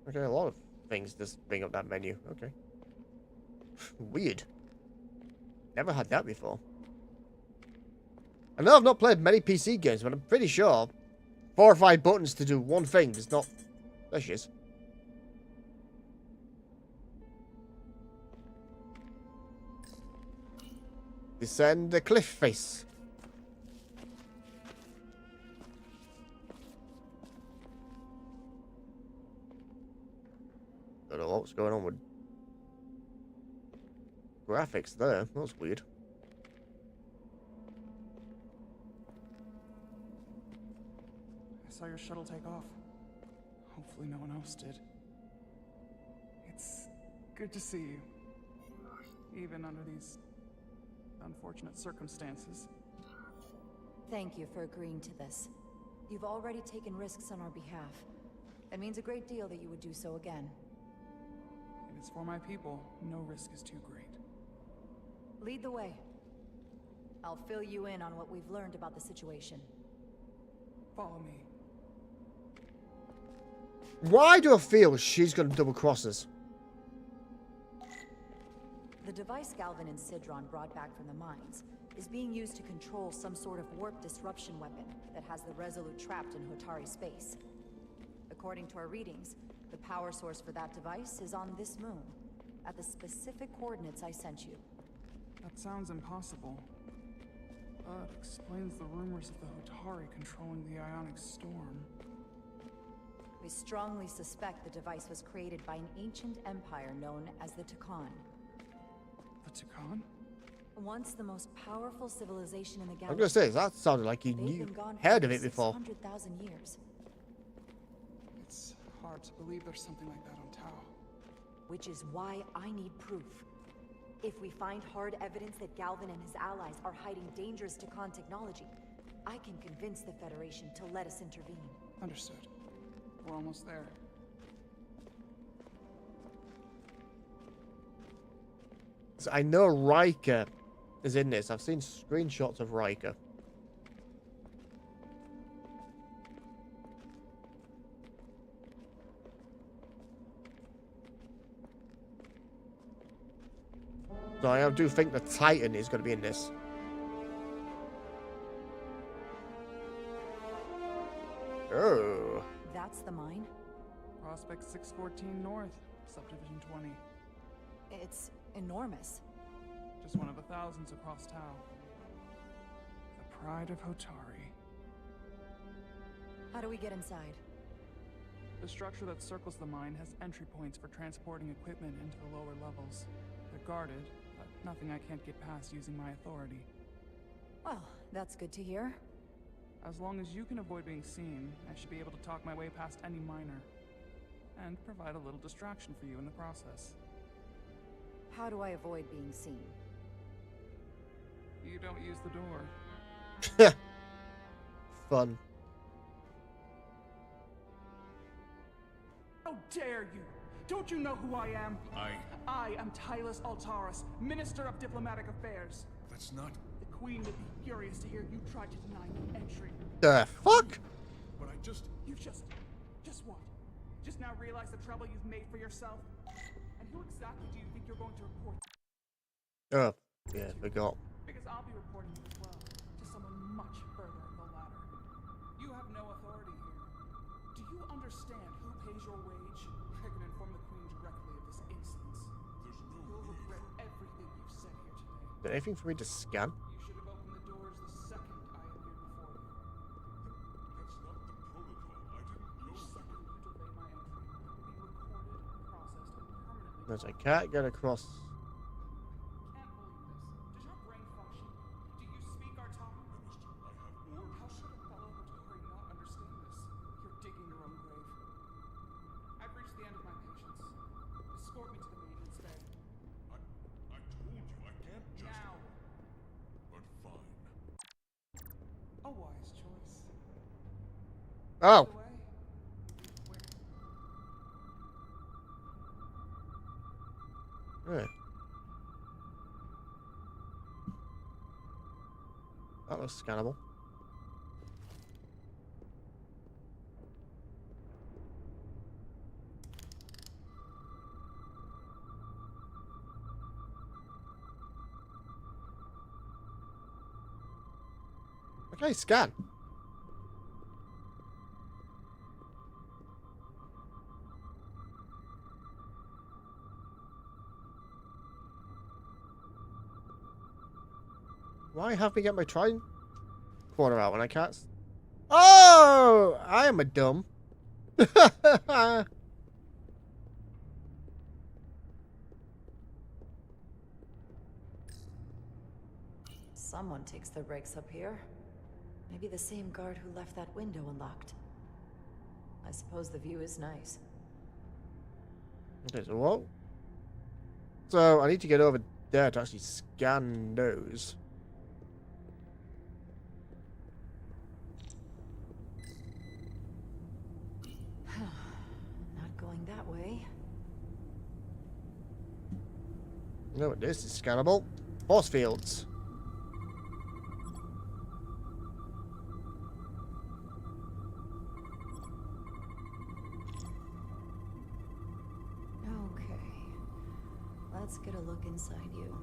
Okay, a lot of things just bring up that menu. Okay. Weird. Never had that before. I know I've not played many PC games, but I'm pretty sure 4 or 5 buttons to do one thing is not... There she is. Descend the cliff face. Don't know what's going on with graphics there. That was weird. I saw your shuttle take off. Hopefully no one else did. It's good to see you. Even under these unfortunate circumstances. Thank you for agreeing to this. You've already taken risks on our behalf. It means a great deal that you would do so again. If it's for my people, no risk is too great. Lead the way. I'll fill you in on what we've learned about the situation. Follow me. Why do I feel she's going to double cross us? The device Galvin and Sidron brought back from the mines is being used to control some sort of warp disruption weapon that has the Resolute trapped in Hotari space. According to our readings, the power source for that device is on this moon, at the specific coordinates I sent you. That sounds impossible. But explains the rumors of the Hotari controlling the ionic storm. We strongly suspect the device was created by an ancient empire known as the Takan. The Takan? Once the most powerful civilization in the I'm galaxy. gonna say, that sounded like you knew, heard of it before. 600,000 years. It's hard to believe there's something like that on Tau. Which is why I need proof. If we find hard evidence that Galvin and his allies are hiding dangerous Takan technology, I can convince the Federation to let us intervene. Understood. We're almost there. So I know Riker is in this. I've seen screenshots of Riker. So I do think the Titan is going to be in this. Oh. That's the mine? Prospect 614 North, Subdivision 20. It's enormous. Just one of the thousands across Tau. The pride of Hotari. How do we get inside? The structure that circles the mine has entry points for transporting equipment into the lower levels. They're guarded, but nothing I can't get past using my authority. Well, that's good to hear. As long as you can avoid being seen, I should be able to talk my way past any miner. And provide a little distraction for you in the process. How do I avoid being seen? You don't use the door. Fun. How dare you! Don't you know who I am? I am Tylus Altaris, Minister of Diplomatic Affairs. That's not... The Queen would be furious to hear you tried to deny me entry. The fuck? But I just... You just what? Just now realize the trouble you've made for yourself? And who exactly do you think you're going to report to? Oh, yeah, forgot. Because I'll be reporting you as well, to someone much further up the ladder. You have no authority here. Do you understand who pays your wage? I can inform the Queen directly of this instance. You'll regret everything you've said here today. Is there anything for me to scan? You should have opened the doors the second I appeared before you. That's not the protocol. I didn't know... Each second you delay my entry will be recorded, processed, and permanently... Because I can't get across. Can't believe this. Does your brain function? Do you speak our tongue? Minister, I have orders. How should a fellow Hotari not understand this? You're digging your own grave. I've reached the end of my patience. Escort me to the maintenance bay. I told you I can't just... Now! But fine. A wise choice. Oh. By the way, Yeah. That looks scannable. Okay, scan. Why have me get my tricorder out when I can't? Oh, I am a dumb. Someone takes their breaks up here. Maybe the same guard who left that window unlocked. I suppose the view is nice. Okay, so what? So I need to get over there to actually scan those. Not going that way. No, this is scannable. Force fields. Okay. Let's get a look inside you.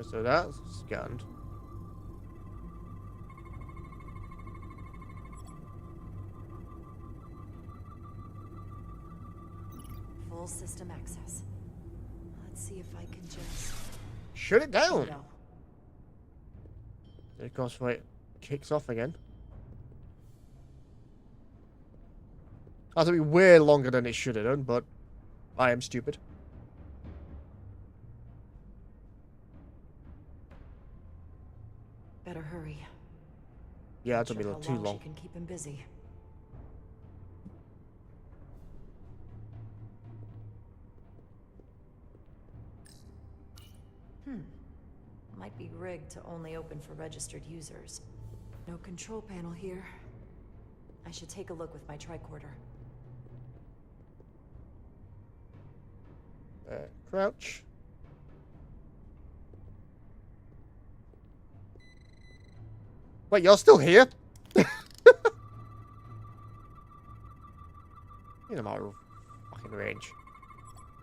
So that's scanned. Full system access. Let's see if I can just... Shut it down! No. Of course, wait. Kicks off again. That'll be way longer than it should have done, but I am stupid. Better hurry. Yeah, it'll be Not too sure how long. she can keep him busy. Might be rigged to only open for registered users. No control panel here. I should take a look with my tricorder. Crouch. Wait, you're still here? In a matter of fucking range.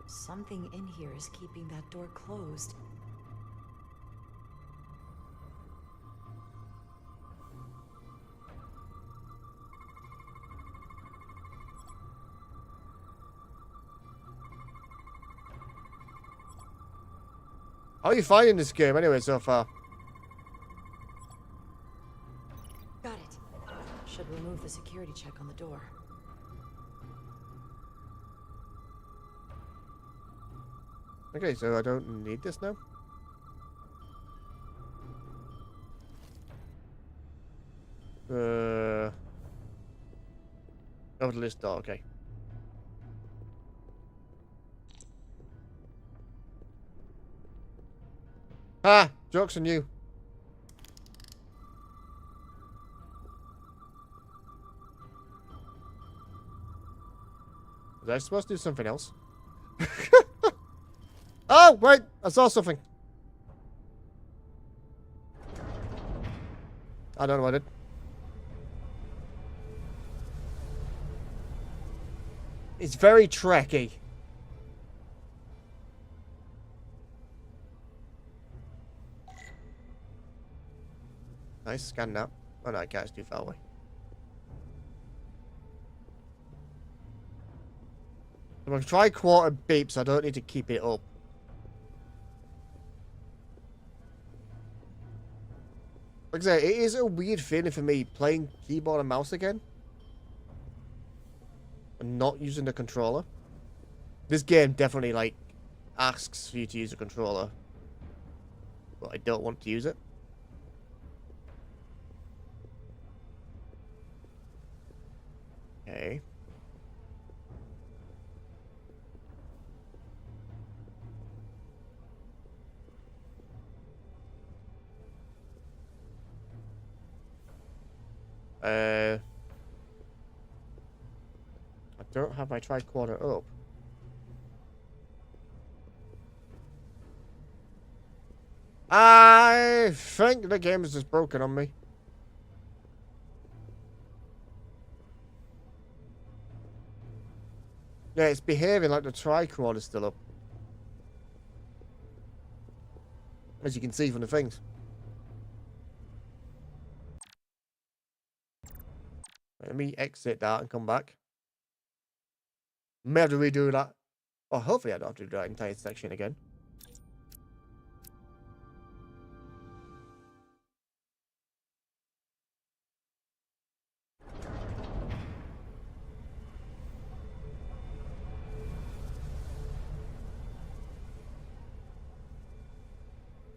Something in here is keeping that door closed. How are you finding this game anyway so far? Got it. Should remove the security check on the door. Okay, so I don't need this now? Over the list door, okay. Ah! Joke's on you. Was I supposed to do something else? Oh, wait! I saw something. I don't know what I did. It's very Trekky. Nice, scan that. Oh no, I can't, it's too far away. I'm gonna try quarter beeps, I don't need to keep it up. Like I say, it is a weird feeling for me playing keyboard and mouse again. And not using the controller. This game definitely, like, asks for you to use a controller. But I don't want to use it. Okay. I don't have my tricorder up. I think the game is just broken on me. Yeah, it's behaving like the tricorder is still up. As you can see from the things. Let me exit that and come back. May have to redo that. Or hopefully I don't have to do that entire section again.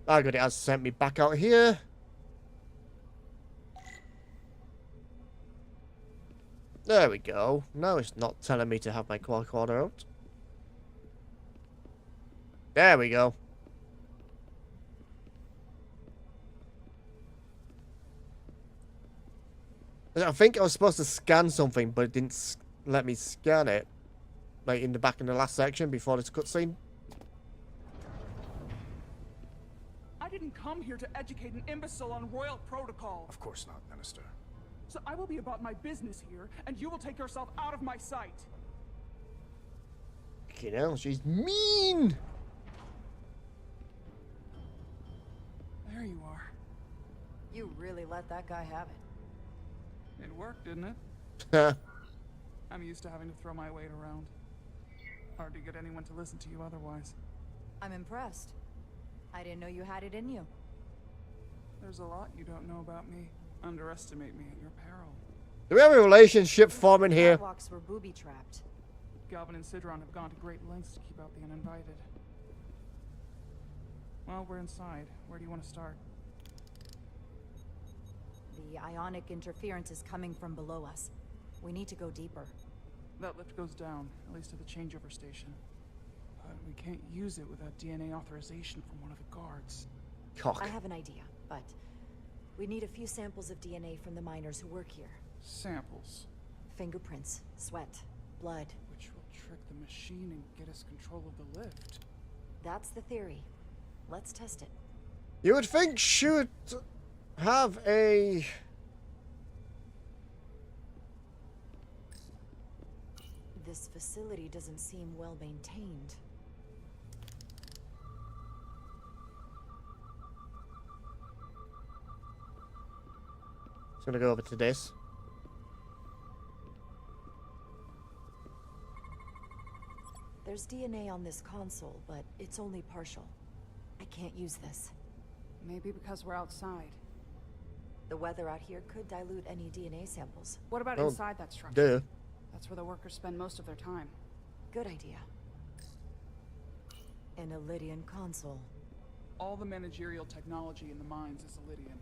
Ah, good, it has sent me back out here. There we go. Now it's not telling me to have my quadcorder out. There we go. I think I was supposed to scan something, but it didn't let me scan it. Like in the back in the last section before this cutscene. I didn't come here to educate an imbecile on royal protocol. Of course not, Minister. So I will be about my business here, and you will take yourself out of my sight. Okay, now she's mean. There you are. You really let that guy have it. It worked, didn't it? I'm used to having to throw my weight around. Hard to get anyone to listen to you otherwise. I'm impressed. I didn't know you had it in you. There's a lot you don't know about me. Underestimate me at your peril. Do we have a relationship forming here? Catwalks were booby-trapped. Galvin and Sidron have gone to great lengths to keep out the uninvited. Well, we're inside. Where do you want to start? The ionic interference is coming from below us. We need to go deeper. That lift goes down, at least to the changeover station. But we can't use it without DNA authorization from one of the guards. I have an idea, but we need a few samples of DNA from the miners who work here. Samples? Fingerprints, sweat, blood. Which will trick the machine and get us control of the lift. That's the theory. Let's test it. You would think she would have a... This facility doesn't seem well maintained. Just gonna go over to this. There's DNA on this console, but it's only partial. I can't use this. Maybe because we're outside. The weather out here could dilute any DNA samples. What about Oh, inside that structure? duh. That's where the workers spend most of their time. Good idea. An Illydian console. All the managerial technology in the mines is Illydian.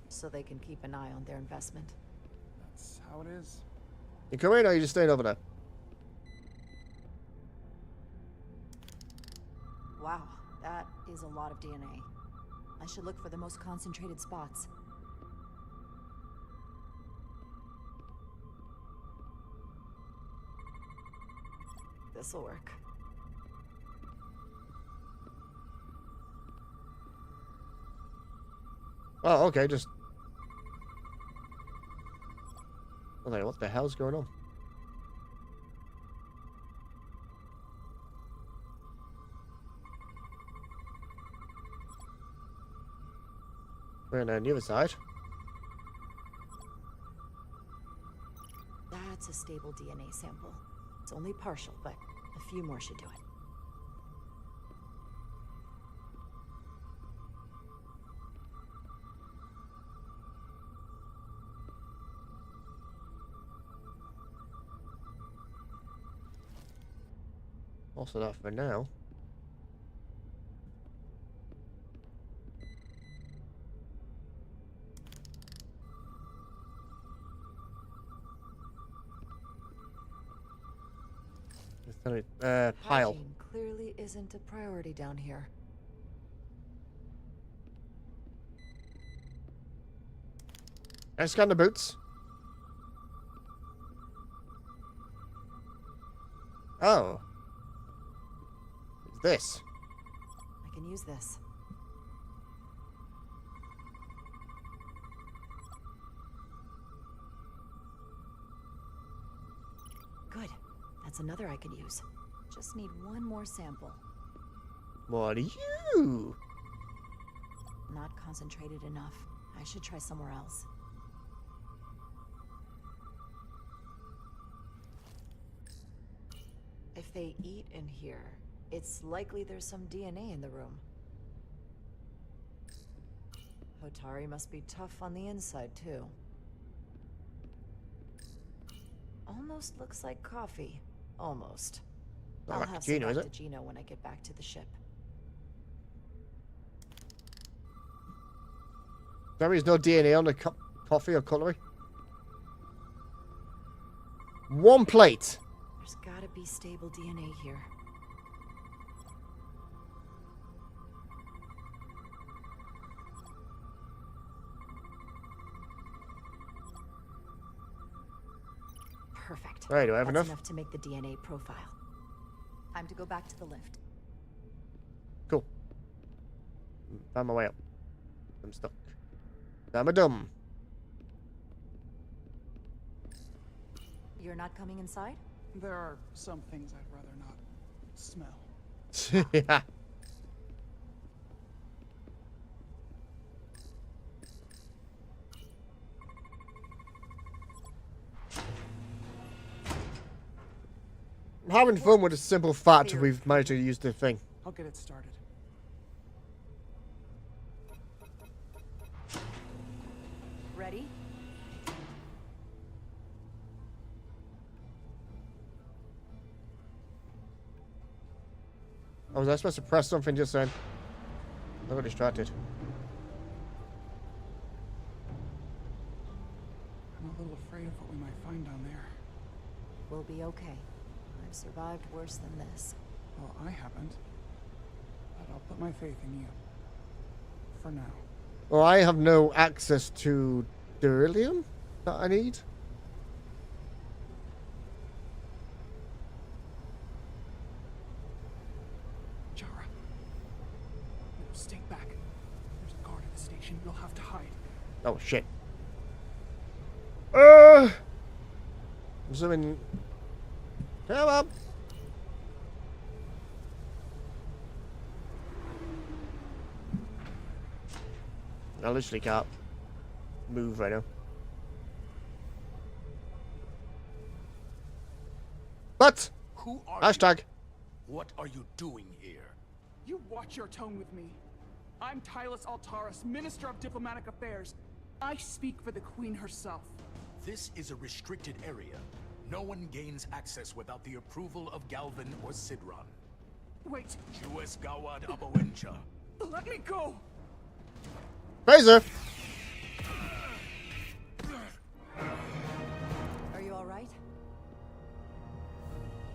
So they can keep an eye on their investment. That's how it is. You come in or are you just staying over there? Wow, that is a lot of DNA. I should look for the most concentrated spots. This'll work. Oh, okay, just... Okay, what the hell's going on? We're on the other side. That's a stable DNA sample. It's only partial, but a few more should do it. Also that for now. Pile. Hygiene clearly isn't a priority down here. I scan the boots. Oh. What's this? I can use this. Good. That's another I can use. Just need one more sample. What are you? Not concentrated enough. I should try somewhere else. If they eat in here, it's likely there's some DNA in the room. Hotari must be tough on the inside, too. Almost looks like coffee. Almost. Not I'll like have some Gino, is back it? to Gino when I get back to the ship. There is no DNA on the coffee or cutlery. One plate. There's gotta be stable DNA here. Perfect. Right, do I have That's enough? to make the DNA profile. Time to go back to the lift. Cool. Found my way up. I'm stuck. I'm a dumb. You're not coming inside? There are some things I'd rather not smell. Yeah. having fun with the simple fact we've managed to use the thing. I'll get it started. Ready? Oh, was I supposed to press something just then? I got distracted. I'm a little afraid of what we might find down there. We'll be okay. I've survived worse than this. Well, I haven't. But I'll put my faith in you. For now. Well, I have no access to beryllium that I need. Jara. No, stay back. There's a guard at the station. You'll have to hide. Oh, shit. I'm zooming. Come on. I literally can't move right now. But Who are hashtag. you? What are you doing here? You watch your tone with me. I'm Tylus Altaris, Minister of Diplomatic Affairs. I speak for the Queen herself. This is a restricted area. No one gains access without the approval of Galvin or Sidron. Wait. Jues Gawad Abawencha. Let me go! Razor. Are you all right?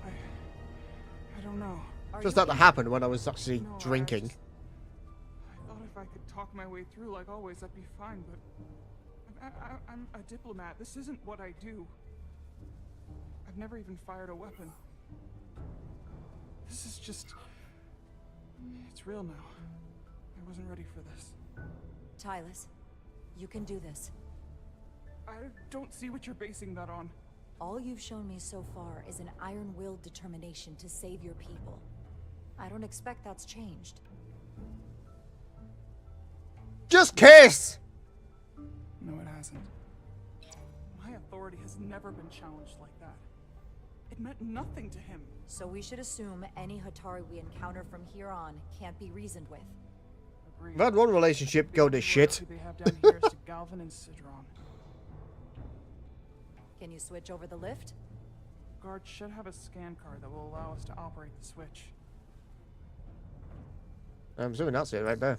I don't know. Just that happened when I was actually drinking. I thought if I could talk my way through like always, I'd be fine, but I'm a diplomat. This isn't what I do. I've never even fired a weapon. This is just... It's real now. I wasn't ready for this. Tylus, you can do this. I don't see what you're basing that on. All you've shown me so far is an iron-willed determination to save your people. I don't expect that's changed. Just kiss! No, it hasn't. My authority has never been challenged like that. It meant nothing to him. So we should assume any Hatari we encounter from here on can't be reasoned with. I've had one relationship go to shit. Who they have down here is to Galvin and Sidron. Can you switch over the lift? Guard should have a scan card that will allow us to operate the switch. I'm assuming that's it right there.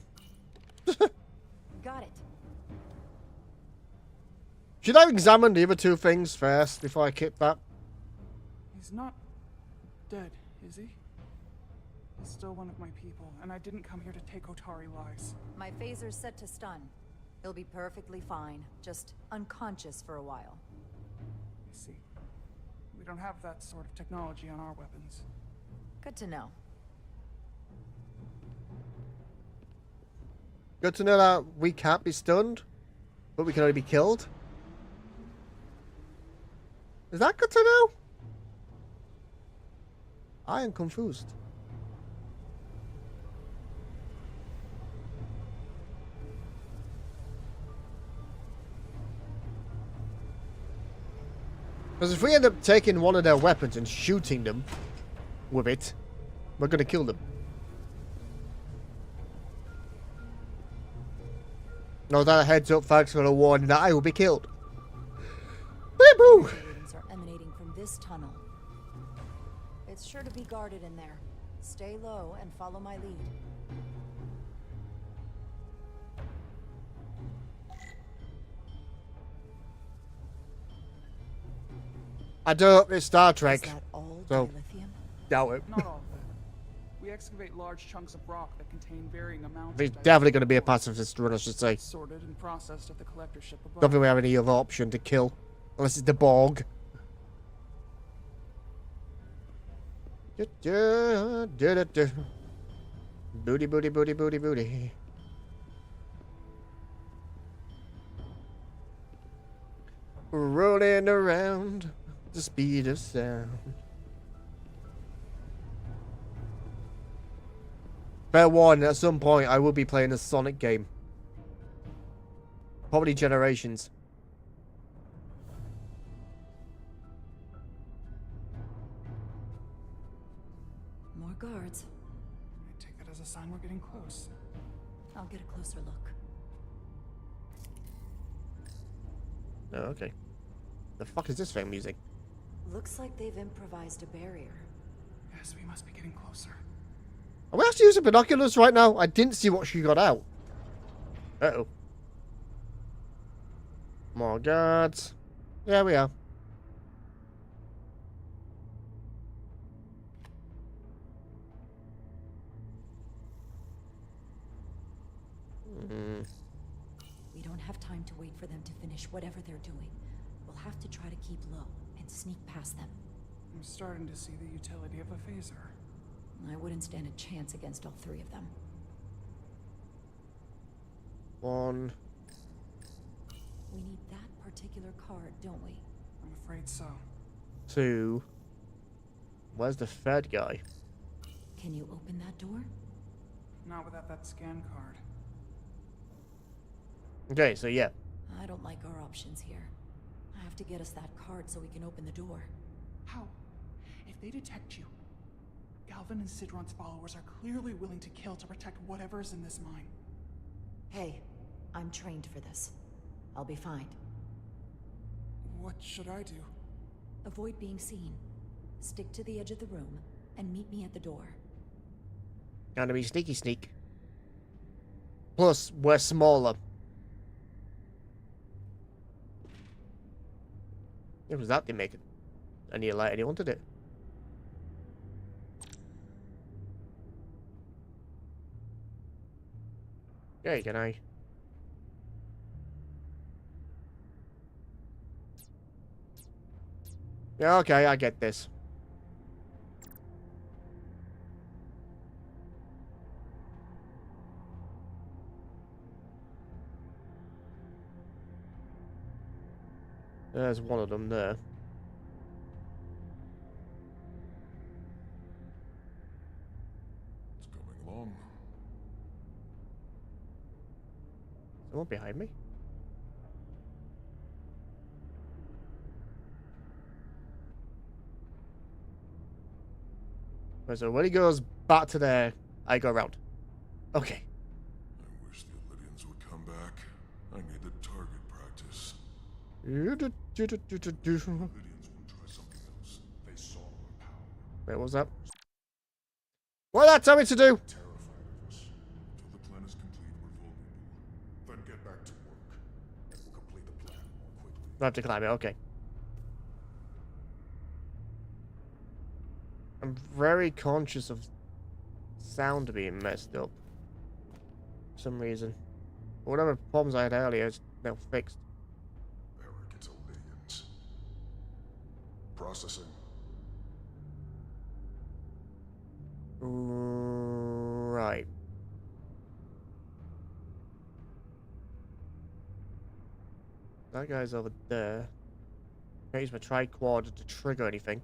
Got it. Should I examine the other two things first before I keep that? He's not dead, is he? He's still one of my people, and I didn't come here to take Otari lives. My phaser's set to stun. He'll be perfectly fine, just unconscious for a while. I see. We don't have that sort of technology on our weapons. Good to know. Good to know that we can't be stunned, but we can only be killed. Is that good to know? I am confused. Because if we end up taking one of their weapons and shooting them with it, we're going to kill them. No, that heads up, thanks for the warning that I will be killed. Boo! Radiations are emanating from this tunnel. It's sure to be guarded in there. Stay low and follow my lead. I doubt it's Star Trek. Is that all So, dilithium? doubt it. Not all of it. We excavate large chunks of rock that contain varying amounts There's of definitely going to be a pacifist run, I should say. sorted and processed at the collector ship above. Don't think we have any other option to kill. Unless it's the Borg. Booty, booty, booty, booty, booty. Rolling around the speed of sound. Fair warning, at some point I will be playing a Sonic game. Probably Generations. More guards. I take that as a sign we're getting close. I'll get a closer look. Oh, okay. The fuck is this thing music? Looks like they've improvised a barrier. Yes, we must be getting closer. Are we actually using binoculars right now? I didn't see what she got out. Uh-oh. More guards. Yeah, we are. We don't have time to wait for them to finish whatever they're doing. We'll have to try to keep low and sneak past them. I'm starting to see the utility of a phaser. I wouldn't stand a chance against all three of them. 1. We need that particular card, don't we? I'm afraid so. 2. Where's the third guy? Can you open that door? Not without that scan card. Okay, so yeah. I don't like our options here. I have to get us that card so we can open the door. How? If they detect you, Galvin and Sidron's followers are clearly willing to kill to protect whatever's in this mine. Hey, I'm trained for this. I'll be fine. What should I do? Avoid being seen. Stick to the edge of the room and meet me at the door. Gonna be sneaky sneak. Plus, we're smaller. It was that they make it. Any light anyone did it. Okay, can I? Yeah, okay, I get this. There's one of them there. It's coming along. Someone behind me? Right, so when he goes back to there, I go around. Okay. I wish the Illyrians would come back. I need the target practice. Wait, Illyrians won't try something else. They saw our power. what was that? What did that tell me to do? Terrified of us. Until the plan is complete, we're vulnerable. Then get back to work. And we'll complete the plan more quickly. I have to climb it, okay. I'm very conscious of sound being messed up. For some reason. Whatever problems I had earlier is now fixed. Eric, it's Illyrians. Processing. Right. That guy's over there. Can't use my tricorder to trigger anything.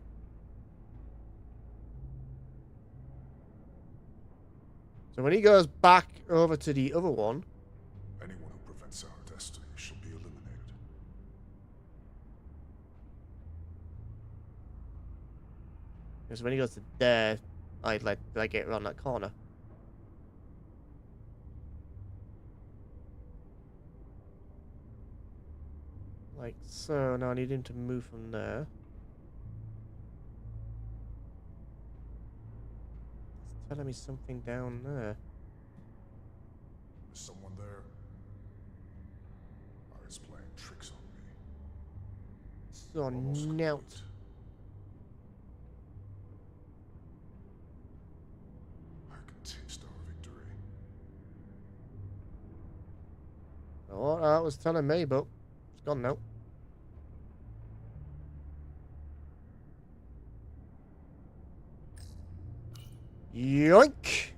So when he goes back over to the other one, Anyone who prevents our destiny shall be eliminated. because when he goes to there, I'd like get around that corner. Like so. Now I need him to move from there. It's telling me something down there. Is someone there? Or is playing tricks on me? So now. I can taste our victory. Oh, that was telling me, but it's gone now. Yoink!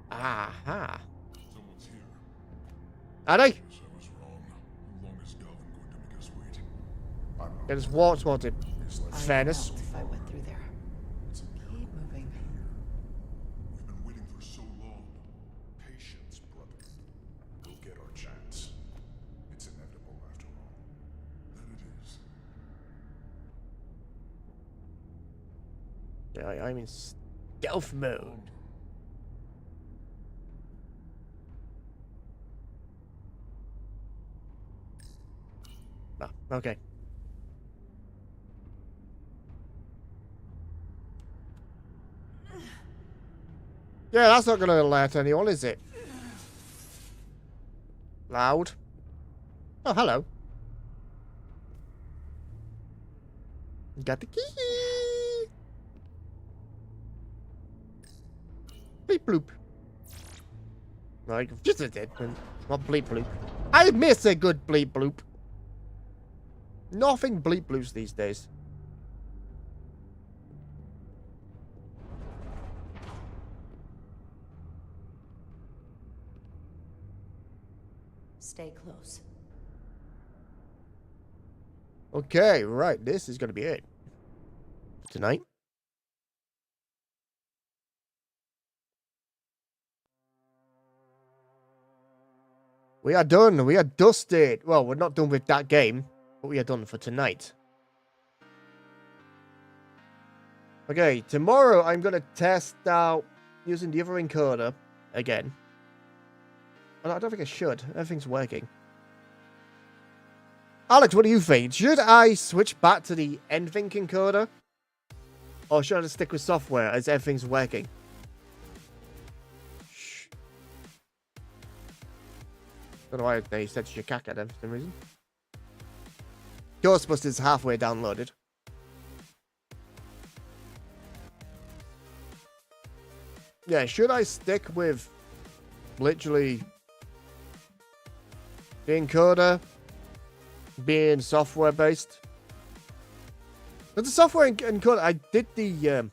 Aha! Someone's here. Are they? Guess I was wrong. How long is Galvin going to make us wait? I'm not. They just walk towards it. Fairness. If I went through there. Keep moving. We've been waiting for so long. Patience, brother. We'll get our chance. It's inevitable after all. That it is. Yeah, I'm in stealth mode. Ah, okay. Yeah, that's not gonna alert anyone, is it? Loud. Oh, hello. Got the key. Bleep bloop. Like, just a dead one. Not bleep bloop. I miss a good bleep bloop. Nothing bleep bloops these days. Stay close. Okay, right. This is going to be it. Tonight. We are done. We are dusted. Well, we're not done with that game, but we are done for tonight. Okay, tomorrow I'm going to test out using the other encoder again. Well, I don't think I should. Everything's working. Alex, what do you think? Should I switch back to the NVINC encoder? Or should I just stick with software as everything's working? Shh. Don't know why they said Shikaka then for some reason. Ghostbusters halfway downloaded. Yeah, should I stick with literally the encoder being software based? But the software encoder, I did the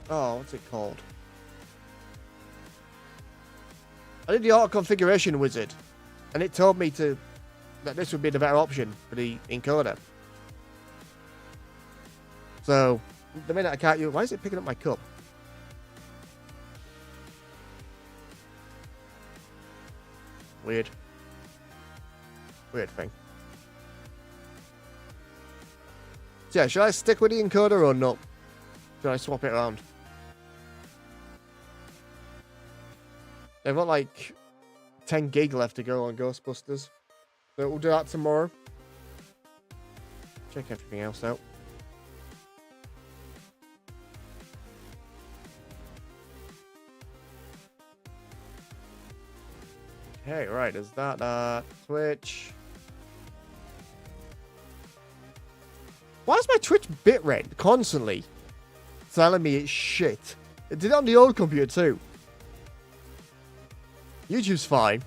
oh, what's it called? I did the auto configuration wizard, and it told me that this would be the better option for the encoder. So the minute I can't use, why is it picking up my cup? Weird. Weird thing. So yeah, should I stick with the encoder or not? Should I swap it around? I've got like 10 gig left to go on Ghostbusters. So we'll do that tomorrow. Check everything else out. Okay, right, is that Twitch? Why is my Twitch bitrate constantly telling me it's shit? It did it on the old computer too. YouTube's fine.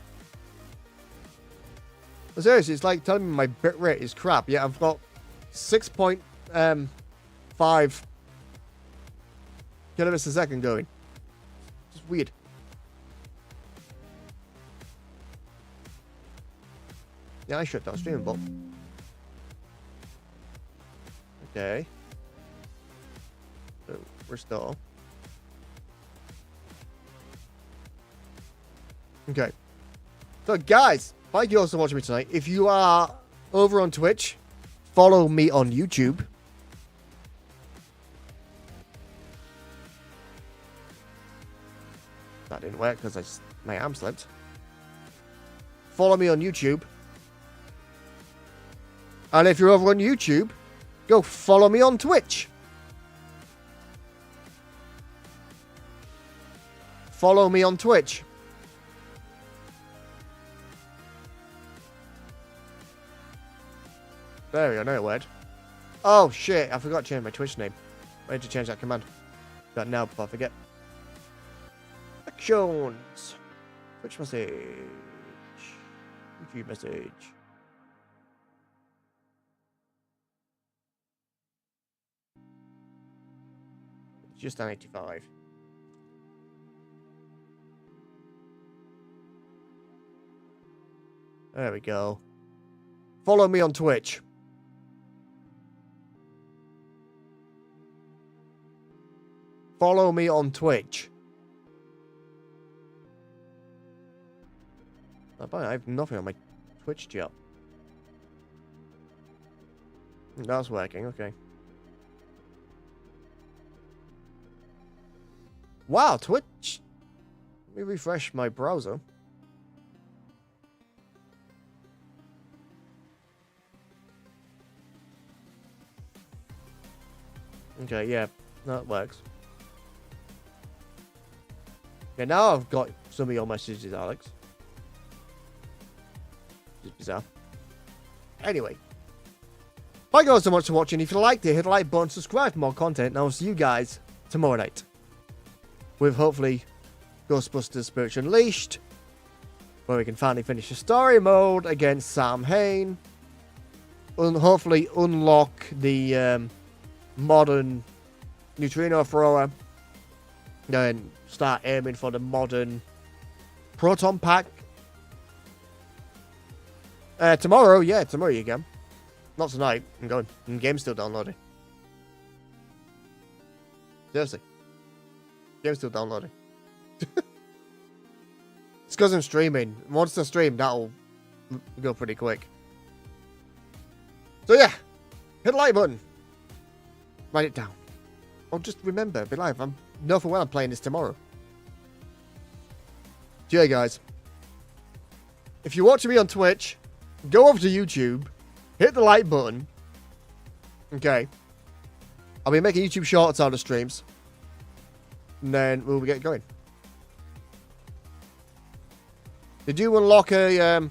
But seriously, it's like telling me my bitrate is crap. Yeah, I've got 6.5 kilobits a second going. It's weird. Yeah, I shut down streaming, but okay. So restore. Okay. So guys, thank you all so much for watching me tonight. If you are over on Twitch, follow me on YouTube. That didn't work because my arm slipped. Follow me on YouTube. And if you're over on YouTube, go follow me on Twitch. Follow me on Twitch. There we go, now it worked. Oh shit, I forgot to change my Twitch name. I need to change that command. That now before I forget. Actions. Twitch message. YouTube message. Just on 85. There we go. Follow me on Twitch. Follow me on Twitch. Oh, I have nothing on my Twitch chat. That's working, okay. Wow, Twitch. Let me refresh my browser. Okay, yeah, that works. Okay, now I've got some of your messages, Alex. It's bizarre. Anyway. Thank you all so much for watching. If you liked it, hit the like button, subscribe for more content, and I'll see you guys tomorrow night. With hopefully Ghostbusters Spiritual Unleashed, where we can finally finish the story mode against Sam Hain. And hopefully unlock the modern neutrino thrower. Then start aiming for the modern proton pack. Tomorrow, yeah, tomorrow you can. Not tonight. I'm going. The game's still downloading. Seriously. Game's still downloading. It's because I'm streaming. Once I stream, that'll go pretty quick. So yeah. Hit the like button. Write it down. Or just remember, be live. I'm know for well I'm playing this tomorrow. So yeah, guys. If you're watching me on Twitch, go over to YouTube. Hit the like button. Okay. I'll be making YouTube shorts out of streams. And then we'll get going. Did you unlock a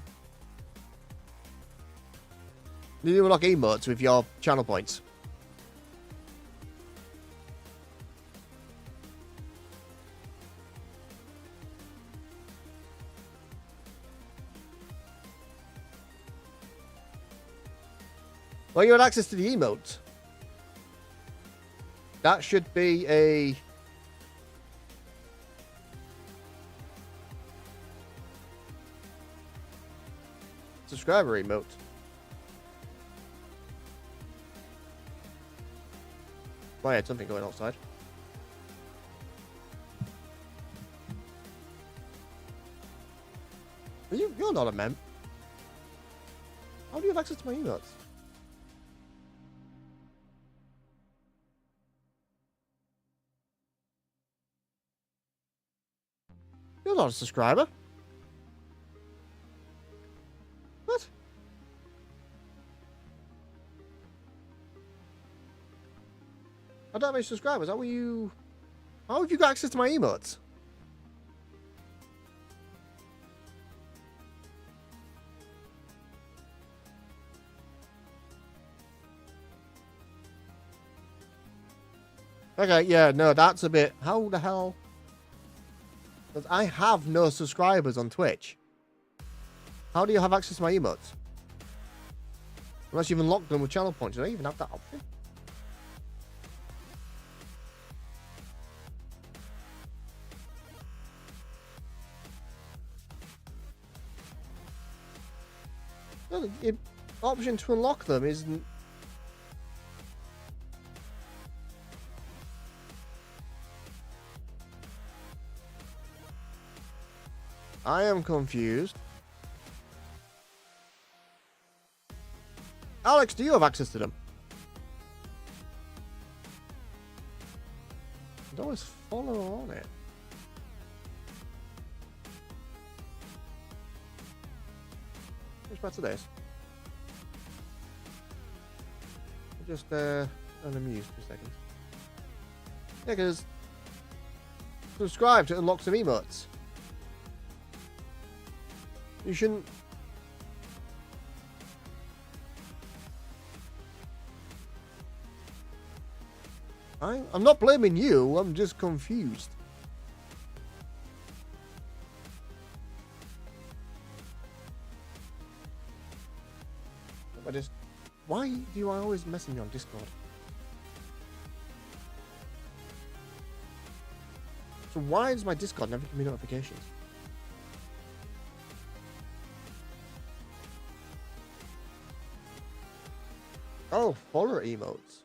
did you unlock emotes with your channel points? Well, you had access to the emote. That should be a subscriber emote. Well, I had something going outside. You're not a mem. How do you have access to my emotes? You're not a subscriber. What? I don't have any subscribers. How are you? How have you got access to my emotes? Okay, yeah, no, that's a bit. How the hell? Because I have no subscribers on Twitch. How do you have access to my emotes? Unless you've unlocked them with channel points. Do I even have that option? No, the option to unlock them isn't. I am confused. Alex, do you have access to them? I don't always follow on it. Which back to this? Just unamused for a second. Yeah, because subscribe to unlock some emotes. You shouldn't. I'm not blaming you, I'm just confused. Why do I always message me on Discord? So why does my Discord never give me notifications? Oh, follower emotes.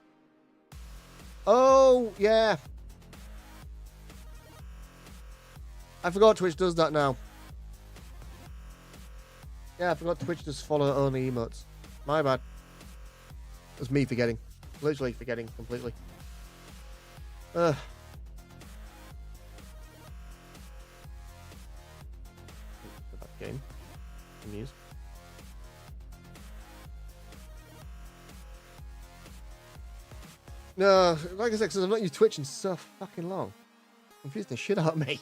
Oh, yeah. I forgot Twitch does that now. Yeah, I forgot Twitch does follower only emotes. My bad. That's me forgetting. Literally forgetting completely. game. News. No, like I said, because I've not used Twitch in so fucking long. Confused the shit out of me.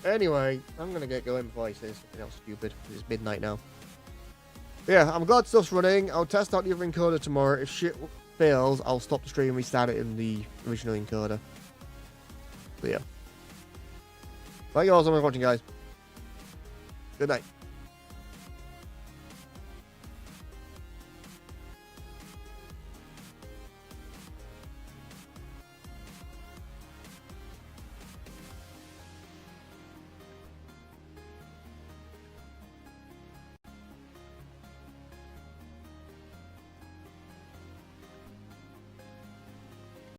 Anyway, I'm gonna get going before I say something else stupid. It's midnight now. Yeah, I'm glad stuff's running. I'll test out the other encoder tomorrow. If shit fails, I'll stop the stream and restart it in the original encoder. But yeah. Thank you all so much for watching, guys. Good night.